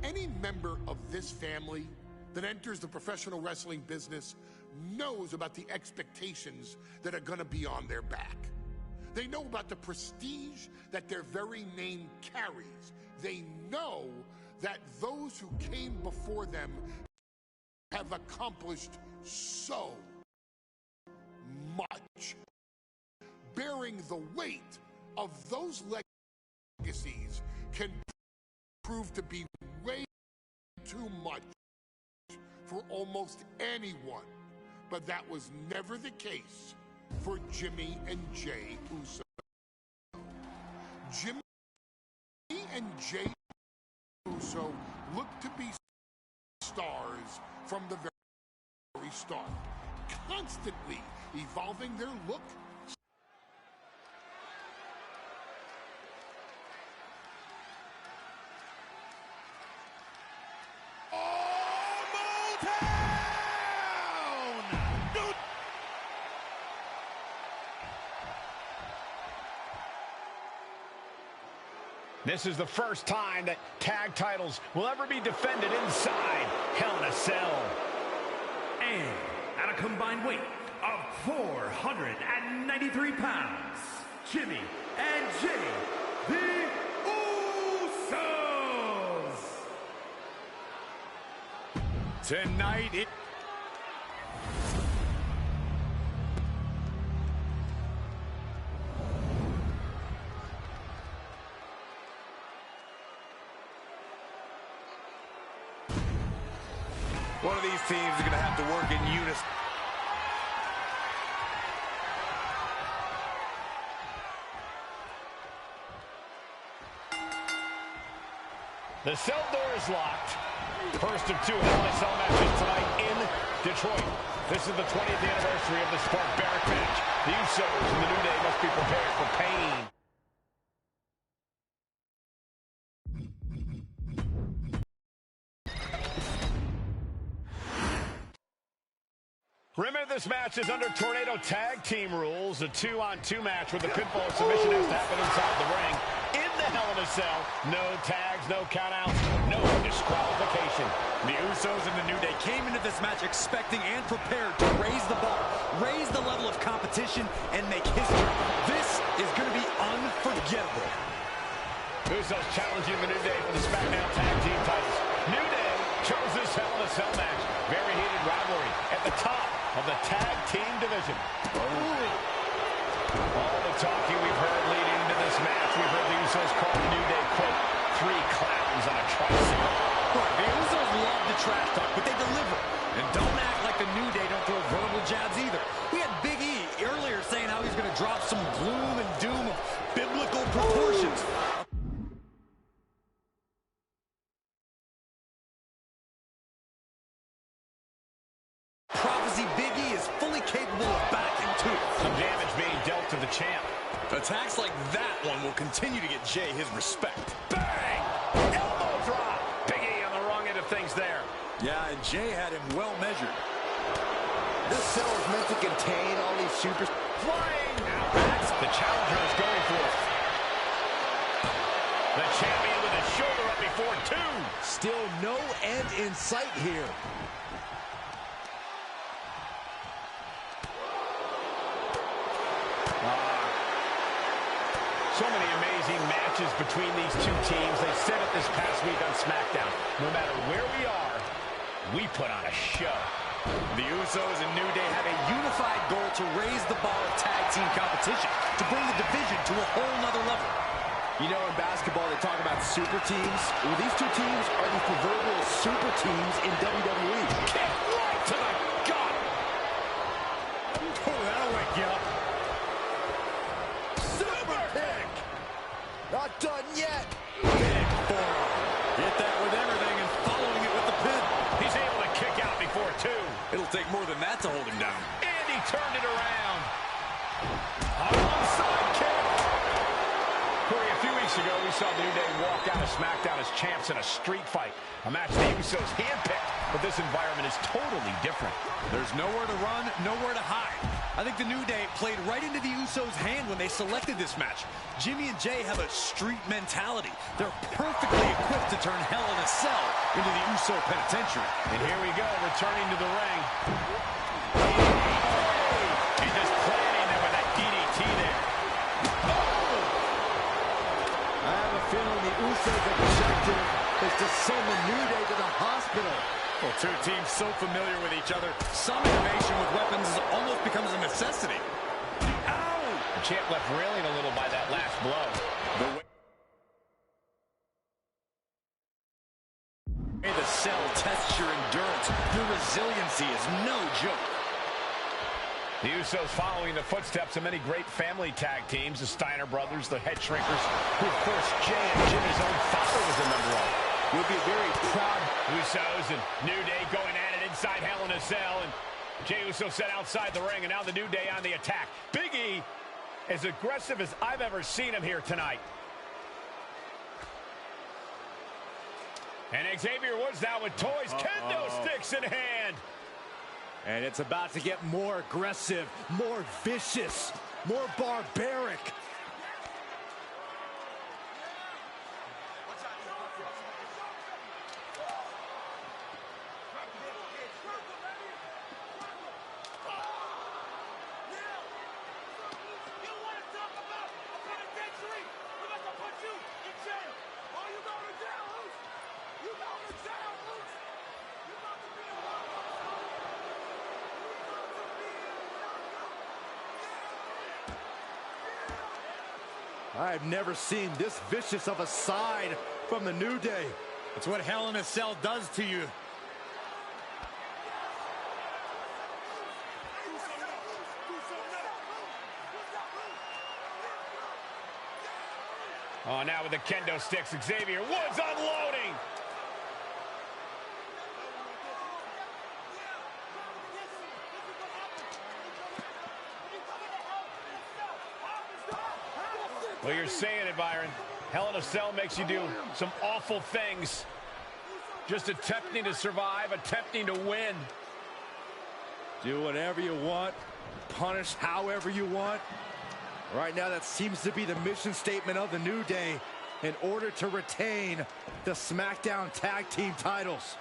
Any member of this family that enters the professional wrestling business knows about the expectations that are going to be on their back. They know about the prestige that their very name carries. They know that those who came before them have accomplished so much. Bearing the weight of those legacies can prove to be way too much for almost anyone, but that was never the case for Jimmy and Jay Uso. Jimmy and Jay Uso look to be stars from the very start, constantly evolving their look, This is the first time that tag titles will ever be defended inside Hell in a Cell. And at a combined weight of 493 pounds, Jimmy and Jay, the Usos! Tonight, one of these teams is going to have to work in unison. The cell door is locked. First of two Hell in a Cell matches tonight in Detroit. This is the 20th anniversary of the barbaric match. The Usos and the New Day must be prepared for pain. Remember, this match is under Tornado Tag Team rules, a 2-on-2 match where the pinfall submission has to happen inside the ring. In the Hell in a Cell, no tags, no countouts, no disqualification. The Usos and the New Day came into this match expecting and prepared to raise the bar, raise the level of competition, and make history. This is going to be unforgettable. Usos challenging the New Day for the SmackDown Tag Team titles. New Day chose this Hell in a Cell match. Very heated rivalry at the top of the tag team division. All the talking we've heard leading into this match, we've heard the Usos call the New Day, quote, three clowns on a tricycle. Right, the Usos love the trash talk, but they deliver. And don't act like the New Day don't throw verbal jabs either. We had Big E earlier saying how he's going to drop some gloom and doom of biblical proportions. Prophecy Big E is fully capable of backing too. Some damage being dealt to the champ. Attacks like that one will continue to get Jay his respect. Bang! Elbow drop. Big E on the wrong end of things there. Yeah, and Jay had him well measured. This cell is meant to contain all these super... Flying! Now that's the challenger is going for it. The champion with his shoulder up before two. Still no end in sight here. So many amazing matches between these two teams. They said it this past week on SmackDown. No matter where we are, we put on a show. The Usos and New Day have a unified goal to raise the bar of tag team competition, to bring the division to a whole nother level. You know, in basketball, they talk about super teams. Well, these two teams are the proverbial super teams in WWE. Kick right to the gut. Oh, that'll wake you up. Super kick! Not done yet. Big forearm. Hit that with everything and following it with the pin. He's able to kick out before two. It'll take more than that to hold him down. And he turned it around. Onside kick. Corey, a few weeks ago, we saw New Day walk out of SmackDown as champs in a street fight. A match the Usos handpicked, but this environment is totally different. There's nowhere to run, nowhere to hide. I think the New Day played right into the Usos' hand when they selected this match. Jimmy and Jay have a street mentality. They're perfectly equipped to turn Hell in a Cell into the Uso penitentiary. And here we go, returning to the ring. He's just planning them with that DDT there. I have a feeling the Usos' objective is to send the New Day to the hospital. Well, two teams so familiar with each other, some innovation with weapons almost becomes a necessity. Ow! The champ left railing a little by that last blow. The way the Cell tests your endurance, your resiliency is no joke. The Usos following the footsteps of many great family tag teams, the Steiner brothers, the Head Shrinkers, who of course Jay and Jimmy's own father was a member of. We'll be very proud. Usos and New Day going at it inside Hell in a Cell, and Jey Uso set outside the ring, and now the New Day on the attack. Big E, as aggressive as I've ever seen him here tonight. And Xavier Woods now with toys, kendo sticks in hand. And it's about to get more aggressive, more vicious, more barbaric. I've never seen this vicious of a side from the New Day. It's what Hell in a Cell does to you. Oh, now with the kendo sticks, Xavier Woods unloading. Well, you're saying it, Byron. Hell in a Cell makes you do some awful things. Just attempting to survive, attempting to win. Do whatever you want, punish however you want. Right now, that seems to be the mission statement of the New Day in order to retain the SmackDown Tag Team titles.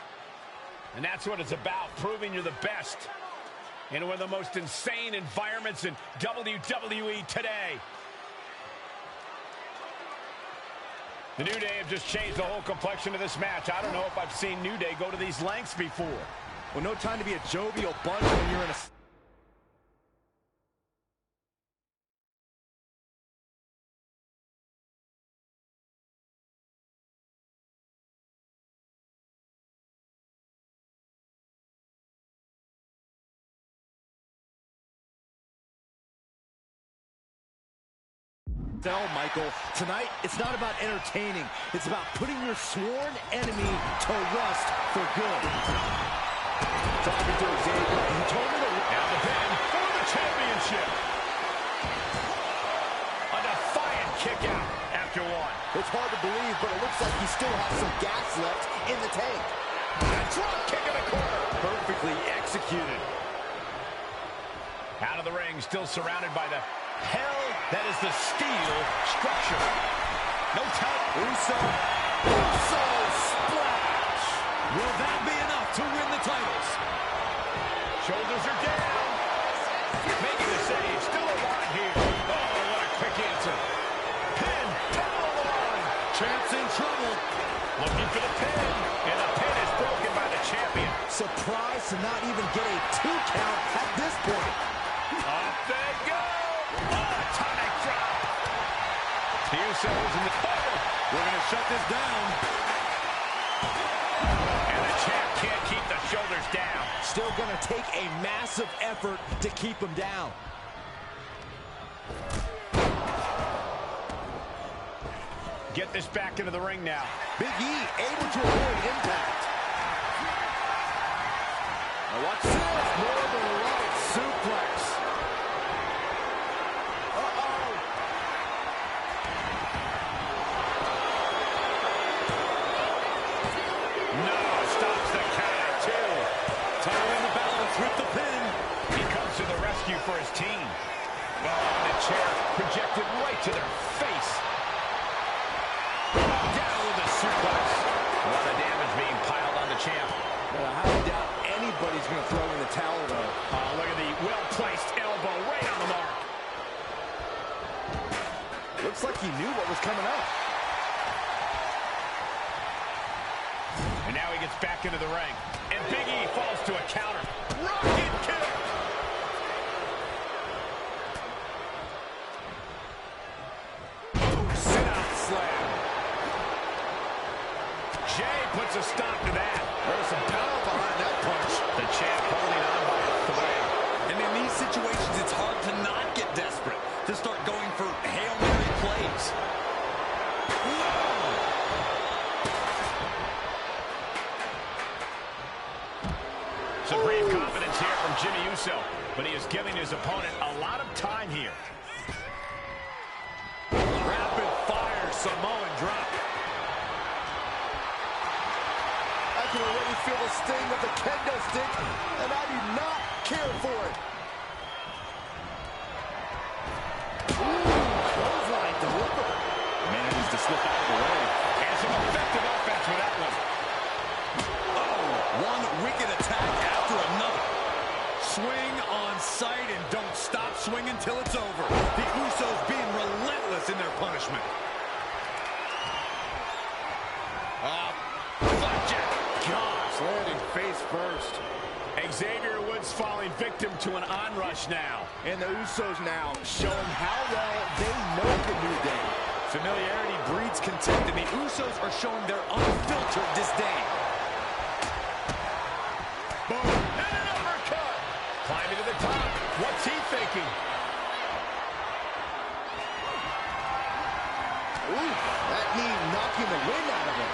And that's what it's about, proving you're the best in one of the most insane environments in WWE today. The New Day have just changed the whole complexion of this match. I don't know if I've seen New Day go to these lengths before. Well, no time to be a jovial bunch when you're in a... Michael, tonight it's not about entertaining, it's about putting your sworn enemy to rest for good. Talking to Xavier, he told me that now the pin for the championship. A he still has some gas left in the tank. A drop kick in the corner. Perfectly executed. Out of the ring, still surrounded by the hell that is the steel structure. No title. Uso splash. Will that be enough to win the titles? Shoulders are down. Making the save. Still alive here. Oh, what a quick answer. Pin. Title on the line. Champ's in trouble. Looking for the pin. And the pin is broken by the champion. Surprised to not even get a 2 count at this point. Up they go. Oh, atomic drop. The Usos in the corner. We're going to shut this down. And the champ can't keep the shoulders down. Still going to take a massive effort to keep him down. Get this back into the ring now. Big E able to avoid impact. Now watch this. Northern Light suplex. Uh-oh. No, stops the count at 2. Title in the balance with the pin. He comes to the rescue for his team. Oh, the chair projected right to their face. Down with a suplex. A lot of damage being piled on the champ. I highly doubt anybody's going to throw in the towel, though. Oh, look at the well-placed elbow right on the mark. Looks like he knew what was coming up. And now he gets back into the ring. And Big E falls to a counter. Rocket kick. Oh, sit-out slam. Jay puts a stop to that. There's some power behind that punch. The champ holding on by a thread. And in these situations, it's hard to not get desperate, to start going for Hail Mary plays. Supreme confidence here from Jimmy Uso, but he is giving his opponent a lot of time here. Rapid fire Samoan drop. I can already feel the sting of the kendo stick, and I do not care for it. Ooh, clothesline delivered. Manages to slip out of the way. And some effective offense with that one. One wicked attack after another. Swing on sight and don't stop swinging till it's over. The Usos being relentless in their punishment. Flapjack. Gosh, landing face first. Xavier Woods falling victim to an onrush now. And the Usos now showing how well they know the New Day. Familiarity breeds contempt, and the Usos are showing their unfiltered disdain. Boom. And an uppercut. Climbing to the top. What's he thinking? Ooh, that knee knocking the wind out of him.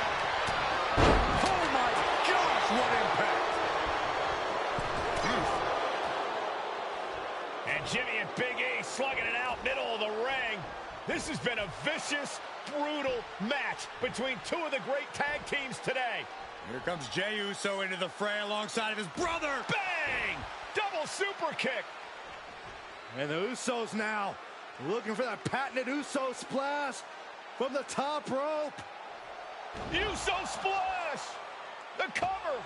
Oh my gosh, what impact. And Jimmy and Big E slugging it out middle of the ring. This has been a vicious, brutal match between two of the great tag teams today. Here comes Jey Uso into the fray alongside of his brother. Bang! Double super kick. And the Usos now looking for that patented Uso splash from the top rope. Uso splash. The cover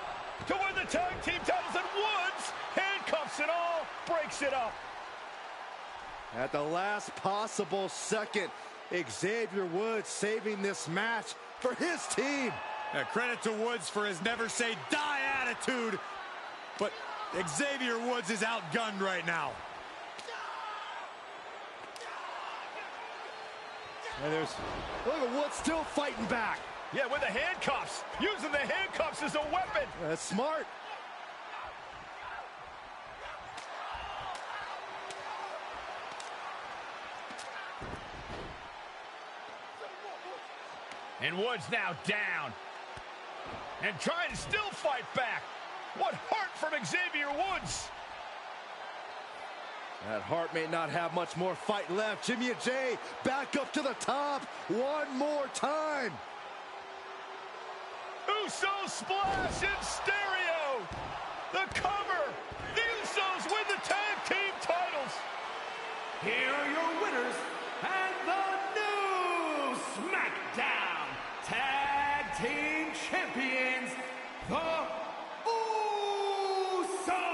to win the tag team titles, and Woods, handcuffs and all, breaks it up. At the last possible second, Xavier Woods saving this match for his team. Credit to Woods for his never say die attitude, but Xavier Woods is outgunned right now. And look at Woods still fighting back. Yeah, with the handcuffs. Using the handcuffs as a weapon. That's smart. And Woods now down. And trying to still fight back. What heart from Xavier Woods. That Hart may not have much more fight left. Jimmy and Jay back up to the top one more time. Uso splash in stereo. The cover. The Usos win the tag team titles. Here are your winners and the new SmackDown Tag Team Champions, the Usos!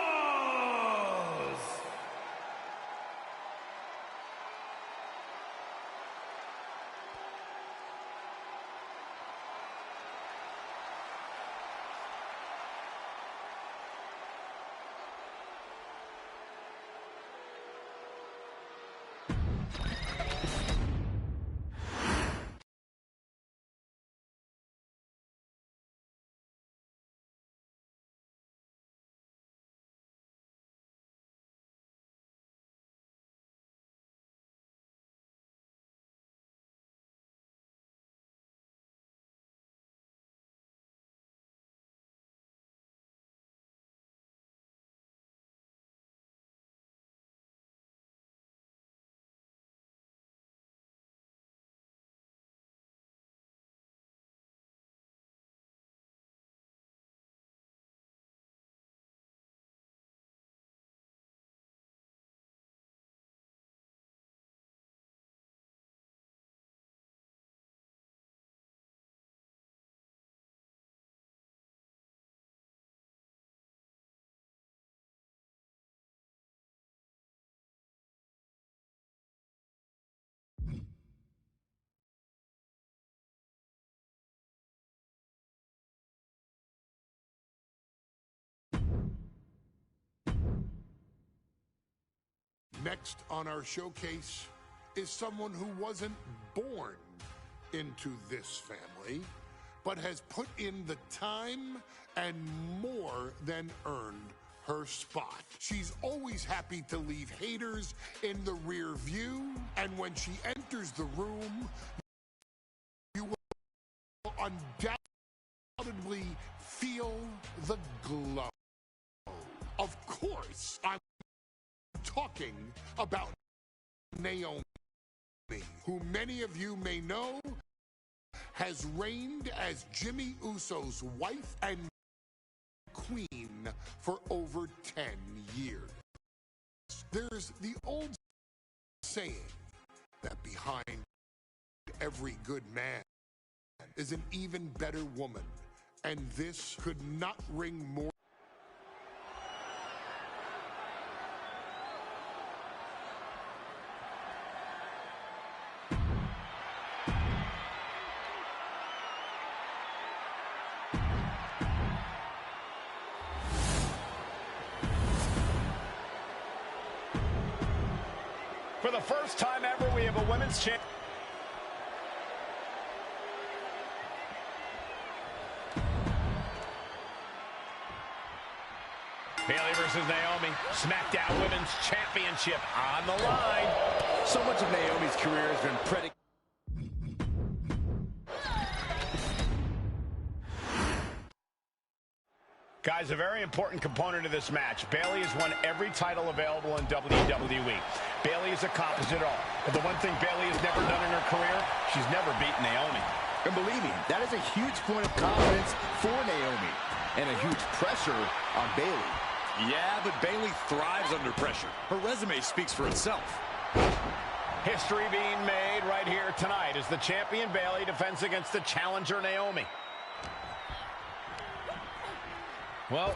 Next on our showcase is someone who wasn't born into this family, but has put in the time and more than earned her spot. She's always happy to leave haters in the rear view, and when she enters the room, you will undoubtedly feel the glow. Of course, I'm talking about Naomi, who many of you may know has reigned as Jimmy Uso's wife and queen for over 10 years. There's the old saying that behind every good man is an even better woman, and this could not ring more. For the first time ever, we have a women's champ. Bayley versus Naomi, SmackDown Women's Championship on the line. So much of Naomi's career has been predicated. Guys, a very important component of this match. Bayley has won every title available in WWE. Bayley has accomplished it all. But the one thing Bayley has never done in her career, she's never beaten Naomi. And believe me, that is a huge point of confidence for Naomi and a huge pressure on Bayley. Yeah, but Bayley thrives under pressure. Her resume speaks for itself. History being made right here tonight as the champion Bayley defends against the challenger Naomi. Well,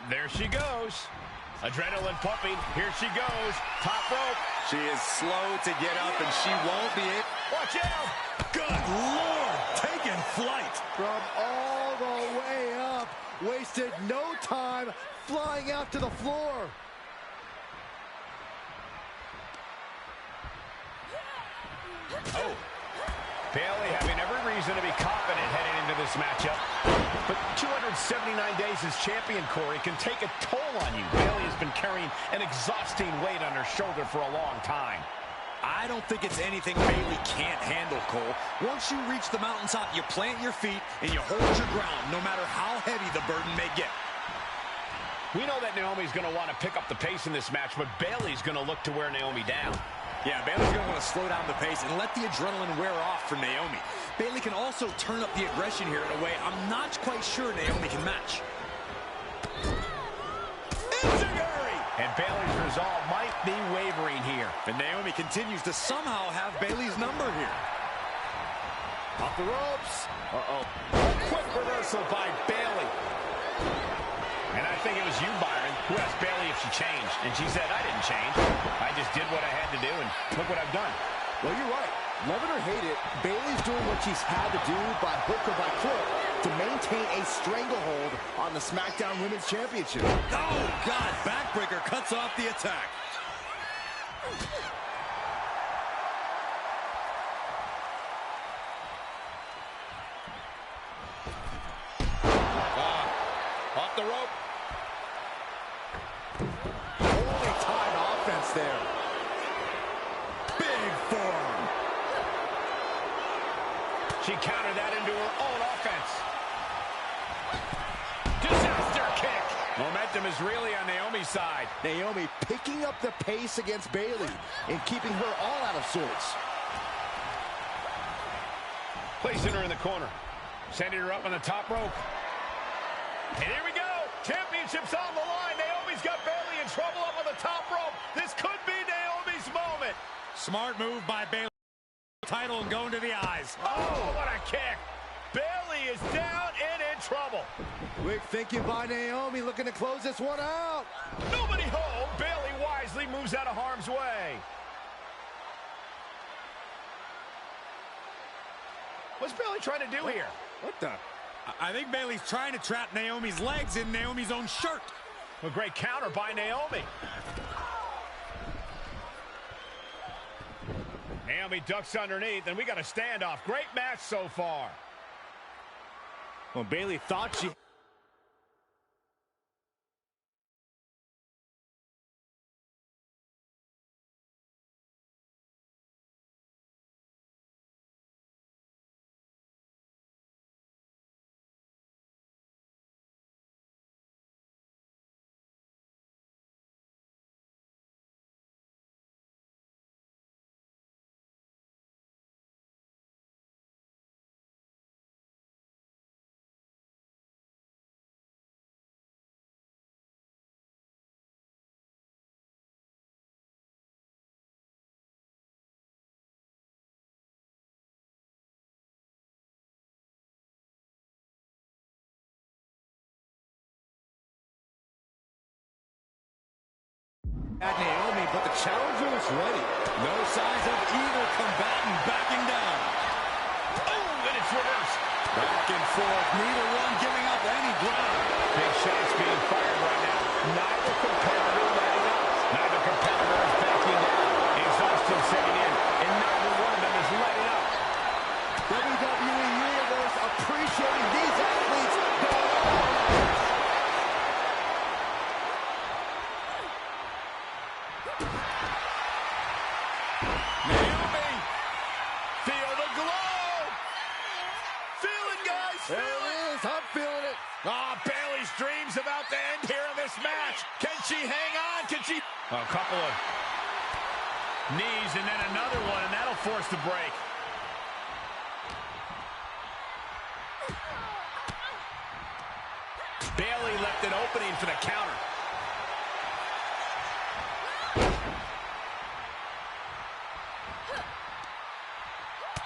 there she goes. Adrenaline pumping. Here she goes. Top rope. She is slow to get up, and she won't be it. Watch out. Good Lord, taking flight. From all the way up, wasted no time flying out to the floor. Oh. Bayley having every reason to be confident heading into this matchup. But 279 days as champion, Corey, can take a toll on you. Bayley has been carrying an exhausting weight on her shoulder for a long time. I don't think it's anything Bayley can't handle, Cole. Once you reach the mountaintop, you plant your feet and you hold your ground, no matter how heavy the burden may get. We know that Naomi's going to want to pick up the pace in this match, but Bayley's going to look to wear Naomi down. Yeah, Bayley's going to want to slow down the pace and let the adrenaline wear off for Naomi. Bayley can also turn up the aggression here in a way I'm not quite sure Naomi can match. And Bayley's resolve might be wavering here. And Naomi continues to somehow have Bayley's number here. Off the ropes. Uh-oh. A quick reversal by Bayley. And I think it was you, Byron, who asked Bayley if she changed. And she said, I didn't change. I just did what I had to do, and look what I've done. Well, you're right. Love it or hate it, Bayley's doing what she's had to do by hook or by crook to maintain a stranglehold on the SmackDown Women's Championship. Oh, God. Backbreaker cuts off the attack. Off the rope. Holy time offense there. Big forearm. She countered that into her own offense. Disaster kick. Momentum is really on Naomi's side. Naomi picking up the pace against Bayley and keeping her all out of sorts. Placing her in the corner. Sending her up on the top rope. And here we go. Championship's on the line. Naomi's got Bayley in trouble up on the top rope. This could be Naomi's moment. Smart move by Bayley. Title and going to the eyes. Oh, what a kick. Bayley is down and in trouble. Quick thinking by Naomi, looking to close this one out. Nobody home. Bayley wisely moves out of harm's way. What's Bayley trying to do here? What the? I think Bayley's trying to trap Naomi's legs in Naomi's own shirt. A great counter by Naomi. Naomi ducks underneath, and we got a standoff. Great match so far. Well, Bayley thought she... at Naomi, but the challenger was ready. No signs of either combatant backing down. Oh, and it's reversed. Back and forth, neither one giving up any ground. Big shots being fired right now. Neither competitor letting up. Neither competitor is backing down. Exhaustion setting in, and neither one of them is letting up. WWE Universe appreciating these athletes going on. Naomi, feel the glow. Feel it, guys. There it is. I'm feeling it. Bayley's dreams about to end here in this match. Can she hang on? Can she? A couple of knees and then another one, and that'll force the break. Bayley left an opening for the counter.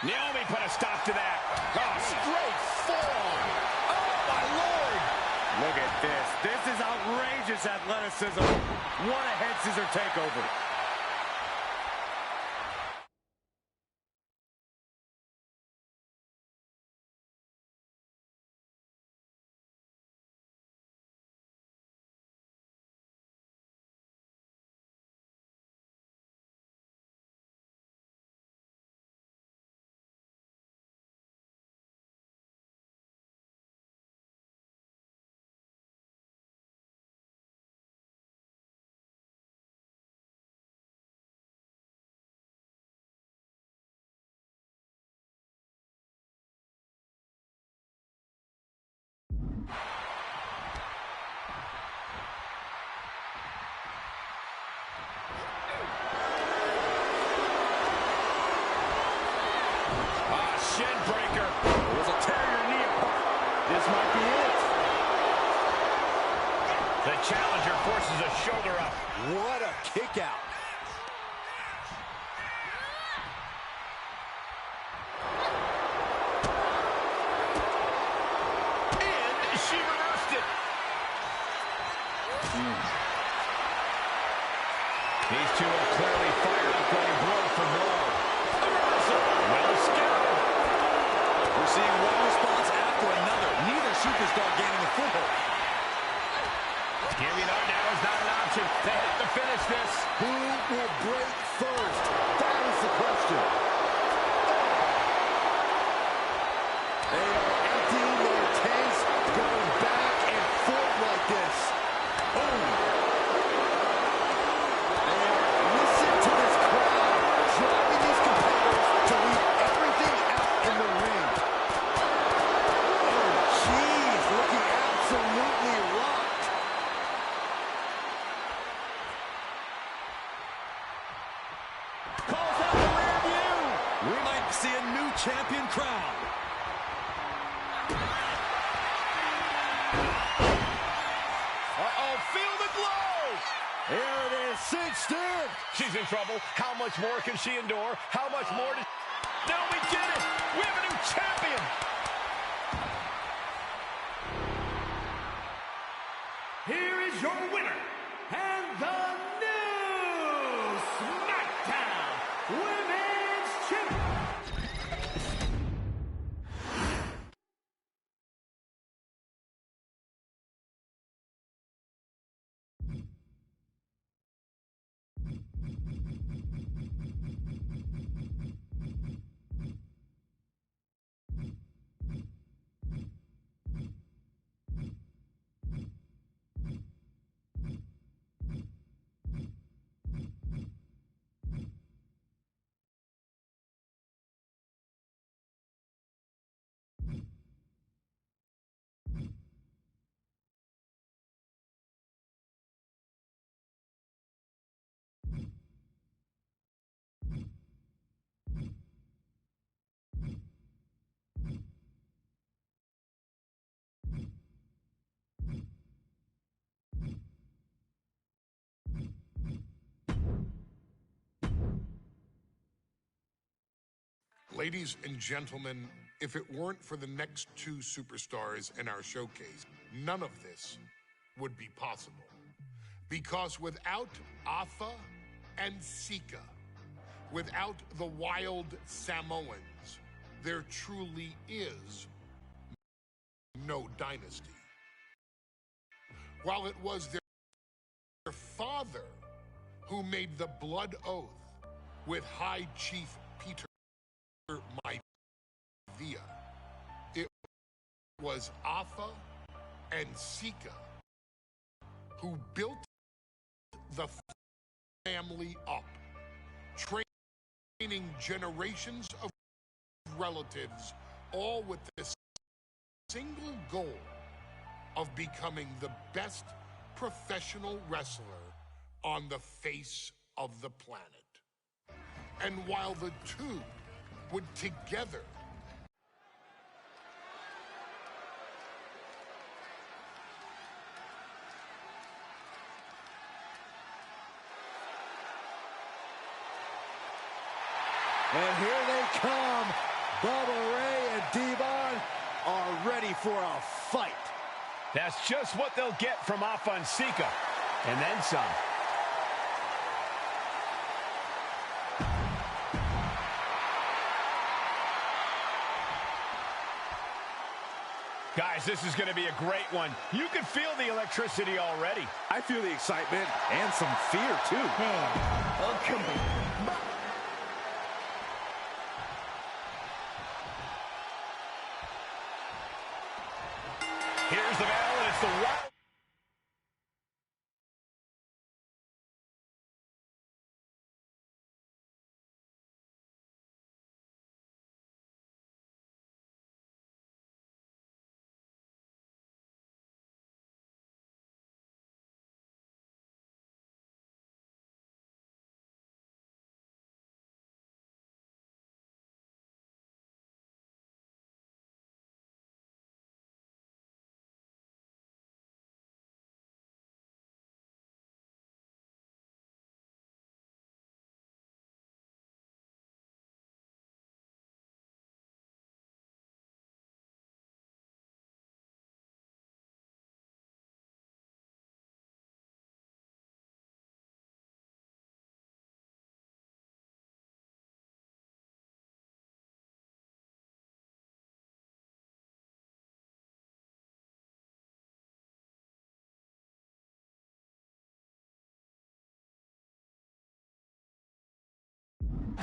Naomi put a stop to that. Oh, straight forearm. Oh, my Lord. Look at this. This is outrageous athleticism. What a head scissor takeover. What a kick out. And she reversed it. These two are clearly fired up, going blow for blow. A reversal. Well scouted. We're seeing one response after another. Neither superstar gaining a foothold. Giving up now is not an option. They have to finish this. Who will break first? That is the question. They are emptying their tanks, going back and forth like this. Boom. And listen to this crowd driving these competitors to leave everything out in the ring. Oh, jeez, looking absolutely rocked. Calls out the rear view. We might see a new champion crown. Uh-oh, feel the glow! Here it is, cinched in. She's in trouble. How much more can she endure? How much more does... No, we did it! We have a new champion! Here is your winner, and the new SmackDown Women's Champion. Ladies and gentlemen, if it weren't for the next two superstars in our showcase, none of this would be possible. Because without Afa and Sika, without the Wild Samoans, there truly is no dynasty. While it was their father who made the blood oath with High Chief Peter Maivia, it was Afa and Sika who built the family up, training generations of relatives, all with the single goal of becoming the best professional wrestler on the face of the planet. And while the two would together and here they come. Bubba Ray and Devon are ready for a fight. That's just what they'll get from Afa and Sika, and then some. Guys, this is going to be a great one. You can feel the electricity already. I feel the excitement and some fear, too. Oh, come on. Here's the bell, and it's the Wild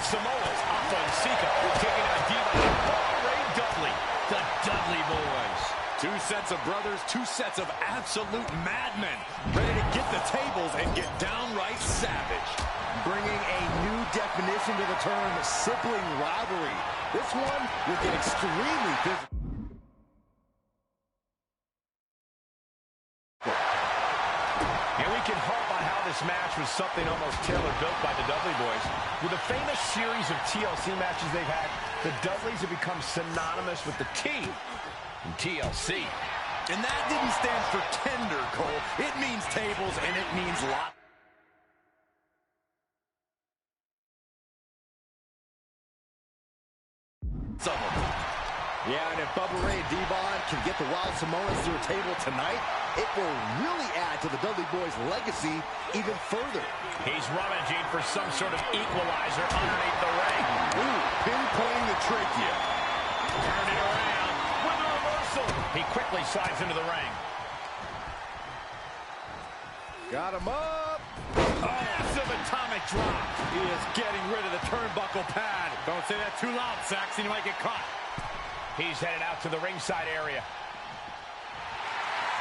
Samoa's Alpha and Sika taking on Diva and Ray Dudley. The Dudley Boys. Two sets of brothers, two sets of absolute madmen, ready to get the tables and get downright savage. Bringing a new definition to the term sibling rivalry. This one will get extremely physical. And we can harp on how this match was something almost tailor-built by the Dudley Boys. With the famous series of TLC matches they've had, the Dudleys have become synonymous with the T in TLC. And that didn't stand for tender, Cole. It means tables, and it means lot. Yeah, and if Bubba Ray and Devon can get the Wild Samoans to a table tonight, it will really add to the Dudley Boys' legacy even further. He's rummaging for some sort of equalizer underneath the ring. Ooh, pinpointing the trachea. Turning around with a reversal. He quickly slides into the ring. Got him up. Massive atomic drop. He is getting rid of the turnbuckle pad. Don't say that too loud, Saxon. You might get caught. He's headed out to the ringside area.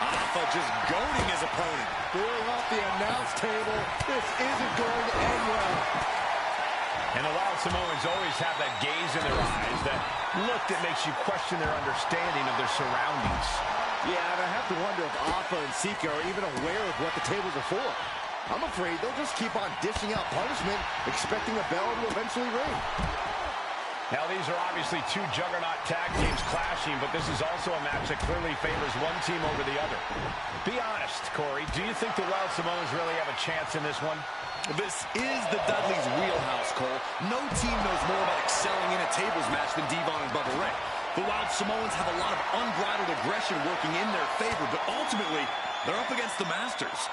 Alpha just goading his opponent. Clearing off the announce table. This isn't going to end well. And the Wild Samoans always have that gaze in their eyes, that look that makes you question their understanding of their surroundings. Yeah, and I have to wonder if Alpha and Sika are even aware of what the tables are for. I'm afraid they'll just keep on dishing out punishment, expecting a bell to eventually ring. Now, these are obviously two juggernaut tag teams clashing, but this is also a match that clearly favors one team over the other. Be honest, Corey, do you think the Wild Samoans really have a chance in this one? This is the Dudleys' wheelhouse, Cole. No team knows more about excelling in a tables match than Devon and Bubba Ray. The Wild Samoans have a lot of unbridled aggression working in their favor, but ultimately, they're up against the Masters.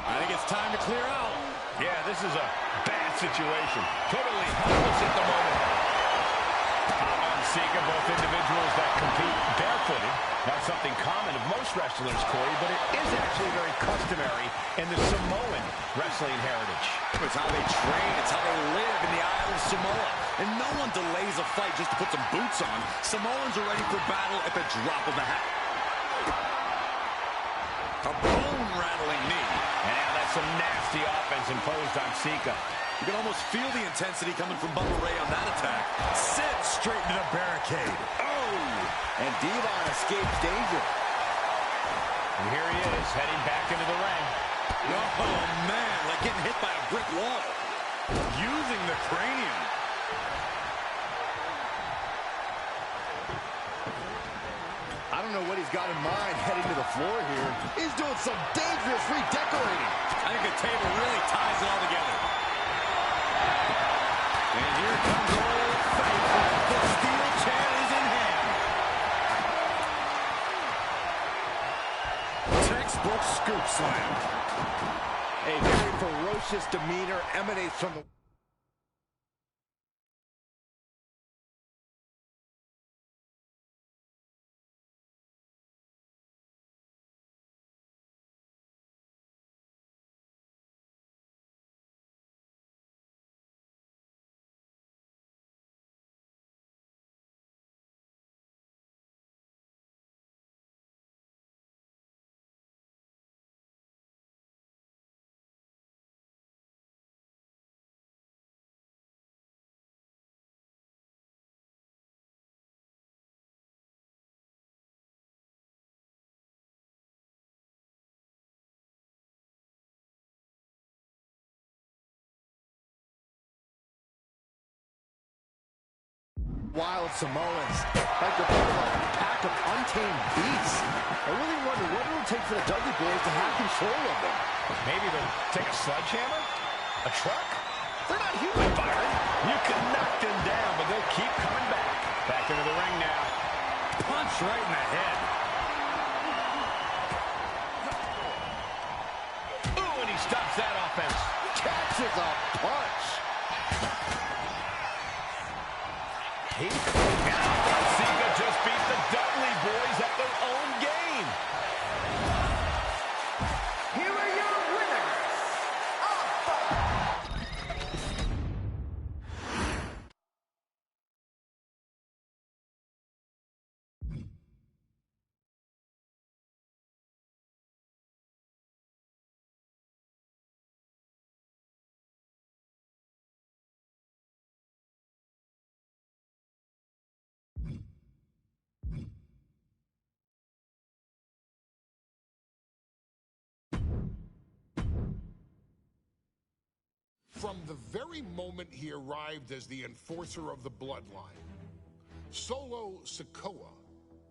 I think it's time to clear out. Yeah, this is a bad situation. Totally helpless at the moment. Alpha and Sika, both individuals that compete barefooted. Not something common of most wrestlers, Corey, but it is actually very customary in the Samoan wrestling heritage. It's how they train. It's how they live in the Isle of Samoa. And no one delays a fight just to put some boots on. Samoans are ready for battle at the drop of a hat. A bone-rattling knee. And now that's some nasty offense imposed on Sika. You can almost feel the intensity coming from Bubba Ray on that attack. Sit straight into the barricade. Oh! And Devon escapes danger. And here he is, heading back into the ring. Oh, man, like getting hit by a brick wall. Using the cranium. I don't know what he's got in mind heading to the floor here. He's doing some dangerous redecorating. I think the table really ties it all together. And here comes Old Faithful. The steel chair is in hand. Textbook scoop slam. A very ferocious demeanor emanates from the... Wild Samoans, like a pack of untamed beasts. I really wonder what it will take for the Dudley Boys to have control of them. Maybe they'll take a sledgehammer? A truck? They're not human, Byron. You can knock them down, but they'll keep coming back. Back into the ring now. Punch right in the head. Ooh, and he stops that offense. Catches a punch. And Sika just beat the Dudley Boys at their own game. Here are your winners, From the very moment he arrived as the enforcer of the Bloodline, Solo Sikoa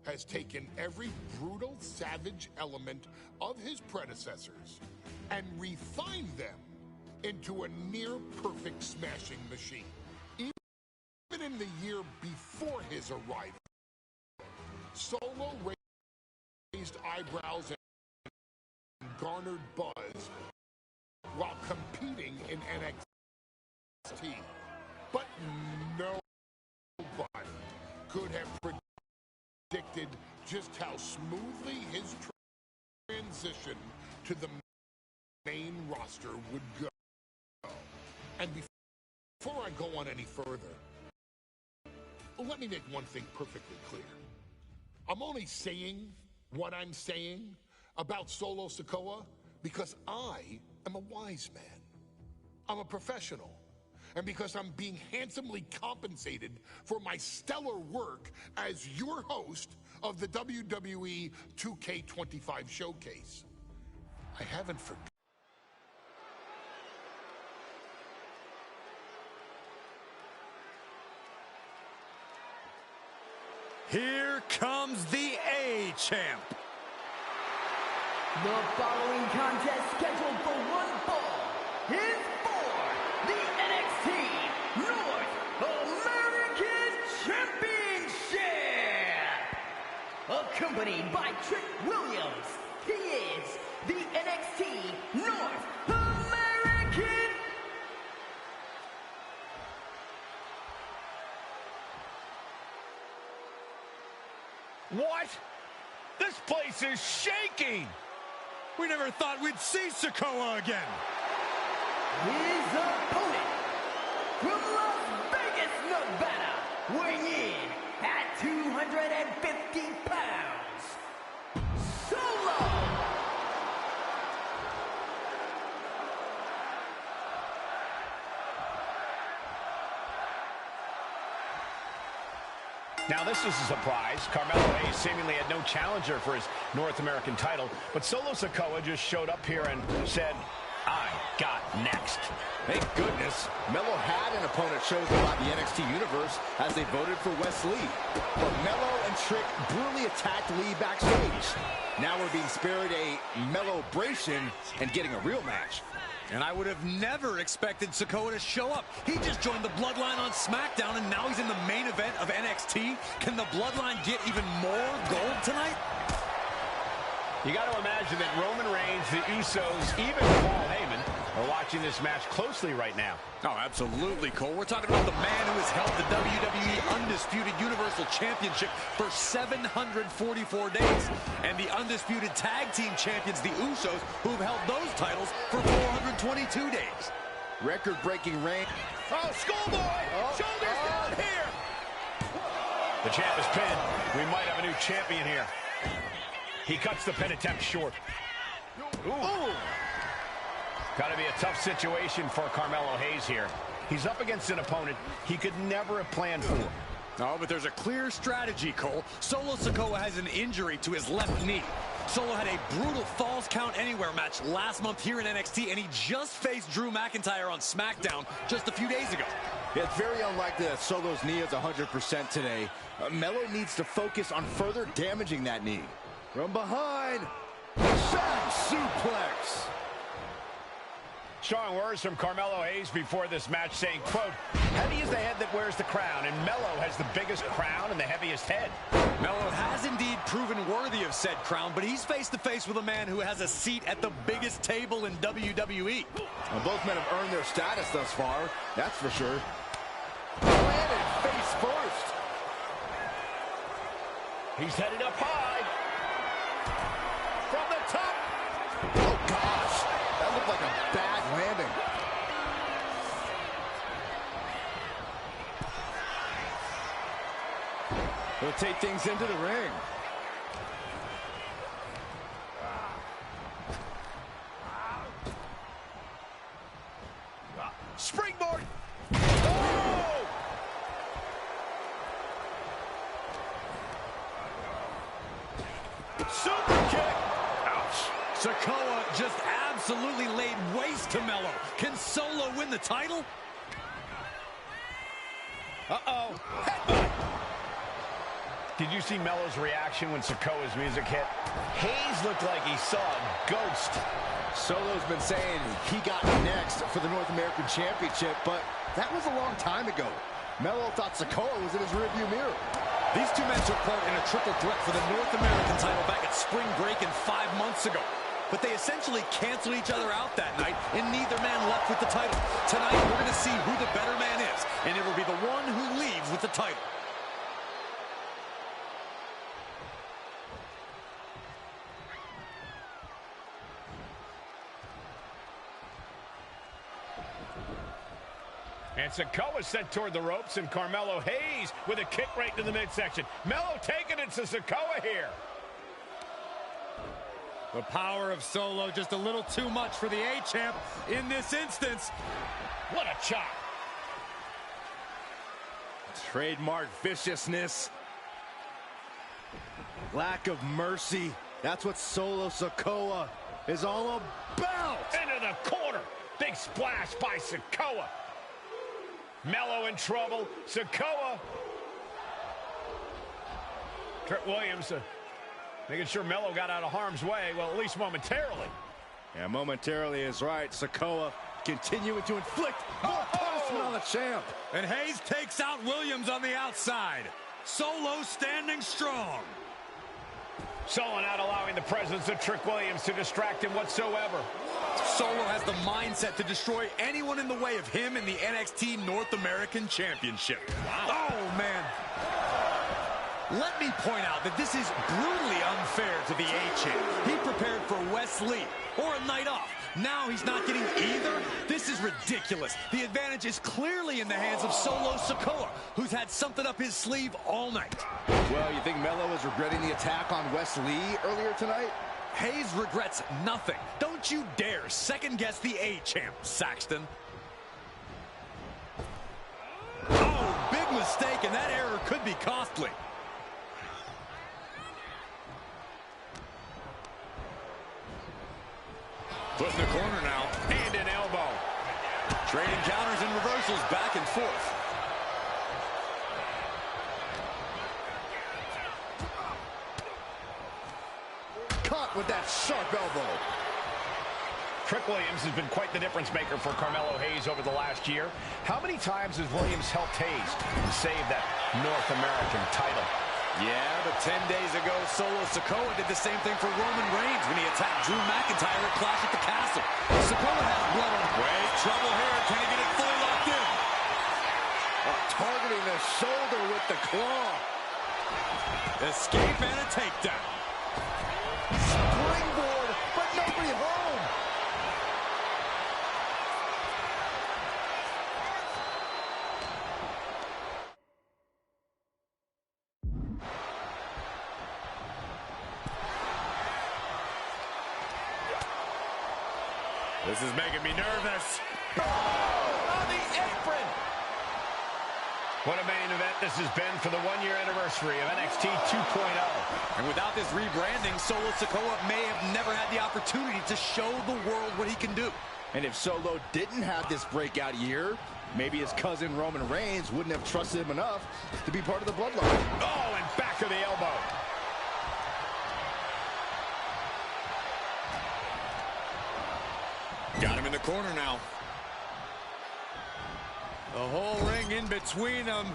has taken every brutal, savage element of his predecessors and refined them into a near-perfect smashing machine. Even in the year before his arrival, Solo raised eyebrows and garnered buzz while competing in NXT. But nobody could have predicted just how smoothly his transition to the main roster would go. And before I go on any further, let me make one thing perfectly clear. I'm only saying what I'm saying about Solo Sikoa because I am a wise man. I'm a professional. And because I'm being handsomely compensated for my stellar work as your host of the WWE 2K25 Showcase. I haven't forgotten. Here comes the A-Champ. The following contest scheduled for one fall is for the NXT North American Championship. Accompanied by Trick Williams, he is the NXT North American. What? This place is shaking! We never thought we'd see Sikoa again. His opponent from Las Vegas, Nevada, weighing in at 250 pounds, Solo. Now, this is a surprise. Carmelo Hayes seemingly had no challenger for his North American title, but Solo Sikoa just showed up here and said, I got next. Thank goodness. Melo had an opponent chosen by the NXT Universe as they voted for Wes Lee. But Melo and Trick brutally attacked Lee backstage. Now we're being spared a Melo-bration and getting a real match. And I would have never expected Sikoa to show up. He just joined the Bloodline on SmackDown, and now he's in the main event of NXT. Can the Bloodline get even more gold tonight? You got to imagine that Roman Reigns, the Usos, even Paul Heyman are watching this match closely right now. Oh, absolutely, Cole. We're talking about the man who has held the WWE Undisputed Universal Championship for 744 days. And the Undisputed Tag Team Champions, the Usos, who have held those titles for 422 days. Record-breaking reign. Oh, Schoolboy! Shoulders down here! The champ is pinned. We might have a new champion here. He cuts the pin attempt short. Ooh. Got to be a tough situation for Carmelo Hayes here. He's up against an opponent he could never have planned for. Oh, but there's a clear strategy, Cole. Solo Sikoa has an injury to his left knee. Solo had a brutal Falls Count Anywhere match last month here in NXT, and he just faced Drew McIntyre on SmackDown just a few days ago. It's very unlikely that Solo's knee is 100% today. Melo needs to focus on further damaging that knee. From behind, back suplex. Strong words from Carmelo Hayes before this match saying, quote, heavy is the head that wears the crown, and Melo has the biggest crown and the heaviest head. Melo has indeed proven worthy of said crown, but he's face-to-face with a man who has a seat at the biggest table in WWE. Well, both men have earned their status thus far, that's for sure. Landed face first. He's headed up high. From the top. Oh, gosh. That looked like a bad landing. He'll take things into the ring. Springboard. Oh! Super kick. Ouch. Sikoa just absolutely laid waste to Melo. Can Solo win the title? Uh-oh. Did you see Melo's reaction when Sikoa's music hit? Hayes looked like he saw a ghost. Solo's been saying he got next for the North American Championship, but that was a long time ago. Melo thought Sikoa was in his rearview mirror. These two men took part in a triple threat for the North American title back at spring break and 5 months ago. But they essentially canceled each other out that night, and neither man left with the title. Tonight, we're going to see who the better man is, and it will be the one who leaves with the title. And Sikoa sent toward the ropes, and Carmelo Hayes with a kick right to the midsection. Melo taking it to Sikoa here. The power of Solo just a little too much for the A-Champ in this instance. What a chop. Trademark viciousness. Lack of mercy. That's what Solo Sikoa is all about. Into the corner. Big splash by Sikoa. Melo in trouble. Sikoa. Trick Williams making sure Melo got out of harm's way, well, at least momentarily. Yeah, momentarily is right. Sikoa continuing to inflict more punishment on the champ. And Hayes takes out Williams on the outside. Solo standing strong. Solo not allowing the presence of Trick Williams to distract him whatsoever. Solo has the mindset to destroy anyone in the way of him in the NXT North American Championship. Wow. Oh, man. Let me point out that this is brutally unfair to the A-Champ. He prepared for Wes Lee or a night off. Now he's not getting either? This is ridiculous. The advantage is clearly in the hands of Solo Sikoa, who's had something up his sleeve all night. Well, you think Melo is regretting the attack on Wes Lee earlier tonight? Hayes regrets nothing. Don't you dare second-guess the A-Champ, Saxton. Oh, big mistake, and that error could be costly. Foot in the corner now. And an elbow. Trading counters and reversals back and forth. Caught with that sharp elbow. Trick Williams has been quite the difference maker for Carmelo Hayes over the last year. How many times has Williams helped Hayes to save that North American title? Yeah, but 10 days ago, Solo Sikoa did the same thing for Roman Reigns when he attacked Drew McIntyre at Clash at the Castle. Sikoa has blood on. Wait, trouble here. Can he get it fully locked in? Targeting the shoulder with the claw. Escape and a takedown. Springboard, but nobody home. This is making me nervous. On the apron. What a main event this has been for the one-year anniversary of NXT 2.0. And without this rebranding, Solo Sikoa may have never had the opportunity to show the world what he can do. And if Solo didn't have this breakout year, maybe his cousin Roman Reigns wouldn't have trusted him enough to be part of the Bloodline. Oh, and back of the elbow. Got him in the corner now. The whole ring in between them.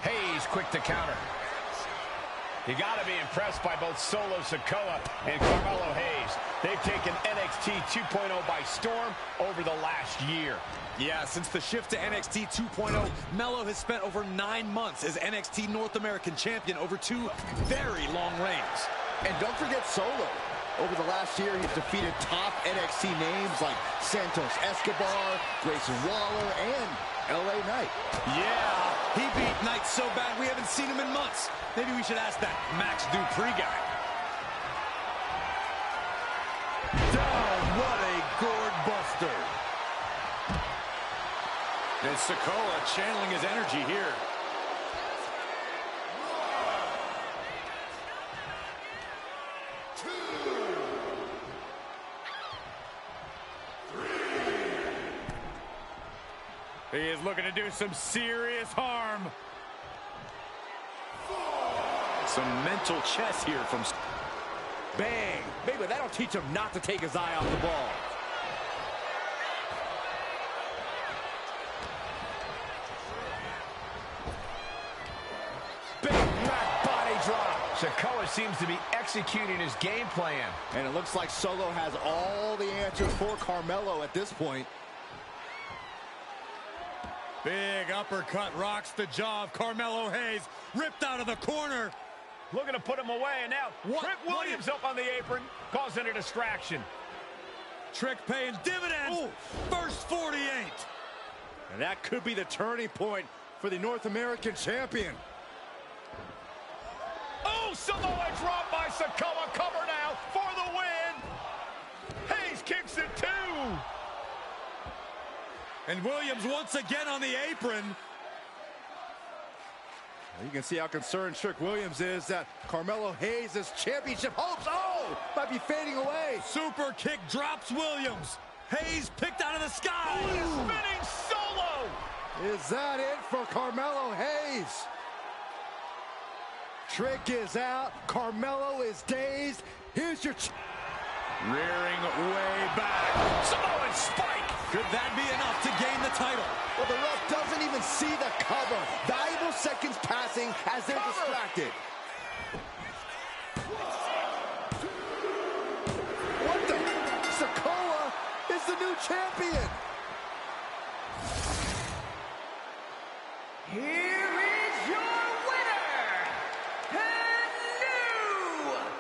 Hayes quick to counter. You got to be impressed by both Solo Sikoa and Carmelo Hayes. They've taken NXT 2.0 by storm over the last year. Yeah, since the shift to NXT 2.0, Melo has spent over 9 months as NXT North American Champion over 2 very long reigns. And don't forget Solo. Over the last year, he's defeated top NXT names like Santos Escobar, Grayson Waller, and LA Knight. Yeah, he beat Knight so bad we haven't seen him in months. Maybe we should ask that Max Dupree guy. Oh, what a gourd buster. And Sikoa channeling his energy here. He is looking to do some serious harm. Some mental chess here from... Bang! Maybe that'll teach him not to take his eye off the ball. Big back body drop. Sikoa seems to be executing his game plan. And it looks like Solo has all the answers for Carmelo at this point. Big uppercut rocks the jaw of Carmelo Hayes. Ripped out of the corner. Looking to put him away, and now Trick Williams up on the apron, causing a distraction. Trick paying dividends. Ooh. First 48. And that could be the turning point for the North American champion. Oh, Samoa drop by Sikoa. Cover now for the win. Hayes kicks it too. And Williams once again on the apron. You can see how concerned Trick Williams is that Carmelo Hayes' championship hopes, might be fading away. Super kick drops Williams. Hayes picked out of the sky. Spinning Solo. Is that it for Carmelo Hayes? Trick is out. Carmelo is dazed. Here's your... Rearing way back. Samoan spike. Could that be enough to gain the title? Well, the ref doesn't even see the cover. Valuable seconds passing as they're distracted. What the? Sikoa is the new champion. Here is your winner, and new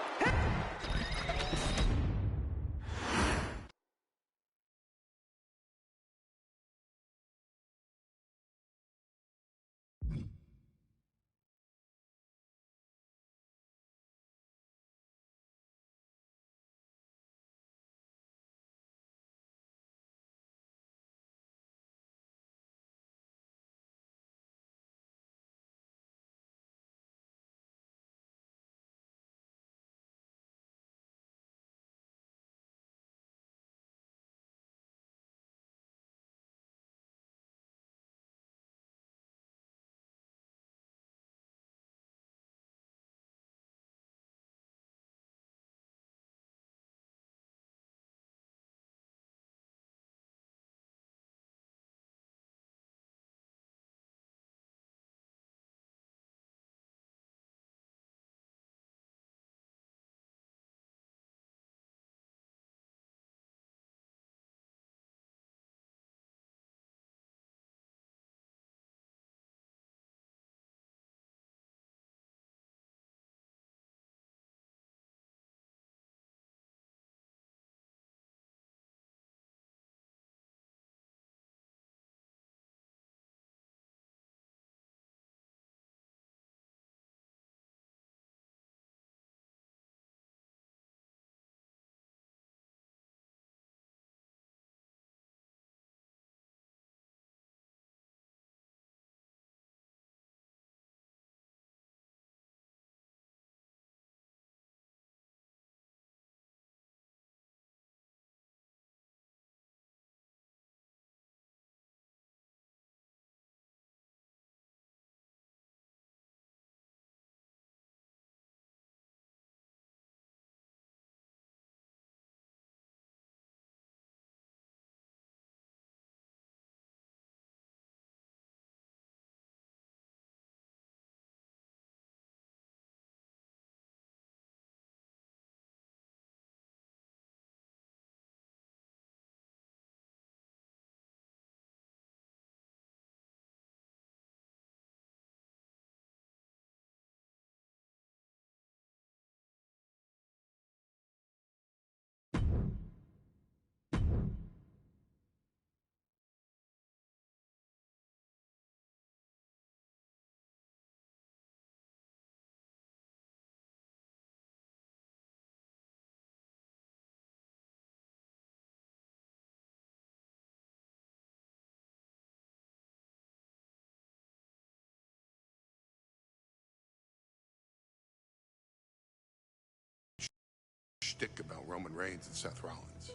shtick about Roman Reigns and Seth Rollins.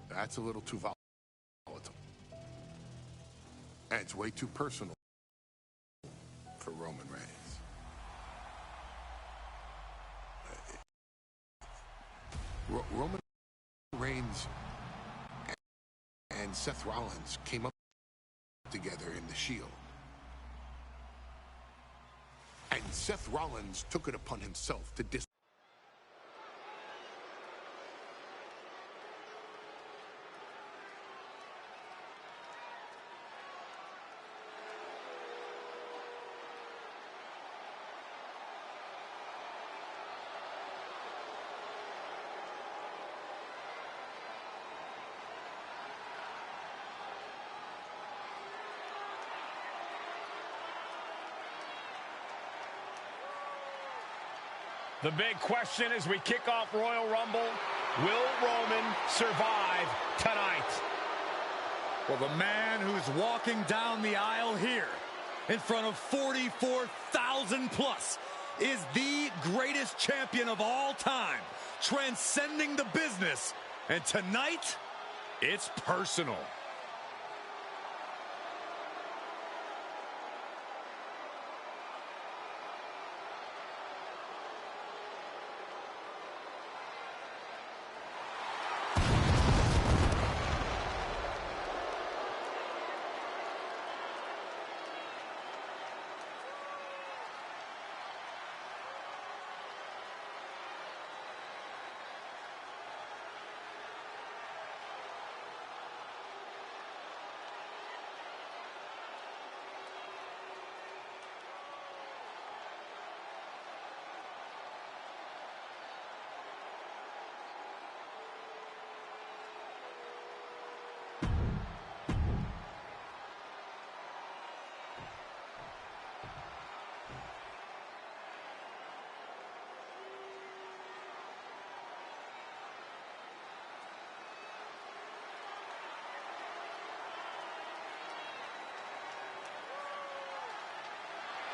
That's a little too volatile. And it's way too personal for Roman Reigns. Roman Reigns and Seth Rollins came up together in the Shield. And Seth Rollins took it upon himself to The big question as we kick off Royal Rumble, will Roman survive tonight? Well, the man who's walking down the aisle here in front of 44,000 plus is the greatest champion of all time, transcending the business. And tonight, it's personal.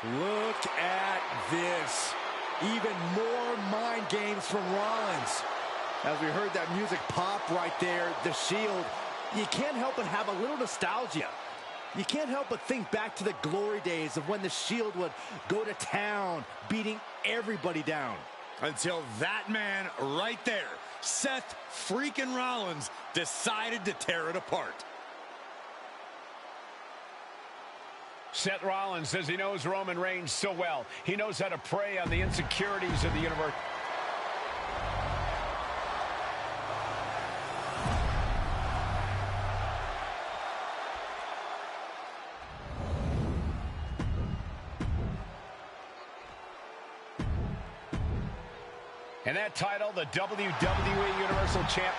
Look at this. Even more mind games from Rollins. As we heard that music pop right there, the Shield, you can't help but have a little nostalgia. You can't help but think back to the glory days of when the Shield would go to town, beating everybody down. Until that man right there, Seth freaking Rollins, decided to tear it apart. Seth Rollins says he knows Roman Reigns so well. He knows how to prey on the insecurities of the universe. And that title, the WWE Universal Champ.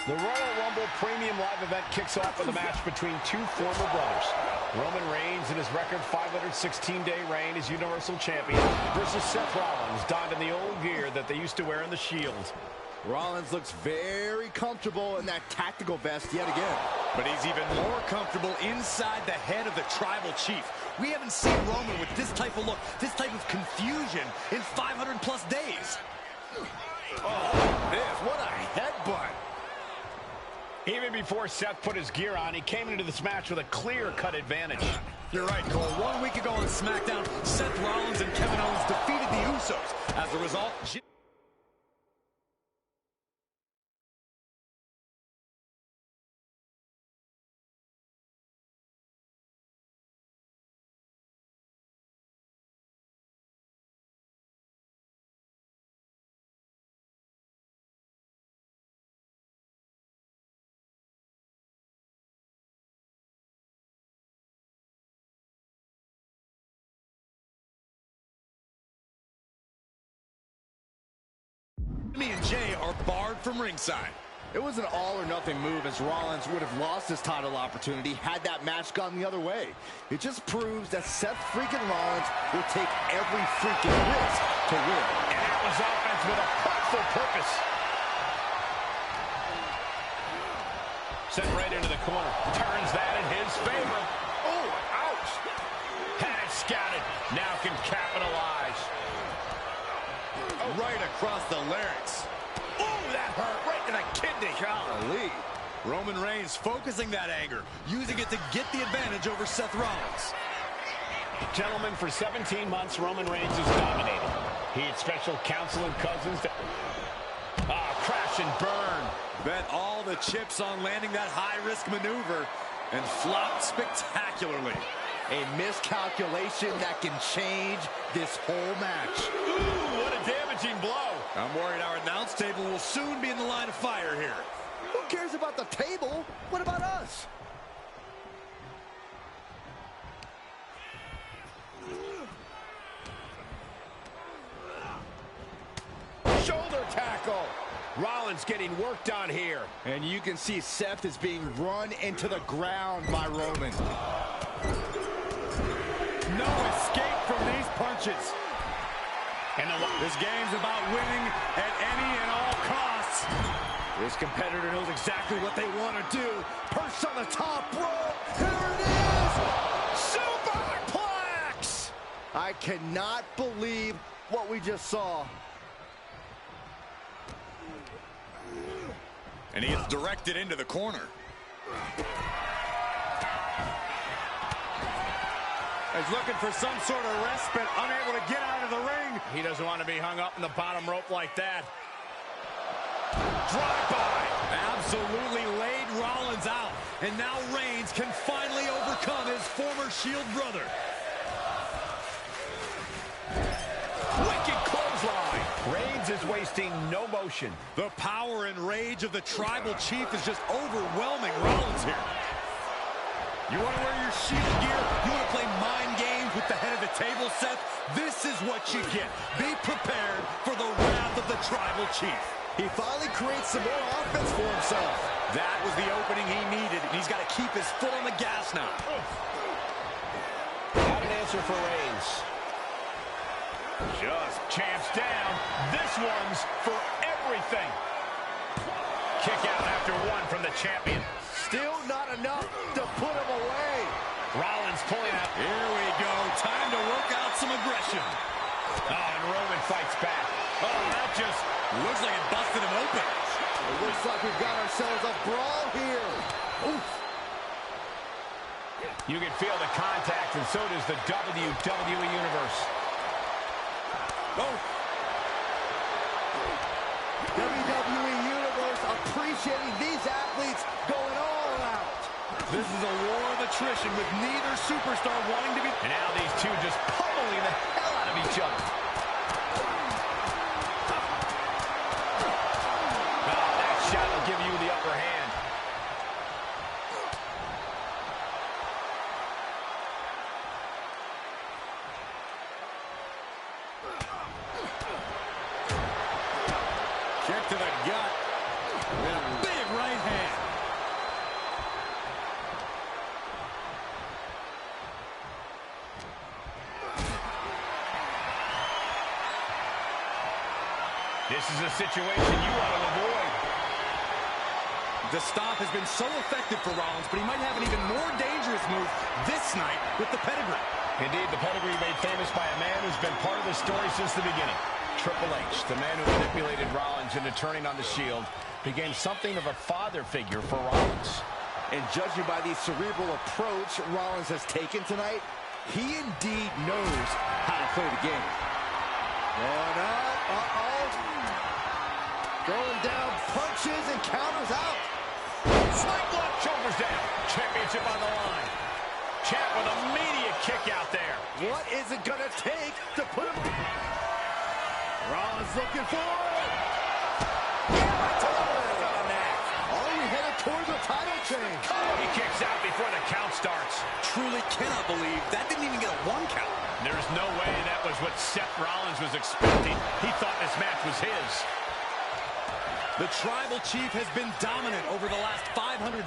The Royal Rumble Premium Live event kicks off with a match between two former brothers. Roman Reigns in his record 516-day reign as Universal Champion versus Seth Rollins, donned in the old gear that they used to wear in the Shield. Rollins looks very comfortable in that tactical vest yet again. But he's even more comfortable inside the head of the Tribal Chief. We haven't seen Roman with this type of look, this type of confusion in 500 plus days. Oh, this, what a headbutt. Even before Seth put his gear on, he came into this match with a clear-cut advantage. You're right, Cole. 1 week ago on SmackDown, Seth Rollins and Kevin Owens defeated the Usos. As a result, Jimmy and Jay are barred from ringside. It was an all-or-nothing move, as Rollins would have lost his title opportunity had that match gone the other way. It just proves that Seth freaking Rollins will take every freaking risk to win. And that was offense with a powerful purpose. Sent right into the corner. Turns that in his favor. Oh, ouch. Had it scouted. Now can capitalize. Right across the larynx. Oh, that hurt right to the kidney. Golly. Roman Reigns focusing that anger, using it to get the advantage over Seth Rollins. Gentlemen, for 17 months, Roman Reigns is dominating. He had special counsel and cousins. Crash and burn. Bet all the chips on landing that high-risk maneuver and flopped spectacularly. A miscalculation that can change this whole match. Ooh, what a damaging blow. I'm worried our announce table will soon be in the line of fire here. Who cares about the table? What about us? Shoulder tackle. Rollins getting worked on here. And you can see Seth is being run into the ground by Roman. No escape from these punches. And this game's about winning at any and all costs. This competitor knows exactly what they want to do. Perched on the top rope. Here it is. Superplex. I cannot believe what we just saw. And he gets directed into the corner. He's looking for some sort of respite, unable to get out of the ring. He doesn't want to be hung up in the bottom rope like that. Drive-by. Absolutely laid Rollins out. And now Reigns can finally overcome his former Shield brother. Wicked clothesline. Reigns is wasting no motion. The power and rage of the Tribal Chief is just overwhelming Rollins here. You want to wear your Shield gear? You want to play mind games with the head of the table, Seth? This is what you get. Be prepared for the wrath of the Tribal Chief. He finally creates some more offense for himself. That was the opening he needed, and he's got to keep his foot on the gas now. Not an answer for Reigns. Just champs down. This one's for everything. Kick out after one from the champion. Still not enough to put him away. Rollins pulling out. Here we go. Time to work out some aggression. Oh, and Roman fights back. Oh, that just looks like it busted him open. It looks like we've got ourselves a brawl here. Oof. You can feel the contact, and so does the WWE Universe. Oh. WWE Universe appreciating these athletes going all out. This is a war of attrition with neither superstar wanting to be. And now these two just pummeling the hell out of each other. Oh, that shot will give you the upper hand. Kick to the gut. And a big right hand. This is a situation you want to avoid. The stomp has been so effective for Rollins, but he might have an even more dangerous move this night with the pedigree. Indeed, the pedigree made famous by a man who's been part of the story since the beginning. Triple H, the man who manipulated Rollins into turning on the Shield, became something of a father figure for Rollins. And judging by the cerebral approach Rollins has taken tonight, he indeed knows how to play the game. Going up, Going down, punches and counters out. Sling block, shoulders down. Championship on the line. Champ with a immediate kick out there. What is it going to take to put him... Rollins looking for it. Are we headed towards the title change? He kicks out before the count starts. Truly cannot believe that didn't even get a 1 count. There's no way that was what Seth Rollins was expecting. He thought this match was his. The Tribal Chief has been dominant over the last 516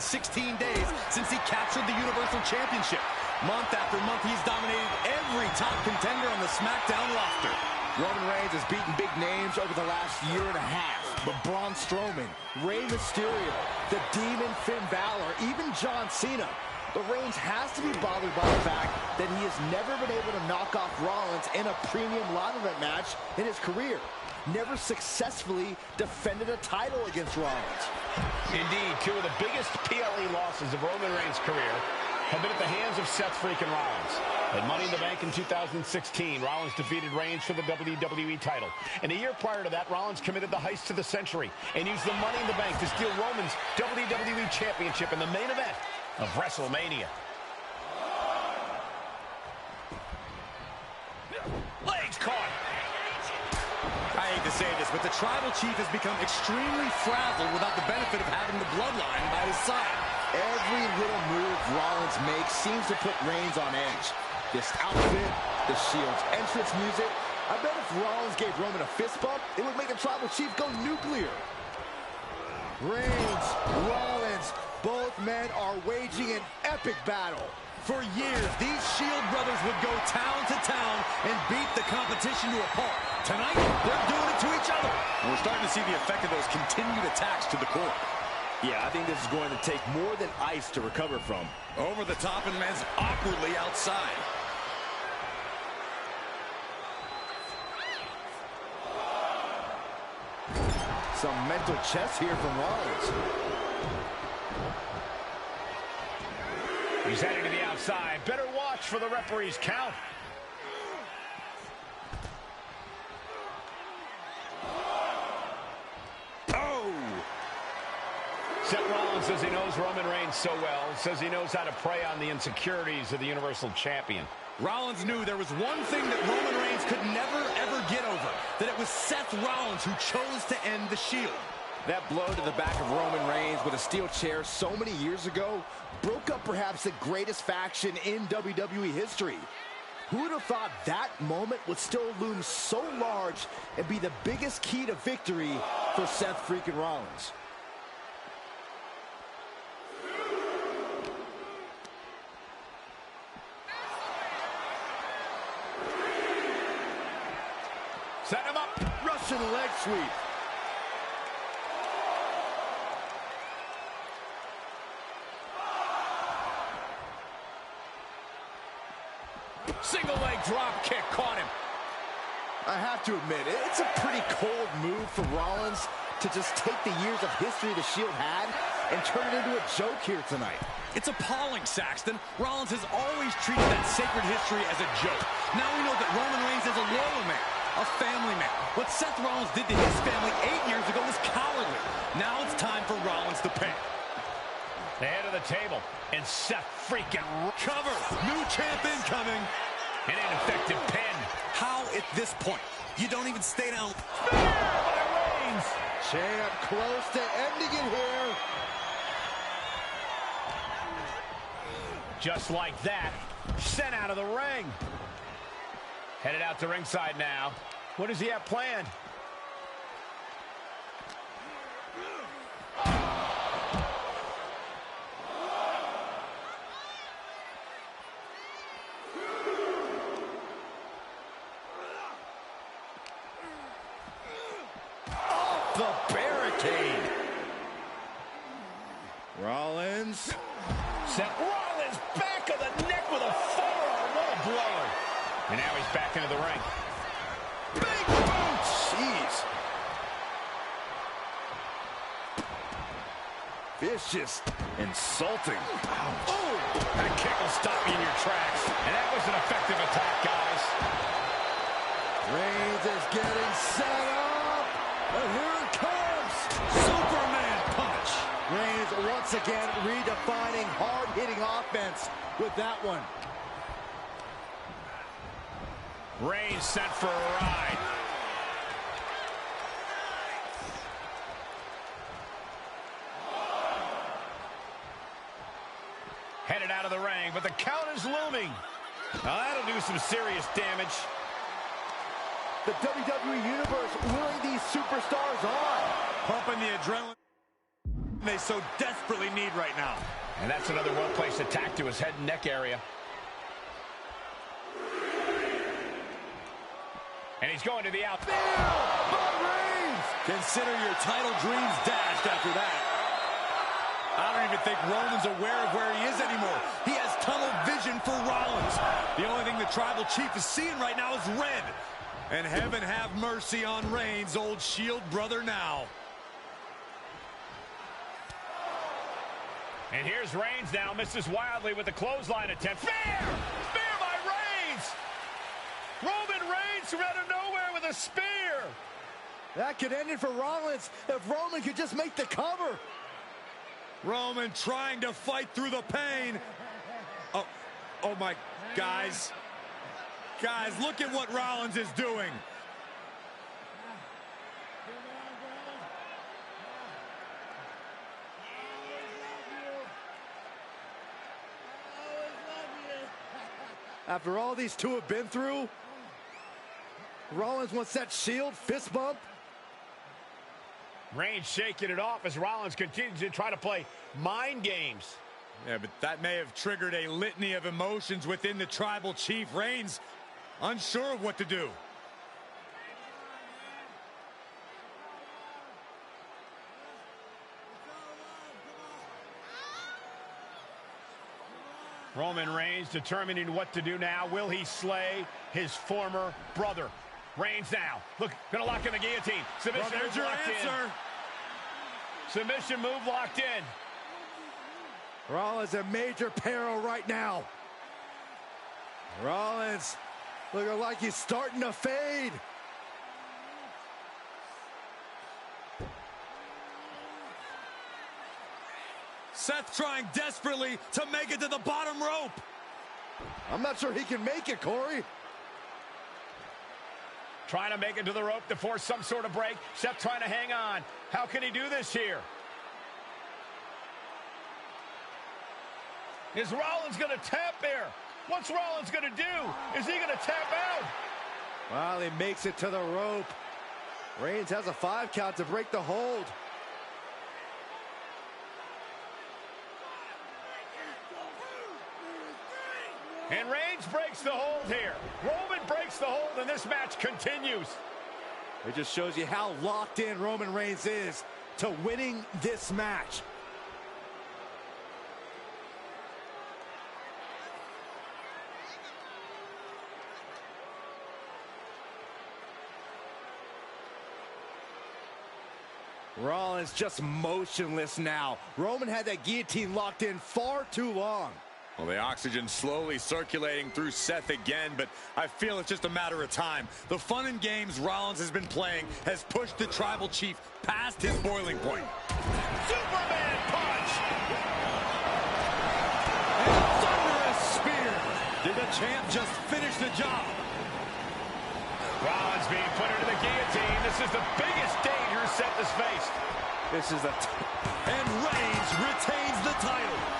days since he captured the Universal Championship. Month after month, he's dominated every top contender on the SmackDown roster. Roman Reigns has beaten big names over the last year and a half. But Braun Strowman, Rey Mysterio, the Demon Finn Balor, even John Cena. But Reigns has to be bothered by the fact that he has never been able to knock off Rollins in a premium live event match in his career. Never successfully defended a title against Rollins. Indeed, two of the biggest PLE losses of Roman Reigns' career have been at the hands of Seth freaking Rollins. At Money in the Bank in 2016, Rollins defeated Reigns for the WWE title. And a year prior to that, Rollins committed the heist of the century and used the Money in the Bank to steal Roman's WWE Championship in the main event of WrestleMania. Legs caught. I hate to say this, but the Tribal Chief has become extremely frazzled without the benefit of having the Bloodline by his side. Every little move Rollins makes seems to put Reigns on edge. This outfit, the Shield's entrance music. I bet if Rollins gave Roman a fist bump, it would make the Tribal Chief go nuclear. Reigns, Rollins, both men are waging an epic battle. For years, these Shield brothers would go town to town and beat the competition to a pulp. Tonight, they're doing it to each other. And we're starting to see the effect of those continued attacks to the core. Yeah, I think this is going to take more than ice to recover from. Over the top and lands awkwardly outside. Some mental chess here from Rollins. He's heading to the outside. Better watch for the referee's count. Oh! Seth Rollins says he knows Roman Reigns so well, says he knows how to prey on the insecurities of the Universal Champion. Rollins knew there was one thing that Roman Reigns could never, ever get over, that it was Seth Rollins who chose to end the Shield. That blow to the back of Roman Reigns with a steel chair so many years ago broke up perhaps the greatest faction in WWE history. Who would have thought that moment would still loom so large and be the biggest key to victory for Seth freaking Rollins? Set him up. Russian leg sweep. Single leg drop kick caught him. I have to admit, it's a pretty cold move for Rollins to just take the years of history the Shield had and turn it into a joke here tonight. It's appalling, Saxton. Rollins has always treated that sacred history as a joke. Now we know that Roman Reigns is a loyal man, a family man. What Seth Rollins did to his family 8 years ago was cowardly. Now it's time for Rollins to pay. The head of the table, and Seth freaking Cover. New champ incoming. An ineffective pin. How at this point? You don't even stay down. Reigns. Champ close to ending it here. Just like that, sent out of the ring. Headed out to ringside now. What does he have planned? Off the barricade. Rollins. Seth Rollins back of the neck with a forearm. What a blow. And now he's back into the ring. Big boot. Jeez. Vicious. Insulting. Ouch. Oh, that kick will stop you in your tracks. And that was an effective attack, guys. Reigns is getting set up. And here it comes. Superman punch. Reigns once again redefining hard-hitting offense with that one. Reigns sent for a ride. Headed out of the ring, but the count is looming. Now that'll do some serious damage. The WWE Universe luring these superstars on. Pumping the adrenaline they so desperately need right now. And that's another well-placed attack to his head and neck area. And he's going to the out. Consider your title dreams dashed after that. I don't even think Roman's aware of where he is anymore. He has tunnel vision for Rollins. The only thing the Tribal Chief is seeing right now is red. And heaven have mercy on Reigns, old Shield brother now. And here's Reigns now, misses wildly with a clothesline attempt. Spear! Spear by Reigns! Roman Reigns from out of nowhere with a spear! That could end it for Rollins if Roman could just make the cover. Roman trying to fight through the pain. Oh my, guys. Guys, look at what Rollins is doing. After all these two have been through, Rollins wants that Shield fist bump. Reigns shaking it off as Rollins continues to try to play mind games. Yeah, but that may have triggered a litany of emotions within the Tribal Chief. Reigns unsure of what to do. Roman Reigns determining what to do now. Will he slay his former brother? Reigns now. Look, gonna lock in the guillotine. Submission Well, there's move your locked answer. in. Submission move locked in. Rollins in major peril right now. Rollins looking like he's starting to fade. Seth trying desperately to make it to the bottom rope. I'm not sure he can make it, Corey. Trying to make it to the rope to force some sort of break. Seth trying to hang on. How can he do this here? Is Rollins going to tap there? What's Rollins going to do? Is he going to tap out? Well, he makes it to the rope. Reigns has a 5 count to break the hold. And Reigns breaks the hold here. Roman breaks the hold, and this match continues. It just shows you how locked in Roman Reigns is to winning this match. Rollins just motionless now. Roman had that guillotine locked in far too long. Well, the oxygen slowly circulating through Seth again, but I feel it's just a matter of time. The fun and games Rollins has been playing has pushed the Tribal Chief past his boiling point. Superman punch! And a thunderous spear. Did the champ just finish the job? Rollins being put into the guillotine. This is the biggest danger Seth has faced. This is And Reigns retains the title.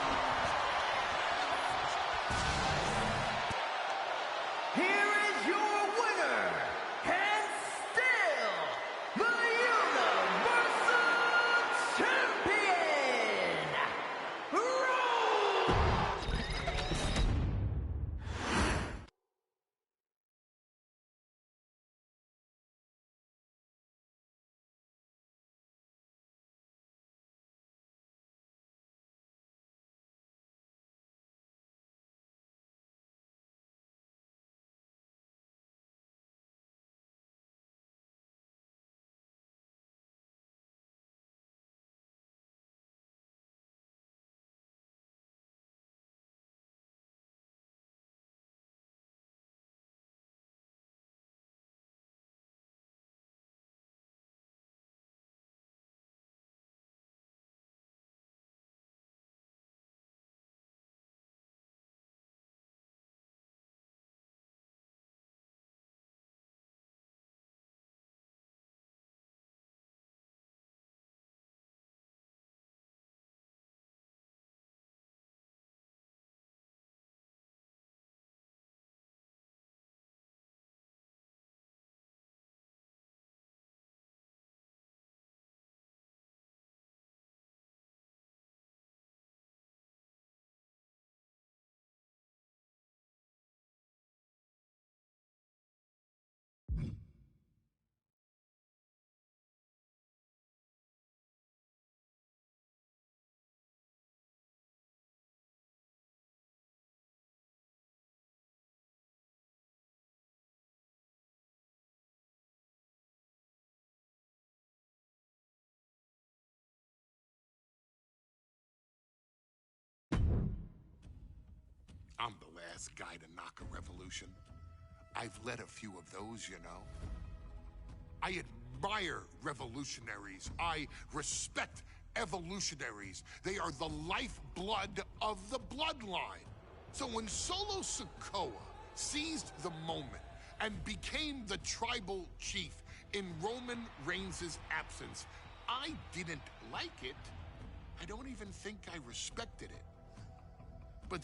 I'm the last guy to knock a revolution. I've led a few of those, you know. I admire revolutionaries. I respect evolutionaries. They are the lifeblood of the bloodline. So when Solo Sikoa seized the moment and became the tribal chief in Roman Reigns' absence, I didn't like it. I don't even think I respected it. But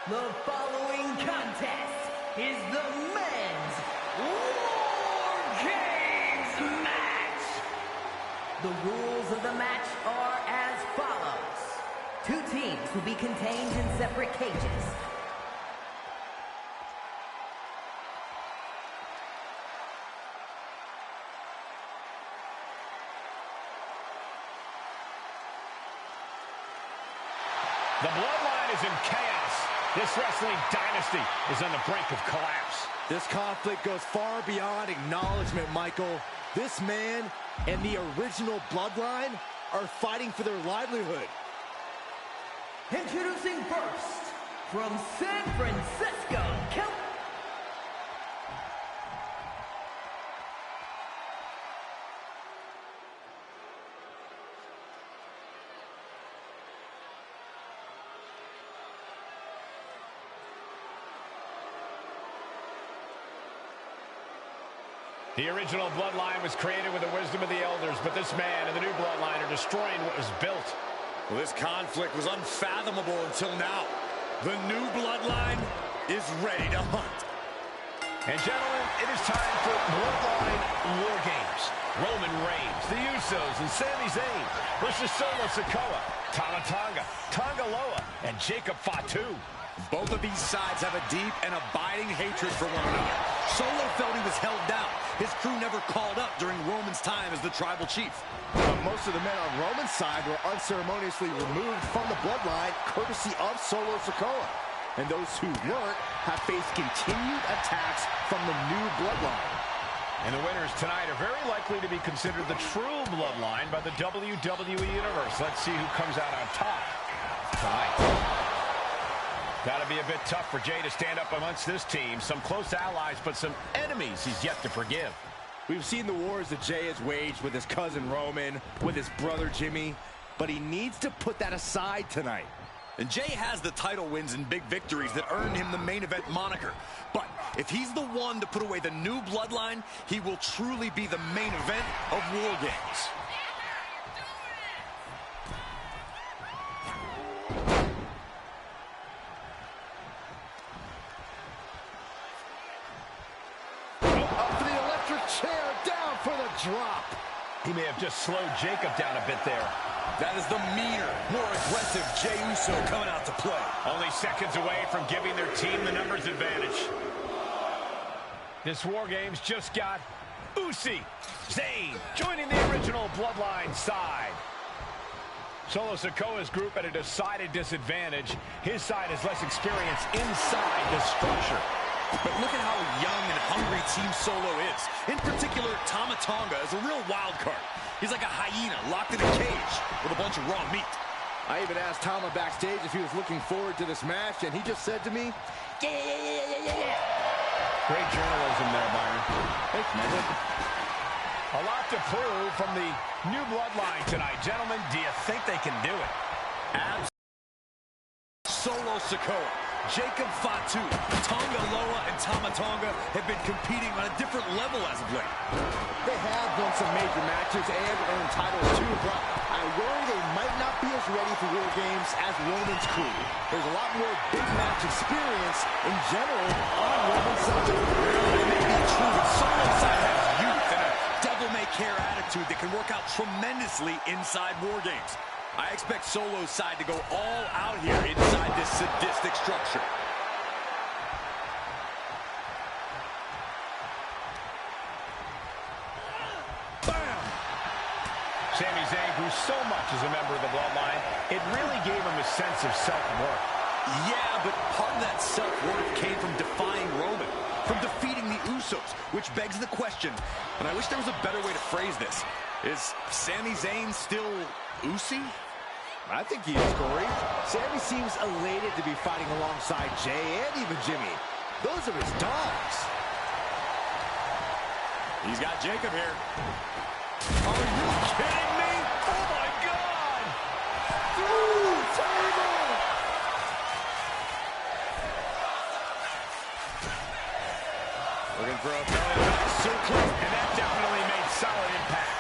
the following contest is the men's War Games match. The rules of the match are as follows. 2 teams will be contained in separate cages. The bloodline is in chaos. This wrestling dynasty is on the brink of collapse. This conflict goes far beyond acknowledgement, Michael. This man and the original bloodline are fighting for their livelihood. Introducing first, from San Francisco, California. The original bloodline was created with the wisdom of the elders, but this man and the new bloodline are destroying what was built. Well, this conflict was unfathomable until now. The new bloodline is ready to hunt. And gentlemen, it is time for Bloodline War Games. Roman Reigns, the Usos, and Sami Zayn versus Solo Sikoa, Tama Tonga, Tonga Loa, and Jacob Fatu. Both of these sides have a deep and abiding hatred for one another. Solo felt he was held down. His crew never called up during Roman's time as the tribal chief. But most of the men on Roman's side were unceremoniously removed from the bloodline, courtesy of Solo Sikoa. And those who weren't have faced continued attacks from the new bloodline. And the winners tonight are very likely to be considered the true bloodline by the WWE Universe. Let's see who comes out on top tonight. Gotta be a bit tough for Jay to stand up amongst this team. Some close allies, but some enemies he's yet to forgive. We've seen the wars that Jay has waged with his cousin Roman, with his brother Jimmy, but he needs to put that aside tonight. And Jay has the title wins and big victories that earned him the main event moniker. But if he's the one to put away the new bloodline, he will truly be the main event of War Games. Up for the electric chair, down for the drop. He may have just slowed Jacob down a bit there. That is the meaner, more aggressive Jey Uso coming out to play. Only seconds away from giving their team the numbers advantage. This War Games just got Usi, Zayn joining the original bloodline side. Solo Sikoa's group at a decided disadvantage. His side has less experience inside the structure. But look at how young and hungry Team Solo is. In particular, Tama Tonga is a real wild card. He's like a hyena locked in a cage with a bunch of raw meat. I even asked Tama backstage if he was looking forward to this match, and he just said to me, yeah. Great journalism there, Byron. Thanks, man. A lot to prove from the new bloodline tonight. Gentlemen, do you think they can do it? Solo Sikoa, Jacob Fatu, Tonga Loa, and Tama Tonga have been competing on a different level as of late. They have won some major matches and earned titles too, but I worry they might not be as ready for War Games as Roman's crew. There's a lot more big match experience in general on Roman's side. That may be true, but Solo's side has youth and a devil-may-care attitude that can work out tremendously inside War Games. I expect Solo's side to go all out here inside this sadistic structure. Bam! Sami Zayn grew so much as a member of the Bloodline, it really gave him a sense of self-worth. Yeah, but part of that self-worth came from defying Roman, from defeating the Usos, which begs the question, and I wish there was a better way to phrase this. Is Sami Zayn still Usi? I think he is, Corey. Sami seems elated to be fighting alongside Jay and even Jimmy. Those are his dogs. He's got Jacob here. Are you kidding me? Oh, my God! Through table! Looking for a belly-to-back suplex, and that definitely made solid impact.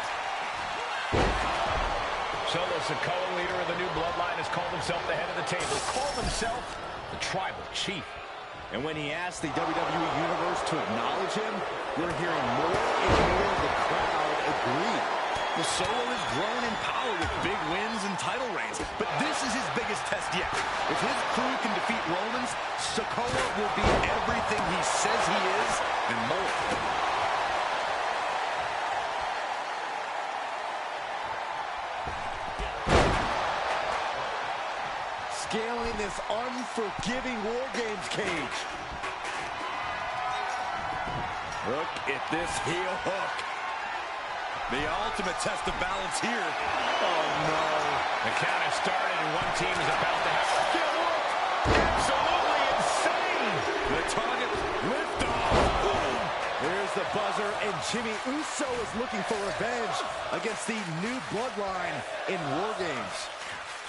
Solo Sikoa, leader of the new bloodline, has called himself the head of the table, called himself the tribal chief. And when he asked the WWE Universe to acknowledge him, we're hearing more and more of the crowd agree. The Solo has grown in power with big wins and title reigns, but this is his biggest test yet. If his crew can defeat Roman's, Sikoa will be everything he says he is and more. Scaling this unforgiving War Games cage. Look at this heel hook. The ultimate test of balance here. Oh, no. The count has started, and one team is about to have to look absolutely insane. The target lift off. There's the buzzer, and Jimmy Uso is looking for revenge against the new bloodline in War Games.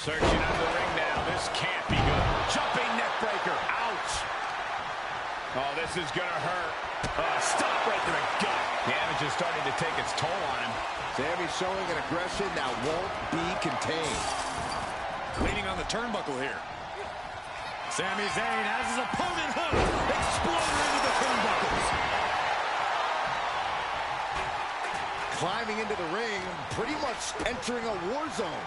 Searching under the ring now. This can't be good. Jumping neck breaker. Ouch. Oh, this is going to hurt. Stop right to the gut. Damage is starting to take its toll on him. Sami showing an aggression that won't be contained. Leaning on the turnbuckle here. Sami Zayn has his opponent hooked. Exploding into the turnbuckles. Climbing into the ring, pretty much entering a war zone.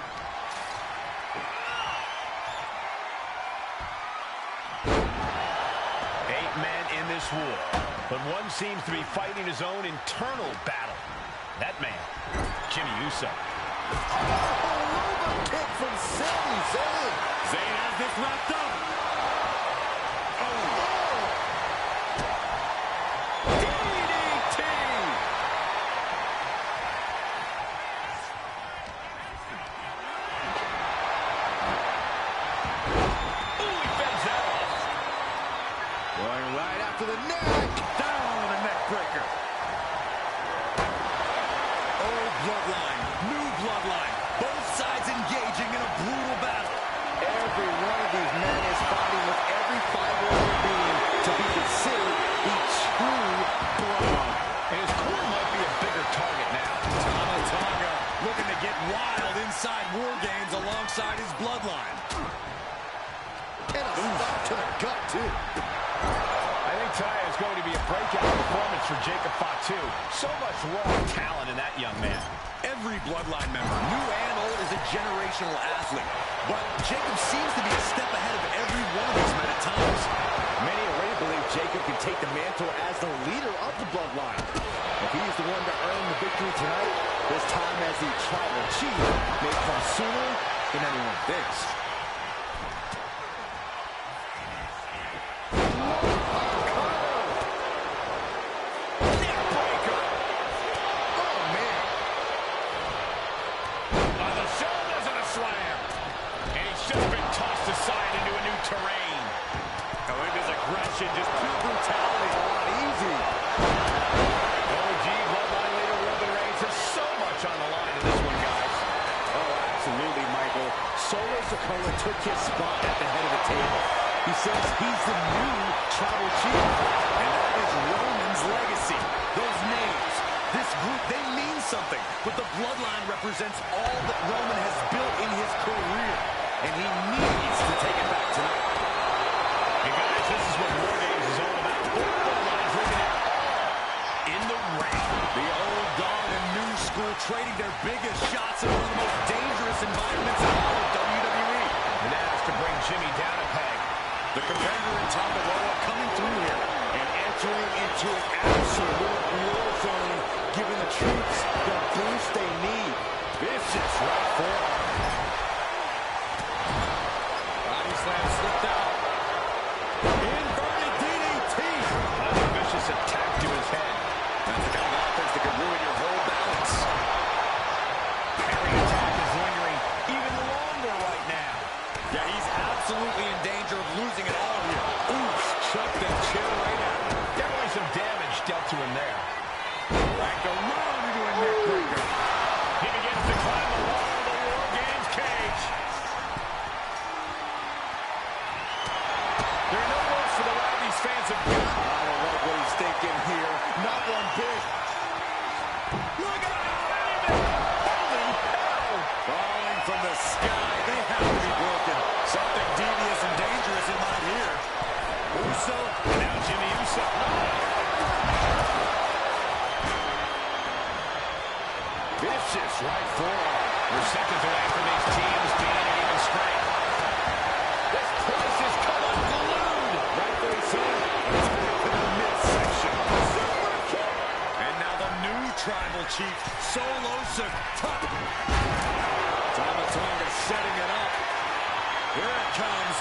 In this war, but one seems to be fighting his own internal battle. That man, Jimmy Uso. Oh, kick from Sami Zayn. Zayn has this wrapped up. DDT. Ooh, he fends that off. Going right after the neck. Down the neck breaker. Old bloodline, new bloodline. Both sides engaging in a brutal battle. Every one of these men is fighting with every fiber of their being to be considered the true bloodline. And his core might be a bigger target now. Tama Tonga looking to get wild inside War Games alongside his bloodline. And a stop to the gut, too. I think tonight is going to be a breakout performance for Jacob Fatu. So much raw talent in that young man. Every bloodline member, new and old, is a generational athlete. But Jacob seems to be a step ahead of every one of these men at times. Many already believe Jacob can take the mantle as the leader of the bloodline. If he's the one to earn the victory tonight, his time as the tribal chief may come sooner than anyone thinks. Aside into a new terrain. Oh, look at his aggression, just pure brutality. A lot easier OG Bloodline leader Roman Reigns has so much on the line in this one, guys. Oh, absolutely, Michael. Solo Sikoa took his spot at the head of the table. He says he's the new tribal chief, and that is Roman's legacy. Those names, this group, they mean something, but the Bloodline represents all that Roman has built in his career, and he needs to take it back tonight. Hey, guys, this is what War Games is all about. Both Bloodlines looking at all in the ring. The old guard and new school trading their biggest shots in one of the most dangerous environments in all of WWE. And that has to bring Jimmy down a peg. The competitor in top of Raw coming through here And entering into an absolute war zone, giving the troops the boost they need. vicious right forearm. Body slam slipped out. Inverted DDT. Another vicious attack to his head. That's the kind of offense that could ruin your whole balance. Parry attack is lingering even longer right now. Yeah, he's absolutely in danger of losing it all here. Ooh, chucked that chair right out. Definitely some damage dealt to him there. Racked around into a neck breaker. He begins to climb the wall of the War Games cage. There are no words for the round these fans have got. I don't like what he's thinking here. Not one bit. Look out! Holy hell! Falling from the sky. They have to be broken. Something devious and dangerous in mind here. Uso. Now Jimmy Uso. Vicious right forearm. We're seconds away from these teams being at even strength. This place is come unglued. Rightfully so. Let's go to the midsection. Super kick. And now the new tribal chief, Solo Sikoa. Tama Tonga setting it up. Here it comes.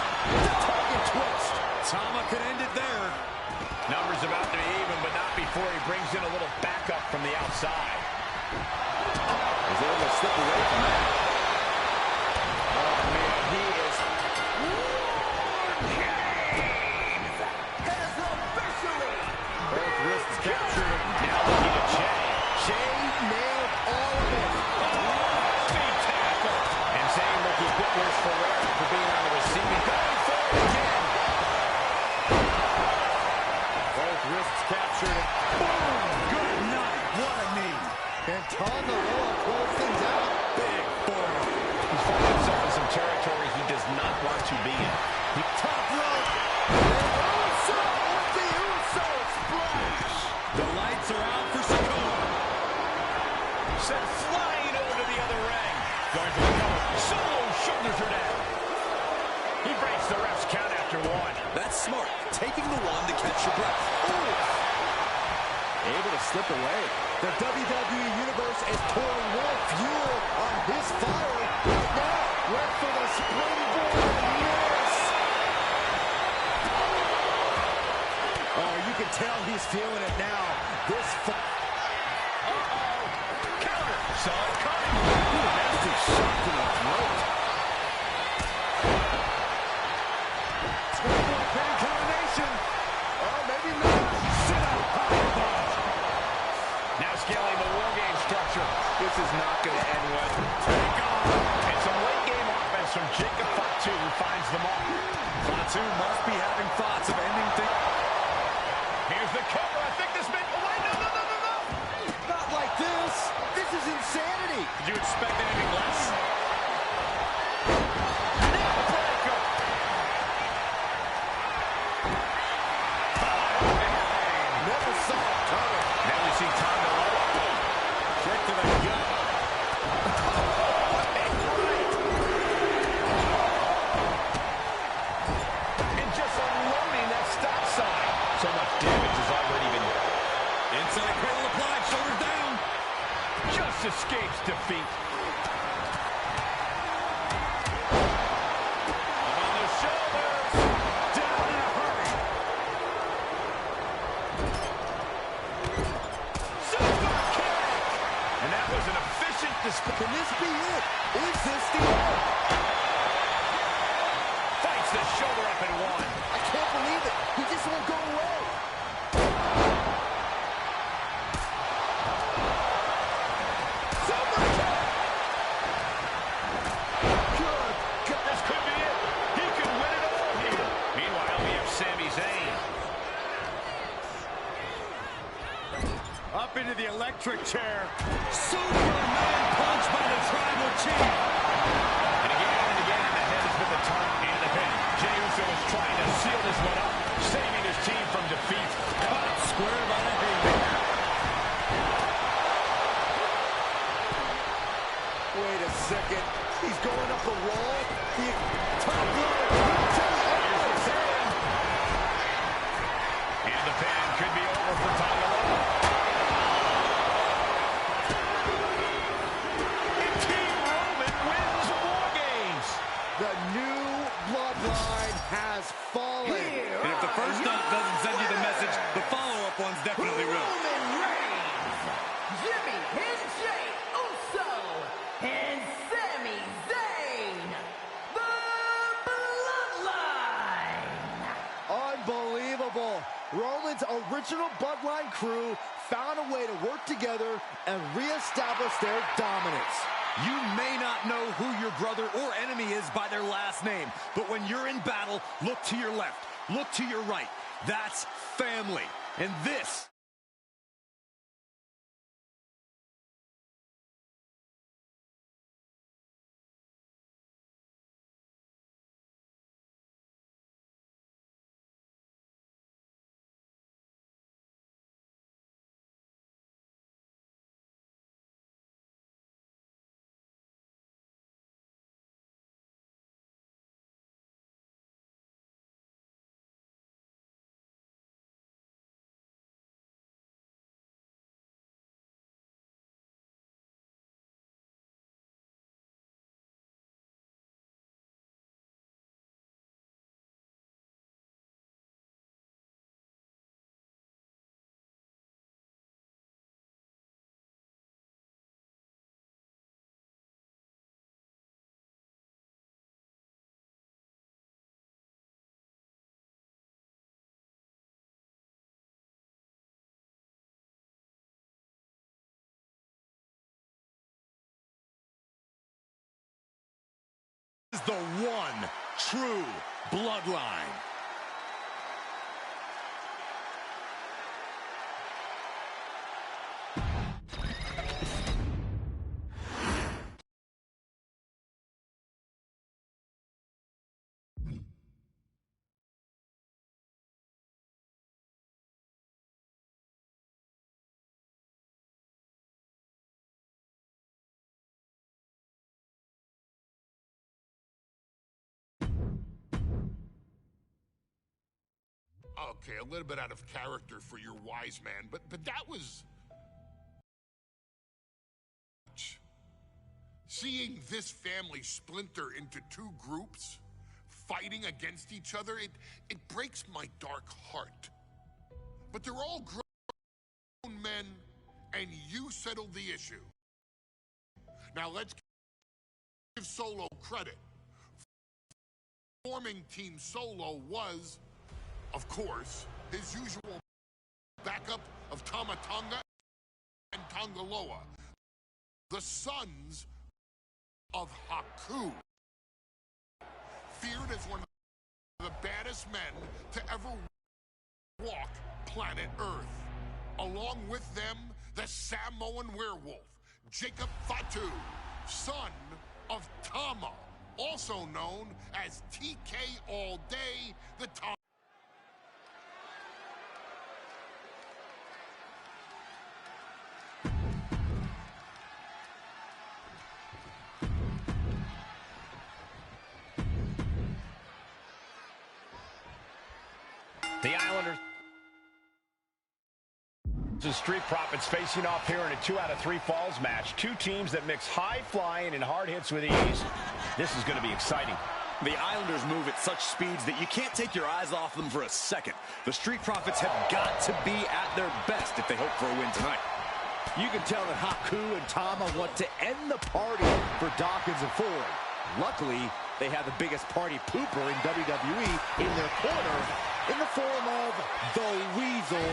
The Tonga twist. Tama could end it there. Numbers about to be even, but not before he brings in a little backup from the outside. He's able to slip away from that. Oh, man, he is... Has officially Both wrists captured. Now looking at Jay. Jay nailed all of it. Big tackle. And saying rookie Whitworth for Ferrer for being on the receiving. Going for it again. Both wrists captured. Boom! Good night. What a knee. And Tonga will close things out. Big forearm. He's finding himself in some territory he does not want to be in. Top rope. Uso with the Uso splash. The lights are out for Sikoa. Sent flying over to the other ring. Going for the cover. Solo shoulders her down. He breaks the ref's count after one. That's smart. Taking the one to catch your breath. Ooh. Able to slip away. The WWE Universe is pouring more fuel on his fire right now. Went for the springboard and miss. Oh, you can tell he's feeling it now. This Counter. Saw it coming. nasty shot to the throat. Springboard pin combination. Oh, maybe not. Sit up. Now scaling the War Game structure. This is not going to end well. Take off. And some late game offense from Jacob Fatu, who finds the mark. Fatu must be having thoughts of ending things. Here's the cover. I think this may... Oh, wait, no. Not like this. This is insanity. Did you expect anything less? Neckbreaker. Never saw it coming. Now we see Tonga low. Kick to the gut. And just unloading that stop sign. So much damage has already been... Inside cradle applied, shoulders down. Just escapes defeat. Up on the shoulders. Down in a hurry. Super kick. And that was an efficient display. Can this be it? Is this the end? Fights the shoulder up and one. I can't believe it. He just won't go away. Wait a second. He's going up the wall. The top rope to the elbows. And the pin could be over for Tangaloa. And Team Roman wins War Games. The new bloodline has fallen. And if the first stunt doesn't send you the message, the follow-up ones definitely will. Roman Reigns, Jimmy and Jey Uso, and Sami Zayn, the Bloodline. Unbelievable. Roman's original bloodline crew found a way to work together and reestablish their dominance. You may not know who your brother or enemy is by their last name, but when you're in battle, look to your left, look to your right. That's family. And this is the one true bloodline. Okay, a little bit out of character for your wise man, but that was... Seeing this family splinter into two groups, fighting against each other, it breaks my dark heart. But they're all grown men, and you settled the issue. Now let's give Solo credit. Forming Team Solo was, of course, his usual backup of Tama Tonga and Tangaloa, the sons of Haku, feared as one of the baddest men to ever walk planet Earth. Along with them, the Samoan werewolf, Jacob Fatu, son of Tama, also known as TK All Day, the Tama. The Islanders and Street Profits facing off here in a 2 out of 3 falls match. Two teams that mix high flying and hard hits with ease. This is going to be exciting. The Islanders move at such speeds that you can't take your eyes off them for a second. The Street Profits have got to be at their best if they hope for a win tonight. You can tell that Haku and Tama want to end the party for Dawkins and Ford. Luckily, they have the biggest party pooper in WWE in their corner in the form of the Weasel,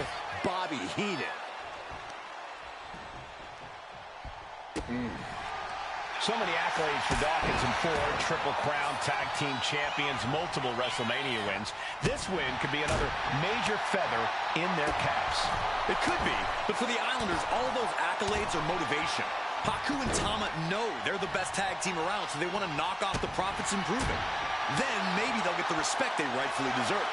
Bobby Heenan. So many accolades for Dawkins and Ford. Triple Crown Tag Team Champions, multiple WrestleMania wins. This win could be another major feather in their caps. It could be, but for the Islanders, all of those accolades are motivation. Haku and Tama know they're the best tag team around, so they want to knock off the Profits and prove it. Then maybe they'll get the respect they rightfully deserve.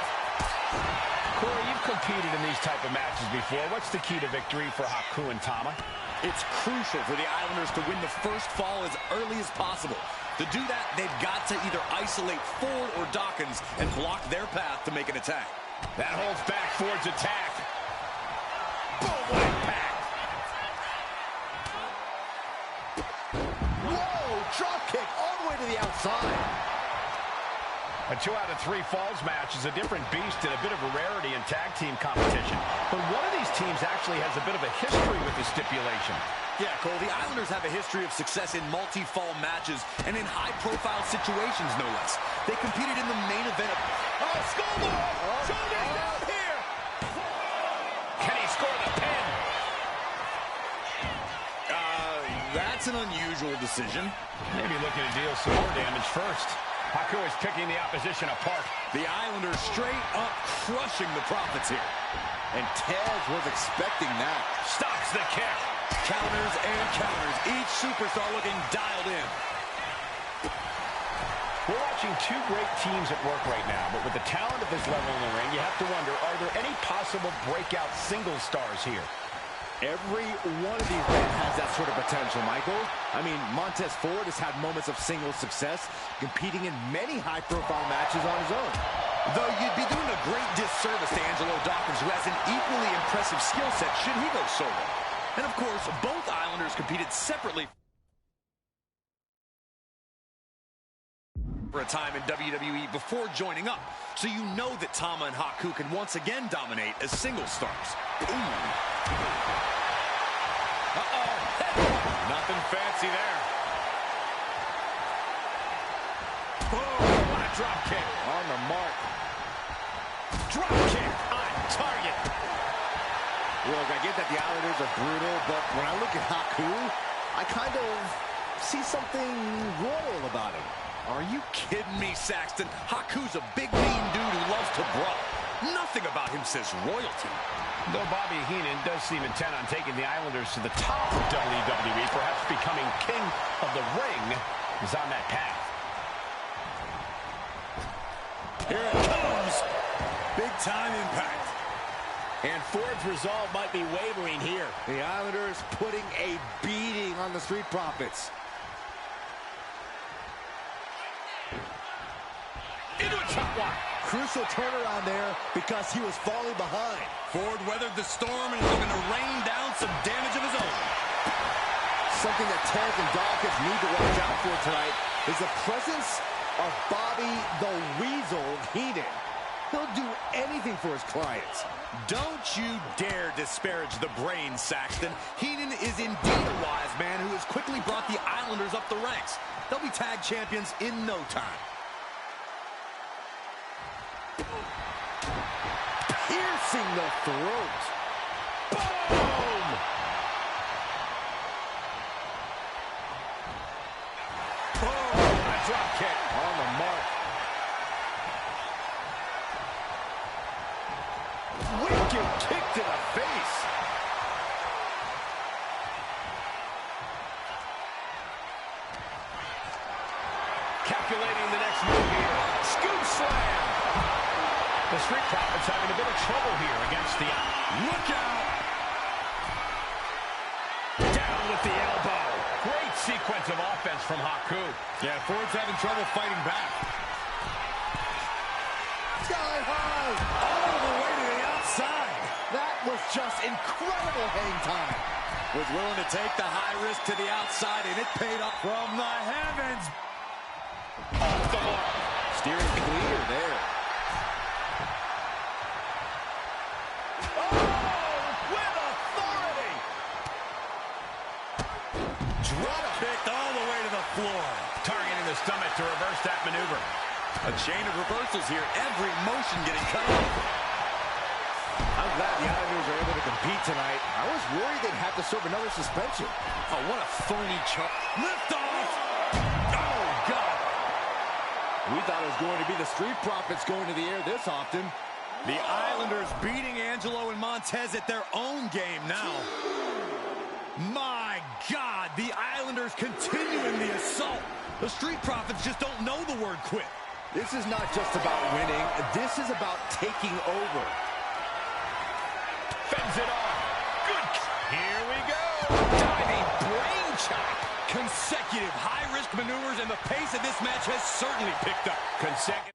Corey, you've competed in these type of matches before. What's the key to victory for Haku and Tama? It's crucial for the Islanders to win the first fall as early as possible. To do that, they've got to either isolate Ford or Dawkins and block their path to make an attack. That holds back Ford's attack. Boom, what impact. Whoa, drop kick all the way to the outside. A 2 out of 3 falls match is a different beast and a bit of a rarity in tag team competition. But one of these teams actually has a bit of a history with the stipulation. Yeah, Cole, the Islanders have a history of success in multi-fall matches and in high-profile situations, no less. They competed in the main event of... Oh, Skullboard! Shoulders down here! Can he score the pin? That's an unusual decision. Maybe looking to deal some more damage first. Haku is picking the opposition apart. The Islanders straight up crushing the Profits here. And Taz was expecting that. Stops the kick. Counters and counters. Each superstar looking dialed in. We're watching two great teams at work right now, but with the talent at this level in the ring, you have to wonder, are there any possible breakout single stars here? Every one of these men has that sort of potential, Michael. I mean, Montez Ford has had moments of single success, competing in many high-profile matches on his own. Though you'd be doing a great disservice to Angelo Dawkins, who has an equally impressive skill set should he go solo. And of course, both Islanders competed separately for a time in WWE before joining up. So you know that Tama and Haku can once again dominate as single stars. Uh-oh. Nothing fancy there. Oh, what a drop kick. On the mark. Drop kick on target. Look, I get that the Islanders are brutal, but when I look at Haku, I kind of see something royal about him. Are you kidding me, Saxton? Haku's a big, mean dude who loves to brawl. Nothing about him says royalty. Though Bobby Heenan does seem intent on taking the Islanders to the top of WWE, perhaps becoming king of the ring, is on that path. Here it comes. Big-time impact. And Ford's resolve might be wavering here. The Islanders putting a beating on the Street Profits. Into a chop block. Crucial turnaround there because he was falling behind. Ford weathered the storm and is looking to rain down some damage of his own. Something that Taz and Dawkins need to watch out for tonight is the presence of Bobby the Weasel Heenan. He'll do anything for his clients. Don't you dare disparage the brain, Saxton. Heenan is indeed a wise man who has quickly brought the Islanders up the ranks. They'll be tag champions in no time. Piercing the throat. Boom! Boom! A drop kick. On the mark. Wicked kick to the face. Calculating the next move here. Scoop slam. The Street Profits having a bit of trouble here against the... Look out! Down with the elbow. Great sequence of offense from Haku. Yeah, Ford's having trouble fighting back. Sky high. All the way to the outside. That was just incredible hang time. Was willing to take the high risk to the outside, and it paid off from the heavens. Off the mark. Steering clear there. Floor. Targeting the stomach to reverse that maneuver. A chain of reversals here. Every motion getting cut off. I'm glad the Islanders are able to compete tonight. I was worried they'd have to serve another suspension. Oh, what a phony chop. Lift off! Oh, God. We thought it was going to be the Street Profits going to the air this often. The Islanders beating Angelo and Montez at their own game now. My God, the Islanders continuing the assault. The Street Profits just don't know the word quit. This is not just about winning. This is about taking over. Fends it off. Good. Here we go. Diving brain chop. Consecutive high-risk maneuvers, and the pace of this match has certainly picked up. Consecutive.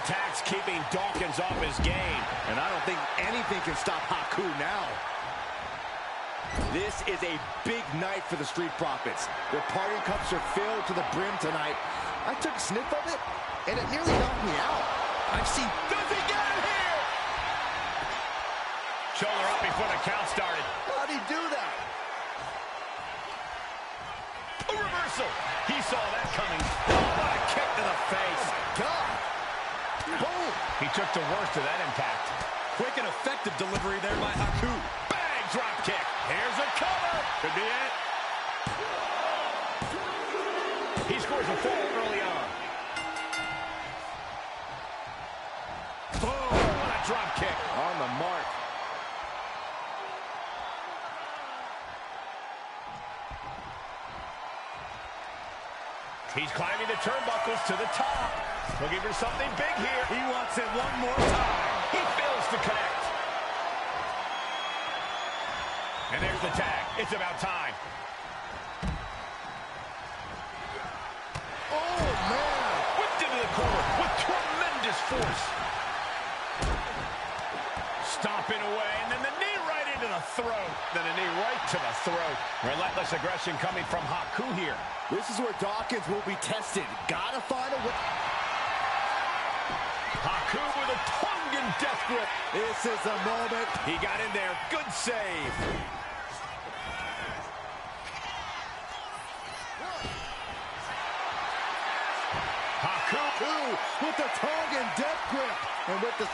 Attacks keeping Dawkins off his game. And I don't think anything can stop Haku now. This is a big night for the Street Profits. Their party cups are filled to the brim tonight. I took a sniff of it, and it nearly knocked me out. I've seen... Does he get it here? Shoulder up before the count started. How'd he do that? A reversal. He saw that coming. Oh, what a kick to the face. Oh, my God. Boom. He took the worst of that impact. Quick and effective delivery there by Haku. Bang, drop kick. Here's a cover. Could be it. He scores a fall early on. Oh, what a drop kick. On the mark. He's climbing the turnbuckles to the top. Looking for something big here. He wants it one more time. He fails to connect. And there's the tag. It's about time. Oh, man. Whipped into the corner with tremendous force. Stomping away, and then the knee right into the throat. Then a knee right to the throat. Relentless aggression coming from Haku here. This is where Dawkins will be tested. Gotta find a way. Haku with a tongue and death grip. This is the moment. He got in there. Good save. Haku with the tongue and death grip. And with the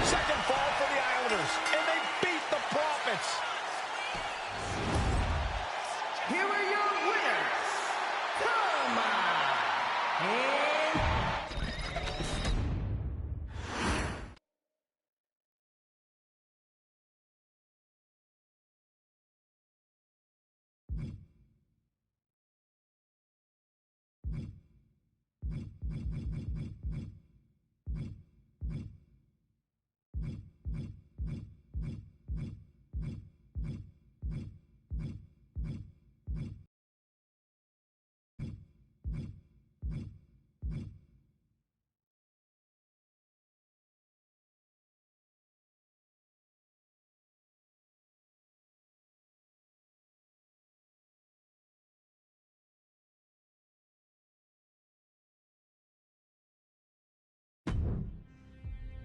second fall for the Islanders. And they beat the Profits. Here are your winners. Come on. And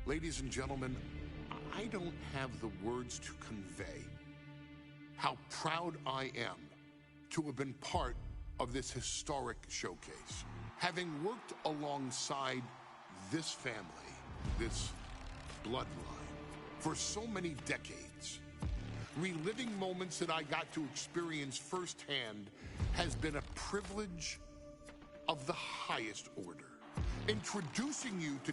Ladies and gentlemen, I don't have the words to convey how proud I am to have been part of this historic showcase. Having worked alongside this family, this bloodline, for so many decades, reliving moments that I got to experience firsthand has been a privilege of the highest order. Introducing you to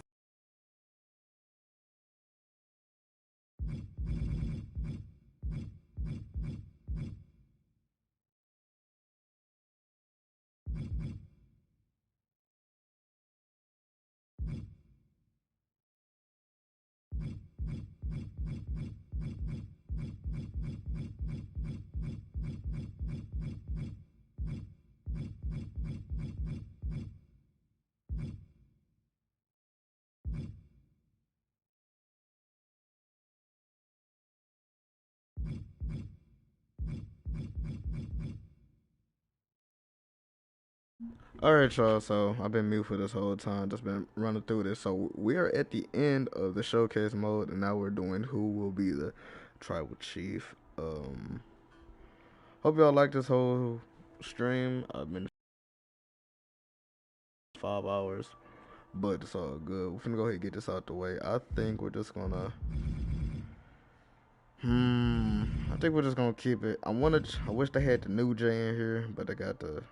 All right, y'all. So I've been mute for this whole time. Just been running through this. So we are at the end of the showcase mode, and now we're doing who will be the tribal chief. Hope y'all like this whole stream. I've been 5 hours, but it's all good. We're finna go ahead and get this out the way. I think we're just gonna. I think we're just gonna keep it. I wish they had the new Jay in here, but they got the.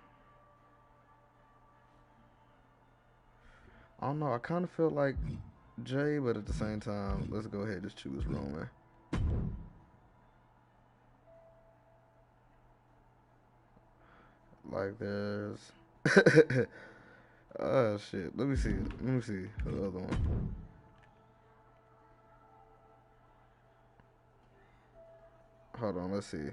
I don't know. I kind of feel like Jay, but at the same time, let's go ahead and just choose Roman. Like there's. Oh shit. Let me see. The other one. Hold on. Let's see.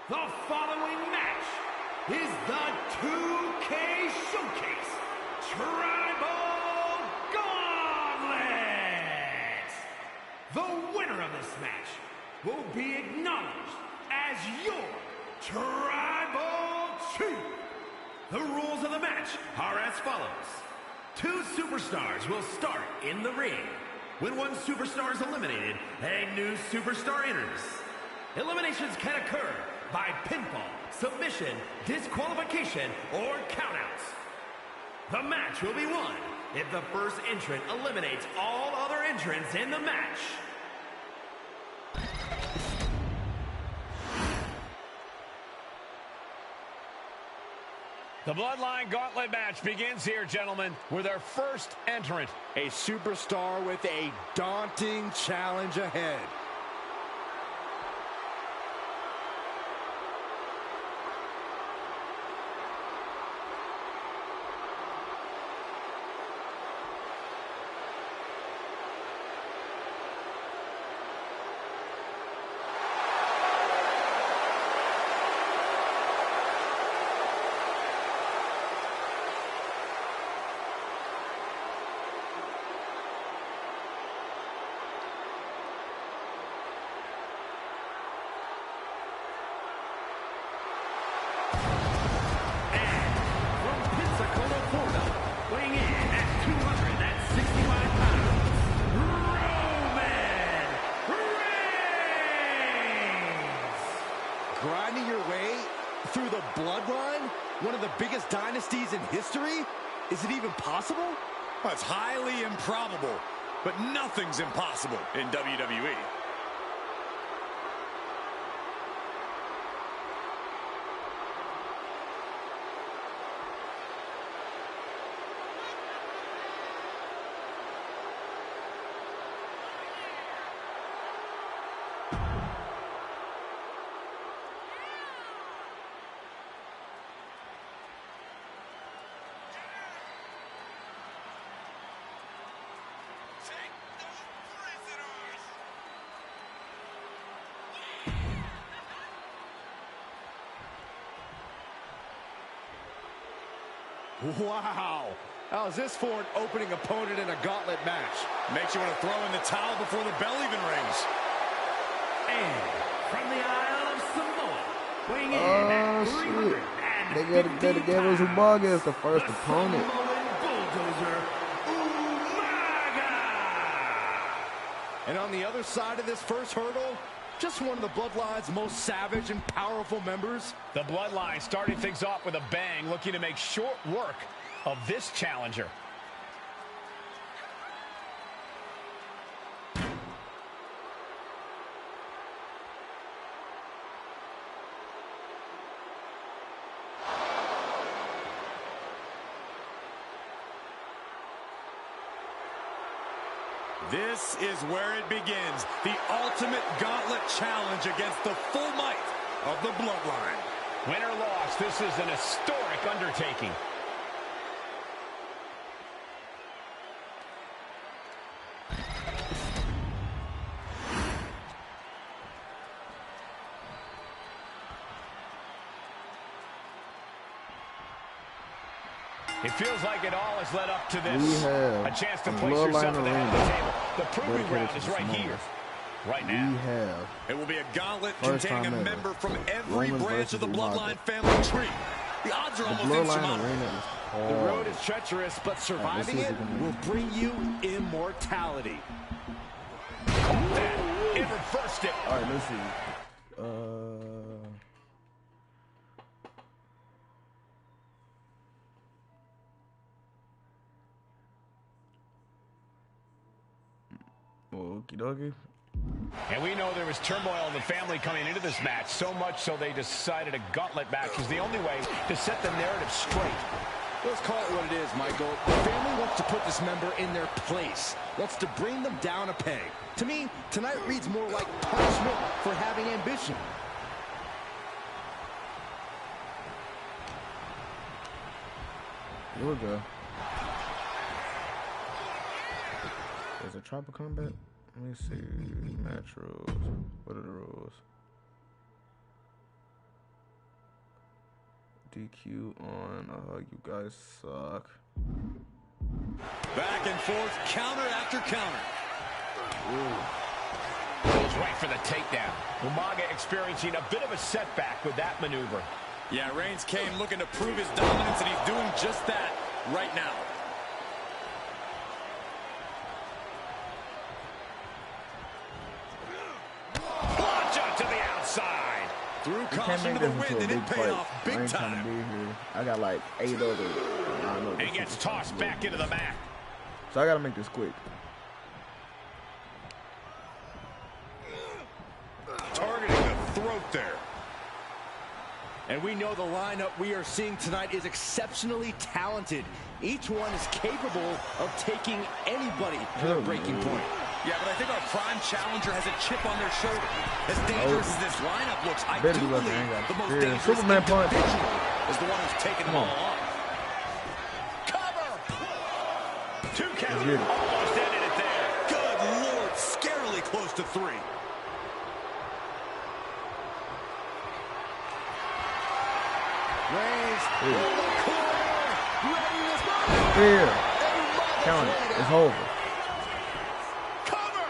The following match is the 2K Showcase Tribal Gauntlet. The winner of this match will be acknowledged as your Tribal Chief. The rules of the match are as follows. 2 superstars will start in the ring. When one superstar is eliminated, a new superstar enters. Eliminations can occur by pinfall, submission, disqualification, or countouts. The match will be won if the first entrant eliminates all other entrants in the match. The Bloodline Gauntlet match begins here, gentlemen, with our first entrant. A superstar with a daunting challenge ahead. Grinding your way through the Bloodline, one of the biggest dynasties in history? Is it even possible? Well, it's highly improbable, but nothing's impossible in WWE. Wow. How's this for an opening opponent in a gauntlet match? Makes you want to throw in the towel before the bell even rings. And from the Isle of Samoa, weighing in at 350 They gave us Umaga as the first opponent. Samoan bulldozer, Umaga! And on the other side of this first hurdle, just one of the Bloodline's most savage and powerful members. The Bloodline starting things off with a bang, looking to make short work of this challenger. This is where it begins. The ultimate gauntlet challenge against the full might of the Bloodline. Win or loss, this is an historic undertaking. It feels like it all has led up to this. We have a chance to place yourself at the head of the table. The proving ground is right here, right now. We have. It will be a gauntlet First containing a time ever. member from every Roman branch of the versus Bloodline Umaga. family tree. The odds are The almost Bloodline insurmountable. arena is hard. The road is treacherous, but surviving see if it we can will bring you immortality. It reversed it. All right, let's see. Okie dokie. And we know there was turmoil in the family coming into this match, so much so they decided a gauntlet match was the only way to set the narrative straight. Let's call it what it is, Michael. The family wants to put this member in their place, wants to bring them down a peg. To me, tonight reads more like punishment for having ambition. Here we go. Is it tribal combat? Let me see. Match rules. What are the rules? DQ on. Oh, you guys suck. Back and forth, counter after counter. Goes right for the takedown. Umaga experiencing a bit of a setback with that maneuver. Yeah, Reigns came looking to prove his dominance, and he's doing just that right now. Plancha to the outside. Through You can't caution make to the this wind, into a and big it paid fight. off I big ain't trying to time. be here. I got like 8 other. And he gets tossed back into the mat. So I gotta make this quick. Targeting the throat there. And we know the lineup we are seeing tonight is exceptionally talented. Each one is capable of taking anybody to their breaking point. Yeah, but I think our prime challenger has a chip on their shoulder. As dangerous as this lineup looks, I Better do be lucky I believe ain't got the most fear. dangerous Superman punch. individual is the one who's taking them Come on. all on. Cover. 2 count. Let's get it. Almost ended it there. Good Lord, scarily close to 3. Reigns, Here. in the corner, ready this moment. Here. Everybody Count it. ready. It's over. Cover.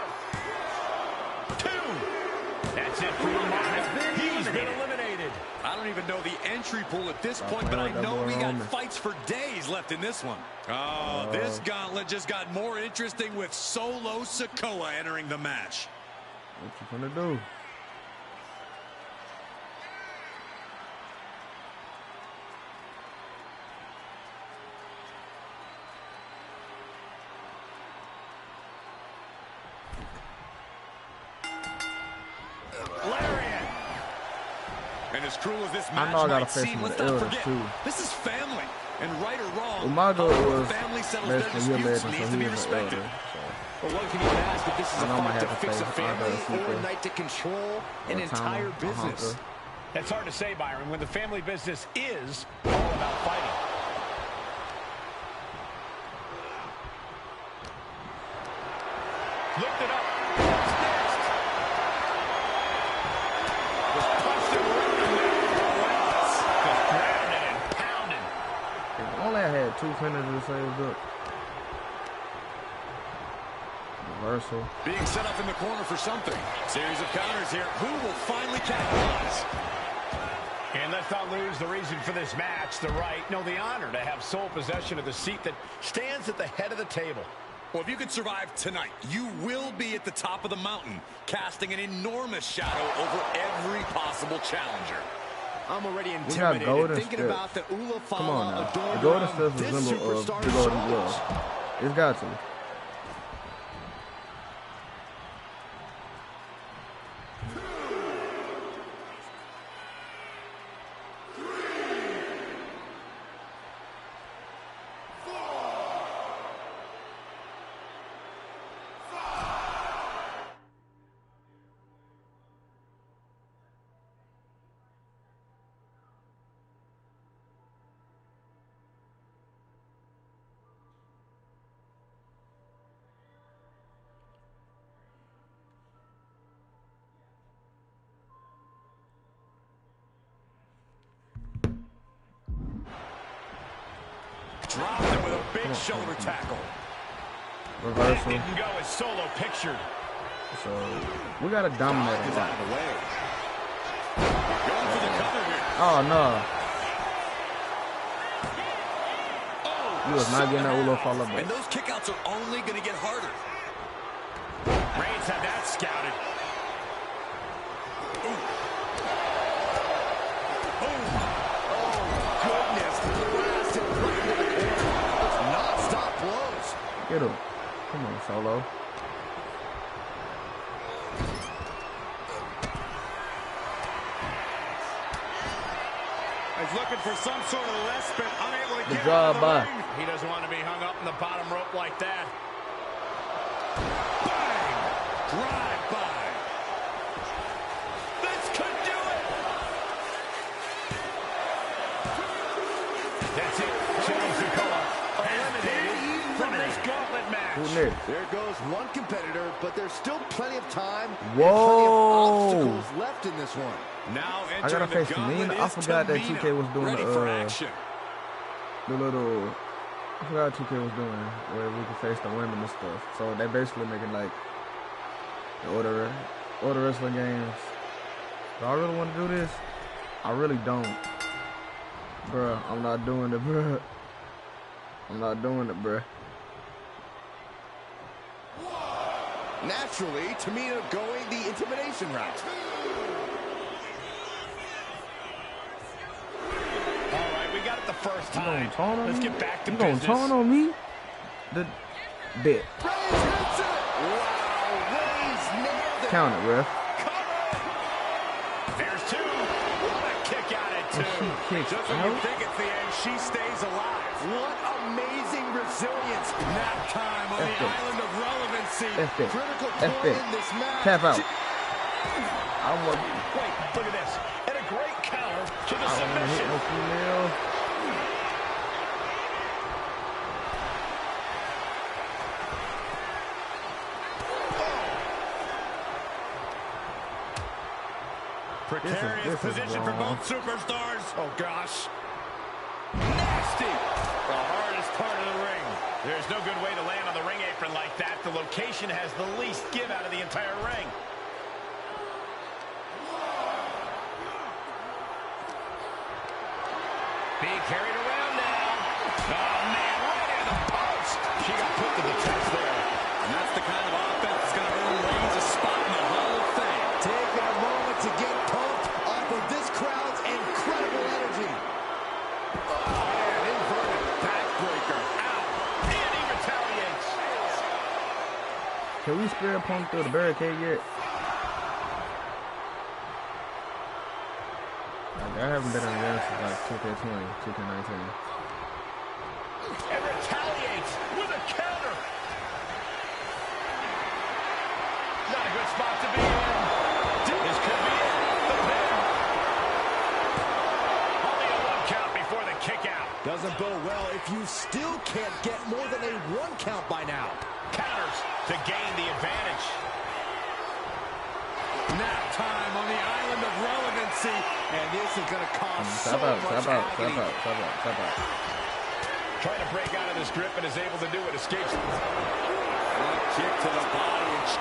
2. That's it for Umaga. He's been eliminated. I don't even know the entry pool at this Stop point, but I playing know double we got Roman. fights for days left in this one. Oh, this gauntlet just got more interesting with Solo Sikoa entering the match. What you gonna do? Lariat. And as cruel as this I match know I gotta might face seem, him let's with not elders, forget, too. this is family. And right or wrong, Umaga how was the family settles their basically your disputes legend, needs so to he be was an respected. elder. But one can even ask if this is I a know I might fight to have to fix a face family Andre or a Seeker. night to control an Or entire Tama, business. Ahaka. It's hard to say, Byron, when the family business is all about fighting. Lift it up. What's next? Was punched and ripped in there. Relentless. Just grounded and pounded. If only I had finisher saved up. Reversal. Being set up in the corner for something. Series of counters here. Who will finally capitalize? And let's not lose the reason for this match, the right, no, the honor to have sole possession of the seat that stands at the head of the table. Well, if you can survive tonight, you will be at the top of the mountain, casting an enormous shadow over every possible challenger. I'm already intimidated thinking about the Ula Fala adorned around this superstar's shoulders. It's got to. Dropped him with a big shoulder tackle. Reversal. That didn't go as Solo pictured. So we gotta dominate him. Out of the way. Going for the cover here. Oh no. He was not getting that Ulo follow back. And those kickouts are only going to get harder. Reigns had that scouted. Get him. Come on, Solo. He's looking for some sort of respite, unable to Good get out of the job, ring. He doesn't want to be hung up in the bottom rope like that. Bang! Drive by. This could do it. That's it. Solo Sikoa eliminated from this gauntlet match. Who next? There goes one competitor, but there's still plenty of time. Whoa. And plenty of obstacles left in this one. Now I gotta face Tamina. I forgot that 2K was doing ready for action. the little. I forgot what 2K was doing where we could face the women and stuff. So they basically making like the order wrestling games. Do I really want to do this? I really don't, bruh. I'm not doing it, bruh. I'm not doing it, bruh. Naturally, Tamina going the intimidation route. All right, we got it the first You time. gonna taunt on Let's me? get back to You business. gonna taunt on me? The bit. Wow, Reigns nailed it. Count it, ref. There's two. What a kick out at And two. she kicks Just when you out. think it's the end, she stays alive. What amazing resilience. Nap time on the Heptic. island of relevancy. Heptic. Critical point Heptic. in this match. Tap out. I want. Wait, look at this. And a great counter to the I don't want to hit submission. no female. Precarious this is position for wrong. both superstars. Oh, gosh. Nasty. The hardest part of the ring. There's no good way to land on the ring apron like that. The location has the least give out of the entire ring. Being carried around now. Oh, man, right in the post. She got put to the test there. And that's the kind of offense that's going to earn Reigns a spot in the Hall of Fame. Taking a moment to get pumped off of this crowd's incredible energy. And inverted backbreaker. Ow. And he retaliates. Can we spear pump through the barricade yet? Like, I haven't been on the game since like 2K20, 2K19. And retaliates with a counter. Not a good spot to be in. This could be it. The pin. Only a 1 count before the kick out. Doesn't bode well if you still can't get more than a 1 count by now. Counters to gain the advantage. Nap time on the island of relevancy. And this is going to cause so Tap out, much tap out, agony. tap out, tap out, tap out. Trying to break out of this grip and is able to do it. Escapes. Kick to the body and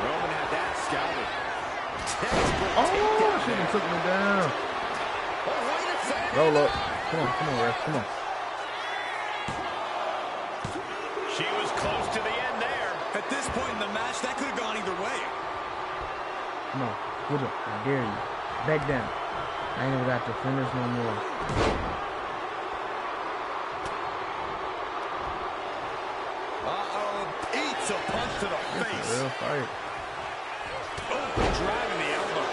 Roman had that scouted. Oh, she done took me down. Roll up. Come on, ref. Come on. She was close to the end there. At this point in the match, that could have gone either way. Come on. Good up. I dare you. Back down. I ain't even got to finish no more. Eats a punch to the face. Real fight. Oh, driving the elbow.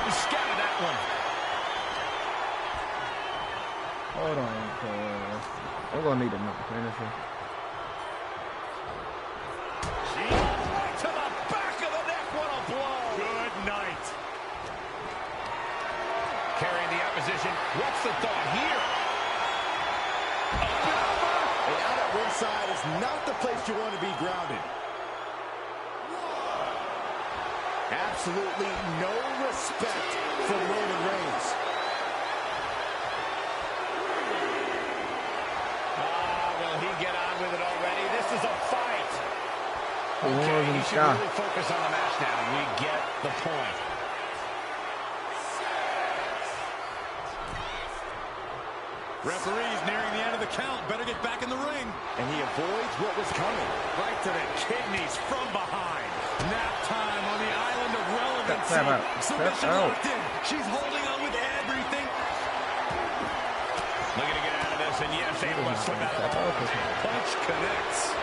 Scattered that one. Hold on, I'm gonna need another finisher. Right to the back of the neck. What a blow. Good night. Carrying the opposition. What's the thought here? And out at ringside is not the place you want to be grounded. Absolutely no respect for Roman Reigns. Will he get on with it already? This is a fight. Okay, you should really focus on the match now. We get the point. Referee's nearing the end of the count. Better get back in the ring. And he avoids what was coming. Right to the kidneys from behind. Nap time on the island of relevancy. Submission locked in. She's holding on with everything. Looking to get out of this, and yes, able to slip out of the Punch connects.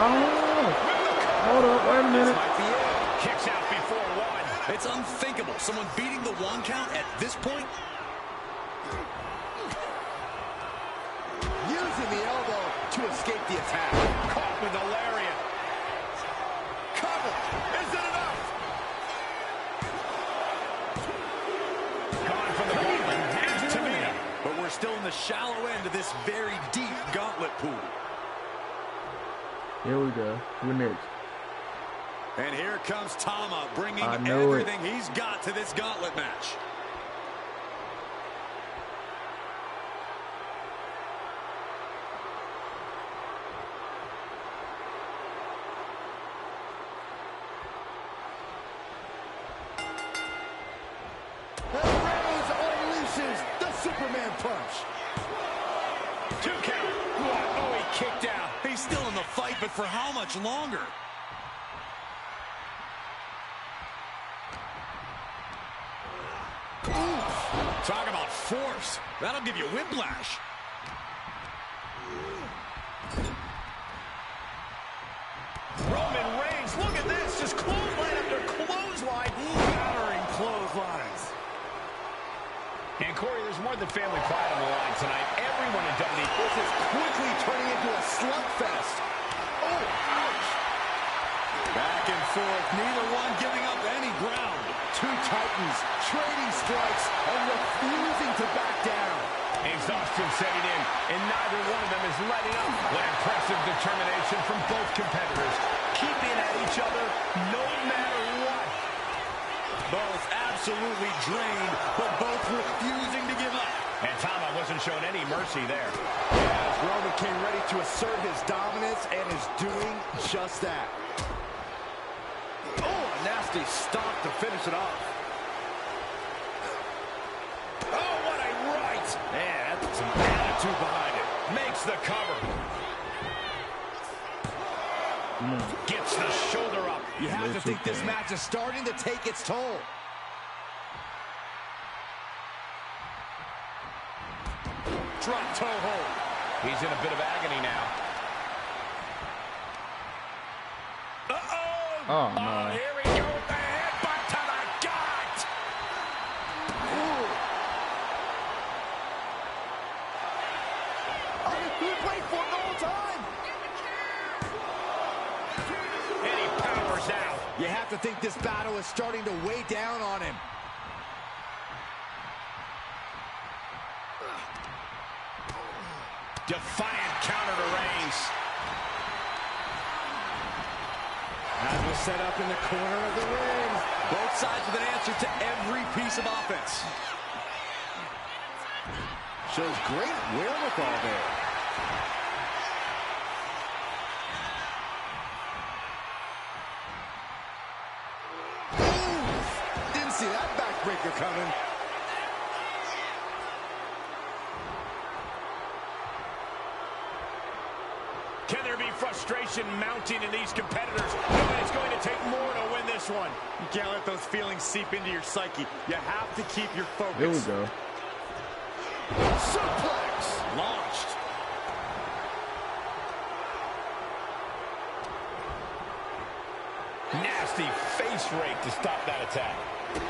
Hold up, wait a minute. Might be it. Kicks out before one. It's unthinkable. Someone beating the one count at this point. Using the elbow to escape the attack. Caught with a lariat. Cover. Is it enough? Gone from the gauntlet. Has to be. But we're still in the shallow end of this very deep gauntlet pool. Here we go. Who next? And here comes Tama, bringing everything he's got to this gauntlet match. Reigns unleashes the Superman punch. 2 count. What? Oh, he kicked out. He's still in the fight, but for how much longer? Talk about force. That'll give you whiplash. Roman Reigns, look at this. Just clothesline after clothesline. Battering clotheslines. And Corey, there's more than family pride on the line tonight. Everyone in WWE. This is quickly turning into a slugfest. Oh, ouch. Back and forth, neither one giving up any ground. Two titans trading strikes and refusing to back down. Exhaustion setting in, and neither one of them is letting up. What impressive determination from both competitors, keeping at each other no matter what. Both absolutely drained, but both refusing to give up. And Tama wasn't shown any mercy there. As Roman came ready to assert his dominance and is doing just that. Oh, a nasty stop to finish it off. Oh, what a right! Man, that's some attitude behind it. Makes the cover. Gets the shoulder up. You have to think this match is starting to take its toll. Drop toe hold. He's in a bit of agony now. Uh-oh! Oh, no. Here we go with the headbutt to the gut! He played for it the whole time. And he powers out. You have to think this battle is starting to weigh down on him. Defiant counter to Reigns. As was set up in the corner of the ring. Both sides with an answer to every piece of offense. Shows great wherewithal there. Ooh, didn't see that backbreaker coming. Can there be frustration mounting in these competitors? No, it's going to take more to win this one. You can't let those feelings seep into your psyche. You have to keep your focus. Here we go. Suplex launched. Nasty face rake to stop that attack. Big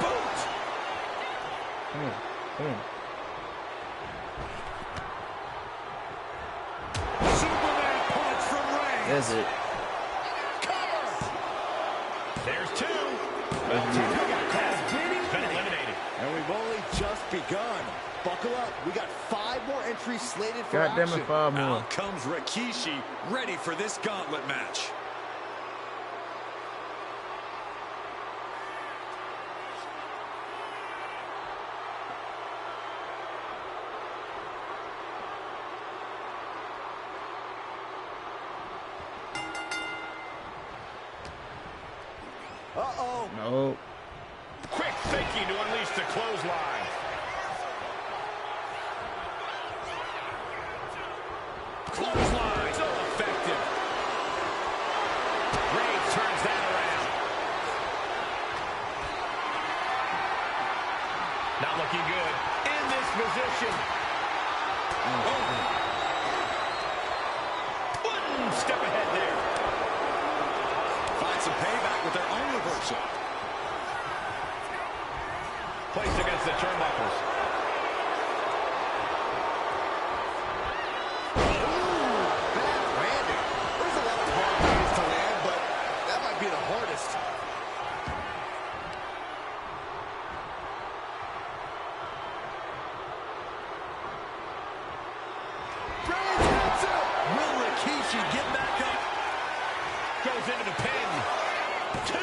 boot. Superman punch from Reigns. That's it. Cover. There's two. Has been eliminated. And we've only just begun. Buckle up. We got 5 more entries slated for God damn action. it, 5 more. Out comes Rikishi, ready for this gauntlet match. Uh-oh. No. Quick thinking to unleash the clothesline. Clothesline, so effective. Reigns turns that around. Not looking good in this position. One step ahead there. Find some payback with their own reversal. Placed against the turnbuckles. Bad landing. There's a lot of hard ways to land, but that might be the hardest. Reigns hits it. Will Rikishi get back up? Goes into the pin. 2.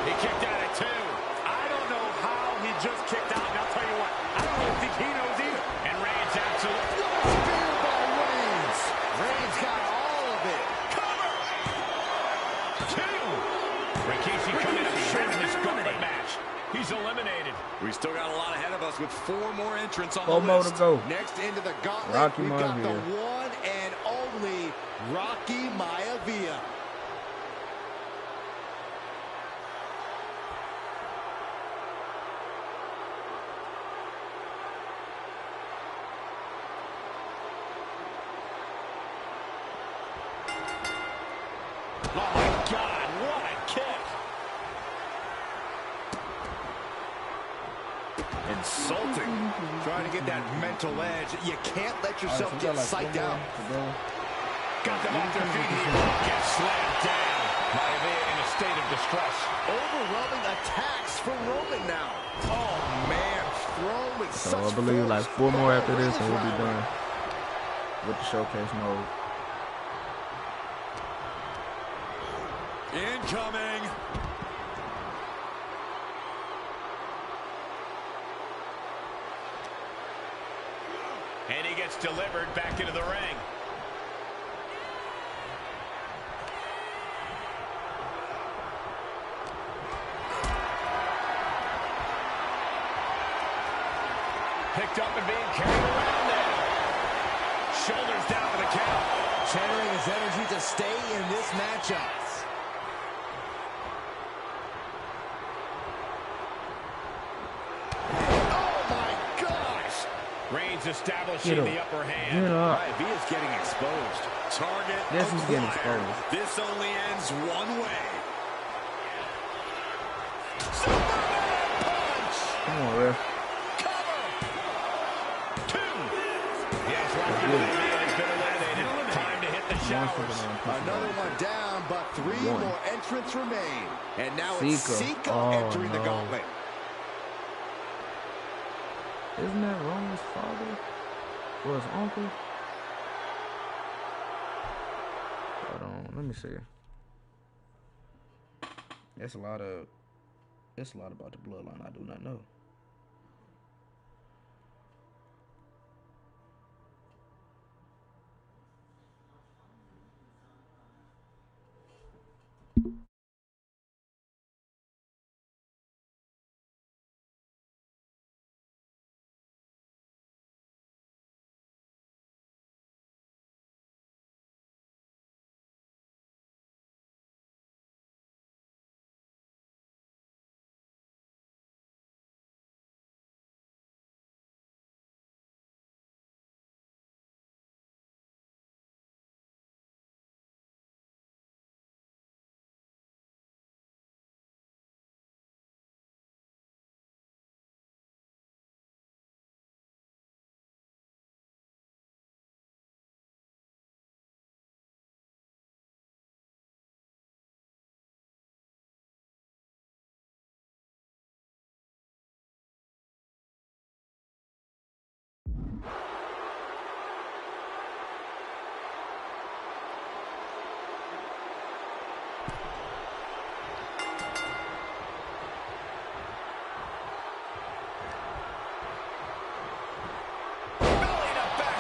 He kicked out at 2. I don't know how he just kicked out, and I'll tell you what, I don't really think he knows either. And Reigns absolutely. Spear by Reigns. Reigns got all of it. Cover. 2. Rikishi coming up short in this gauntlet match. He's eliminated. We still got a lot ahead of us with 4 more entrants on 4 the more list. to go. Next into the gauntlet, Rocky we've got the Maivia. one and only Rocky Maivia. Oh my God, what a kick. Insulting. Trying to get that mental edge. You can't let yourself get psyched out. Got them off their feet here. Gets slammed down. Maivia in a state of distress. Overwhelming attacks for Roman now. Oh, man. Thrown with So such I believe force. like 4 more after this and we'll be done with the showcase mode. Incoming. And he gets delivered back into the ring. Picked up and being carried around now. Shoulders down for the count. Channeling his energy to stay in this matchup. Oh my gosh! Reigns establishing the upper hand. Maivia's getting exposed. Target This is getting acquired. exposed. This only ends one way. Superman punch. Come on, ref. Cover. 2. Yes, Rocky Maivia has been eliminated. Time to hit the showers. Another one down, but 3 One. more entrants remain. And now it's Sika. Sika Oh, entering the no. gauntlet. Isn't that Roman's father? Or his uncle? Let me see. It's a lot about the bloodline I do not know.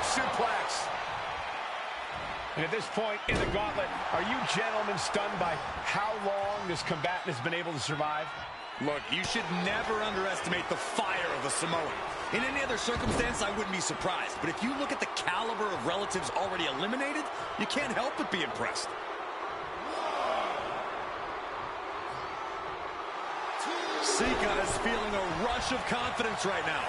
Suplex. And at this point in the gauntlet, are you gentlemen stunned by how long this combatant has been able to survive? Look, you should never underestimate the fire of the Samoan. In any other circumstance, I wouldn't be surprised. But if you look at the caliber of relatives already eliminated, you can't help but be impressed. Sika is feeling a rush of confidence right now.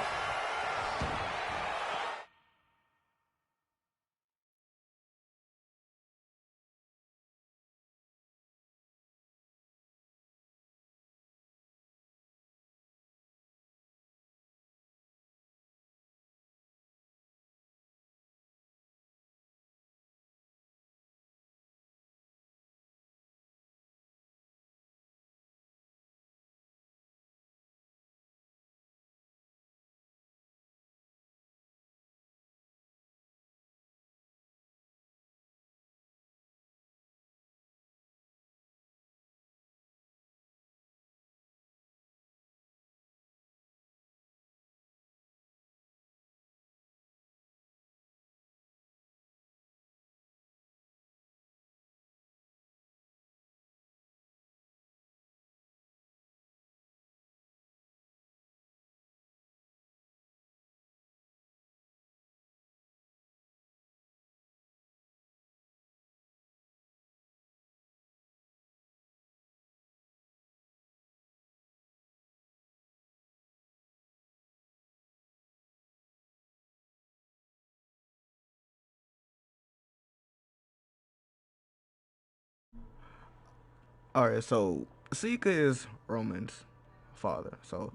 All right, so Sika is Roman's father. So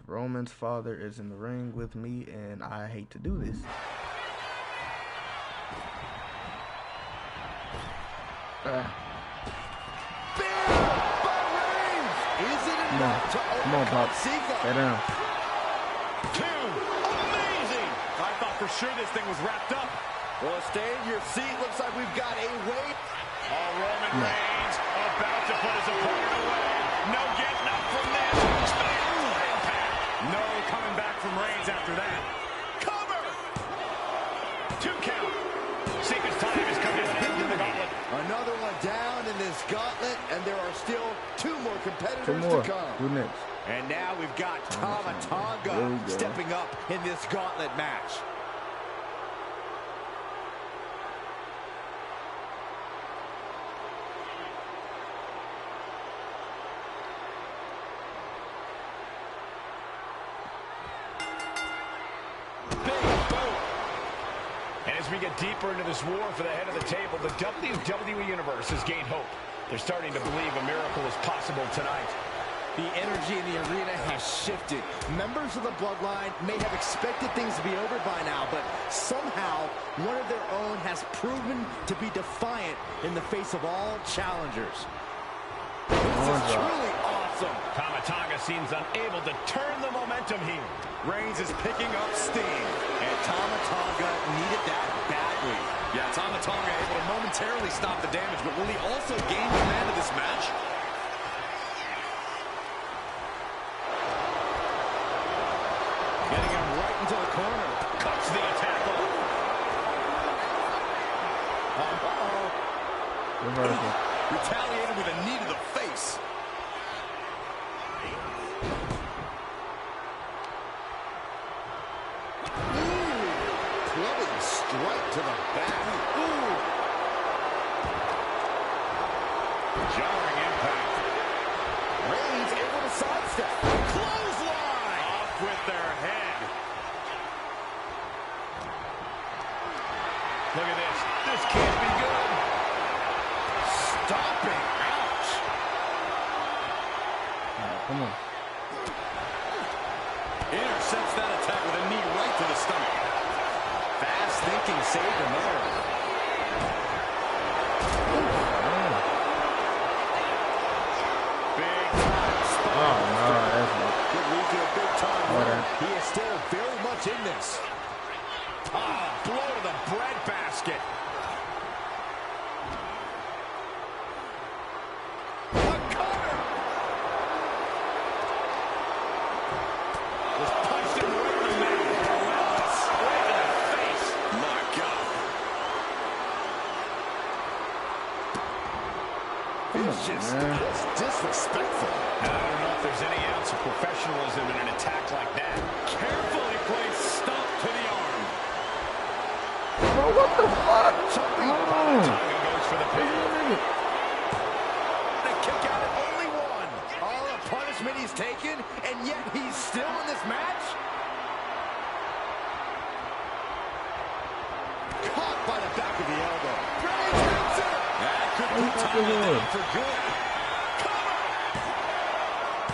Roman's father is in the ring with me, and I hate to do this. Is it enough to overcome Sika? Stay down. Amazing! I thought for sure this thing was wrapped up. Well, stay in your seat. Looks like we've got a wait. Roman Reigns about to put his opponent away. No getting up from this. No coming back from Reigns after that. Cover! 2 count. Sika's time has come to an end in the gauntlet. Another one down in this gauntlet, and there are still 2 more competitors to come. Who next? And now we've got Tama Tonga stepping up in this gauntlet match. As we get deeper into this war for the head of the table, the WWE Universe has gained hope. They're starting to believe a miracle is possible tonight. The energy in the arena has shifted. Members of the Bloodline may have expected things to be over by now, but somehow one of their own has proven to be defiant in the face of all challengers. This is truly awesome. Tama Tonga seems unable to turn the momentum here. Reigns is picking up steam. And Tama Tonga needed that badly. Yeah, Tonga able to momentarily stop the damage, but will he also gain command of this match? Getting him right into the corner. Cuts the attack off. Reversal. Retaliated with a knee to the face. Clubbing strike to the back. Jarring impact. Reigns able to sidestep. Clothesline! Off with their head. Look at this. This can't be good. Stomping. Ouch. Come on. Intercepts that attack with a knee right to the stomach. Fast thinking saved him there. Big time spot. Oh, no, that's not. Could lead to a big time run. He is still very much in this. Blow to the bread basket. A cutter. Was punched him right in the middle. Right in the face. My God. Vicious. That's disrespectful. I don't know if there's any ounce of professionalism in an attack like that. Carefully placed stomp to the arm. Bro, what the fuck? Tonga goes for the pin. The kick out at only one. All the punishment he's taken, and yet he's still in this match? Caught by the back of the elbow. Reigns hits it. That could be Tonga down for good.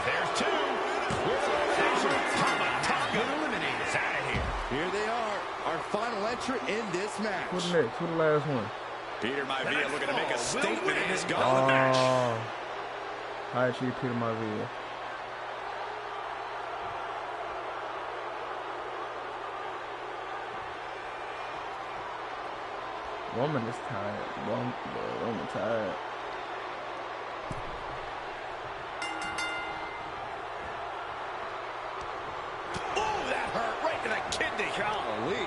There's two. With a finisher. Tonga eliminated. It's out of here. Here they are, our final entry in this match. Who's next? Who's the last one? Peter Maivia looking to make a statement in this gauntlet match. Hi, Chief Peter Maivia. Woman is tired. Woman tired. Ooh, that hurt right to the kidney. Golly.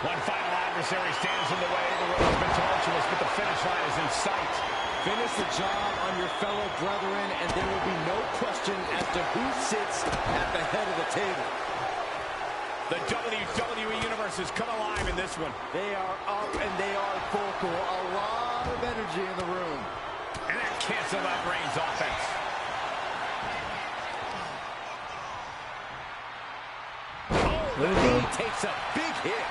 One final adversary stands in the way. The road has been tumultuous, but the finish line is in sight. Finish the job on your fellow brethren, and there will be no question as to who sits at the head of the table. The WWE Universe has come alive in this one. They are up and they are vocal. A lot of energy in the room. And that canceled out Reigns' offense. There you go. He takes a big hit.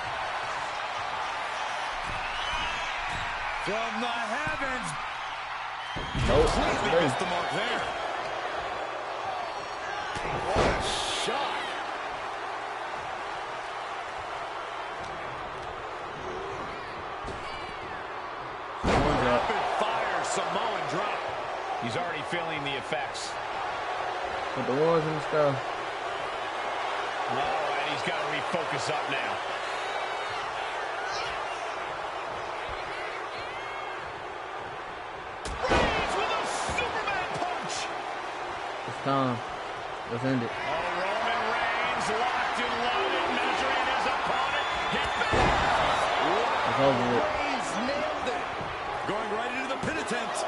From the heavens. Nope. Completely missed the mark there. What a shot. Rapid fire Samoan drop. He's already feeling the effects. With the ones and stuff. All right, he's got to refocus up now. Reigns with a Superman punch. It's time. Let's end it. Oh, Roman Reigns locked and loaded, measuring his opponent. Hit back. It's over with. Reigns nailed it. Going right into the pin attempt.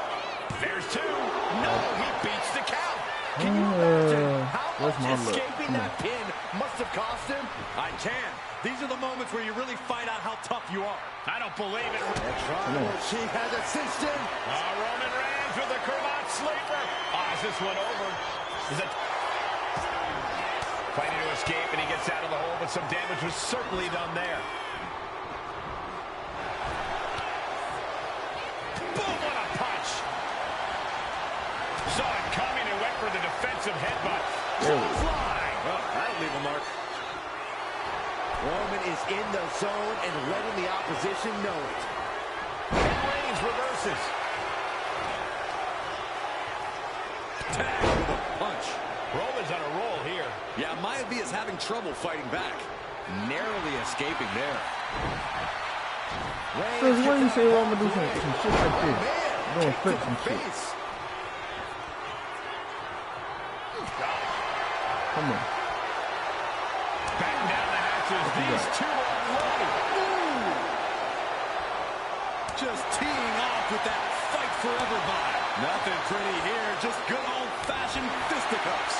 There's two. No, he beats the count. Can you imagine how Where's my much look? escaping that pin must have cost him? I can. These are the moments where you really find out how tough you are. I don't believe it. Tribal Chief has it cinched in. Roman Reigns with the Kermit sleeper. Is this one over? Is it fighting to escape, and he gets out of the hole, but some damage was certainly done there. Boom, what a punch. Saw it coming and went for the defensive headbutt. Clothesline. Well, that'll leave a mark. Roman is in the zone and letting the opposition know it. And Reigns reverses. Tag with a punch. Roman's on a roll here. Yeah, Maivia is having trouble fighting back. Narrowly escaping there. Since when you say Roman do some shit like this? Doing flips and shit. Come on. Batten down the hatches. These two are unloaded. Just teeing off with that fight forever vibe. Nothing pretty here, just good old-fashioned fisticuffs.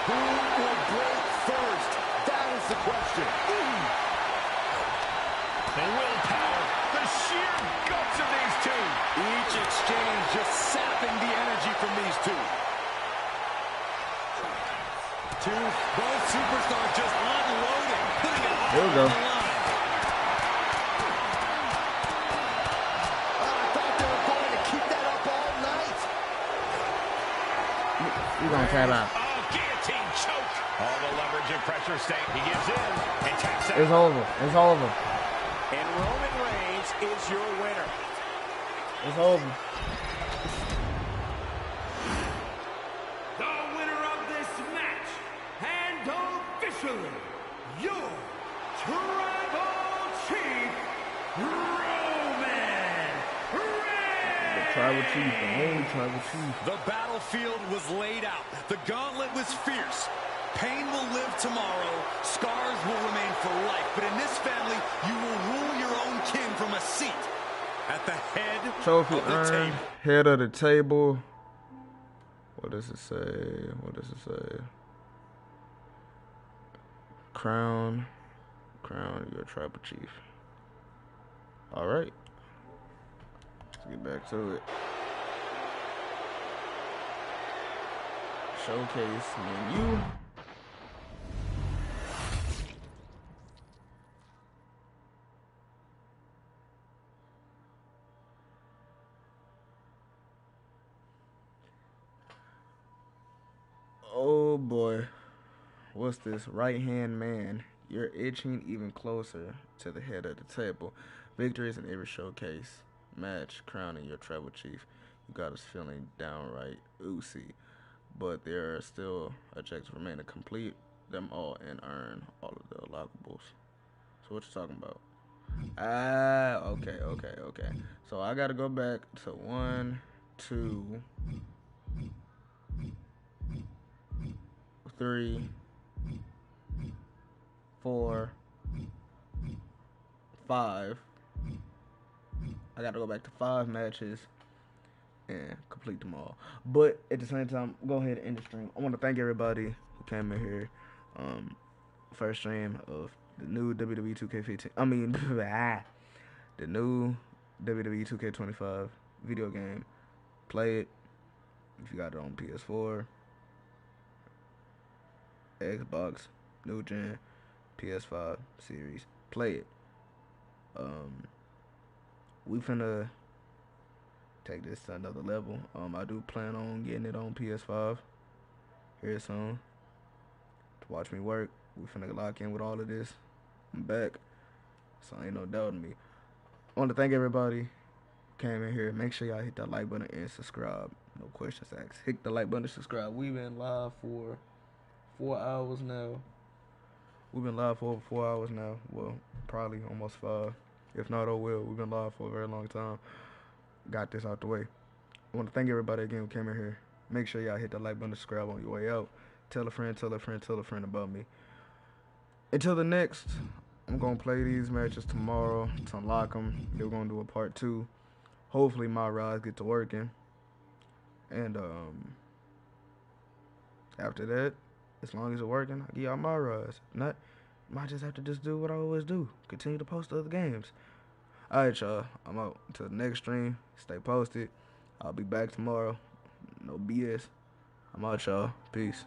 Who will break first? That is the question. The willpower, the sheer guts of these two. Each exchange just sapping the energy from these two. Both superstars just unloading, putting it all on the line. I thought they were going to keep that up all night. You're going to tap out. Oh, guillotine choke. All the leverage and pressure staying. He gives in and taps out. It's over. It's over. And Roman Reigns is your winner. It's over. The winner of this match, and officially your Tribal Chief, Roman Reigns. The Tribal Chief, the only Tribal Chief. The battlefield was laid out. The gauntlet was fierce. Pain will live tomorrow. Scars will remain for life. But in this family, you will rule your own kin from a seat at the head Trophy of the earned, table. head of the table. What does it say? What does it say? Crown, your Tribal Chief. All right. Let's get back to it. Showcase menu. Oh boy. What's this? Right hand man. You're itching even closer to the head of the table. Victories in every showcase match, crowning your Tribal Chief. You got us feeling downright oozy. But there are still objectives remaining to complete them all and earn all of the unlockables. So what you talking about? Okay. So I gotta go back to 1, 2, 3, 4, 5. I gotta go back to 5 matches and complete them all. But at the same time, go ahead and end the stream. I want to thank everybody who came in here. First stream of the new WWE 2K15. I mean, the new WWE 2K25 video game. Play it if you got it on PS4, Xbox, new gen, PS5 series. Play it. We finna take this to another level. I do plan on getting it on PS5 here soon. To watch me work. We finna lock in with all of this. I'm back. So ain't no doubting me. I want to thank everybody who came in here. Make sure y'all hit that like button and subscribe. No questions asked. Hit the like button and subscribe. We've been live for 4 hours now. We've been live for over 4 hours now. Well, probably almost 5. If not, oh well. We've been live for a very long time. Got this out the way. I want to thank everybody again who came in here. Make sure y'all hit the like button and subscribe on your way out. Tell a friend about me. Until the next, I'm going to play these matches tomorrow to unlock them. They're going to do a part 2. Hopefully my rides get to working. And after that, as long as it's working, I give y'all my rides. If not, might just have to just do what I always do. Continue to post other games. Alright, y'all. I'm out. Until the next stream. Stay posted. I'll be back tomorrow. No BS. I'm out, y'all. Peace.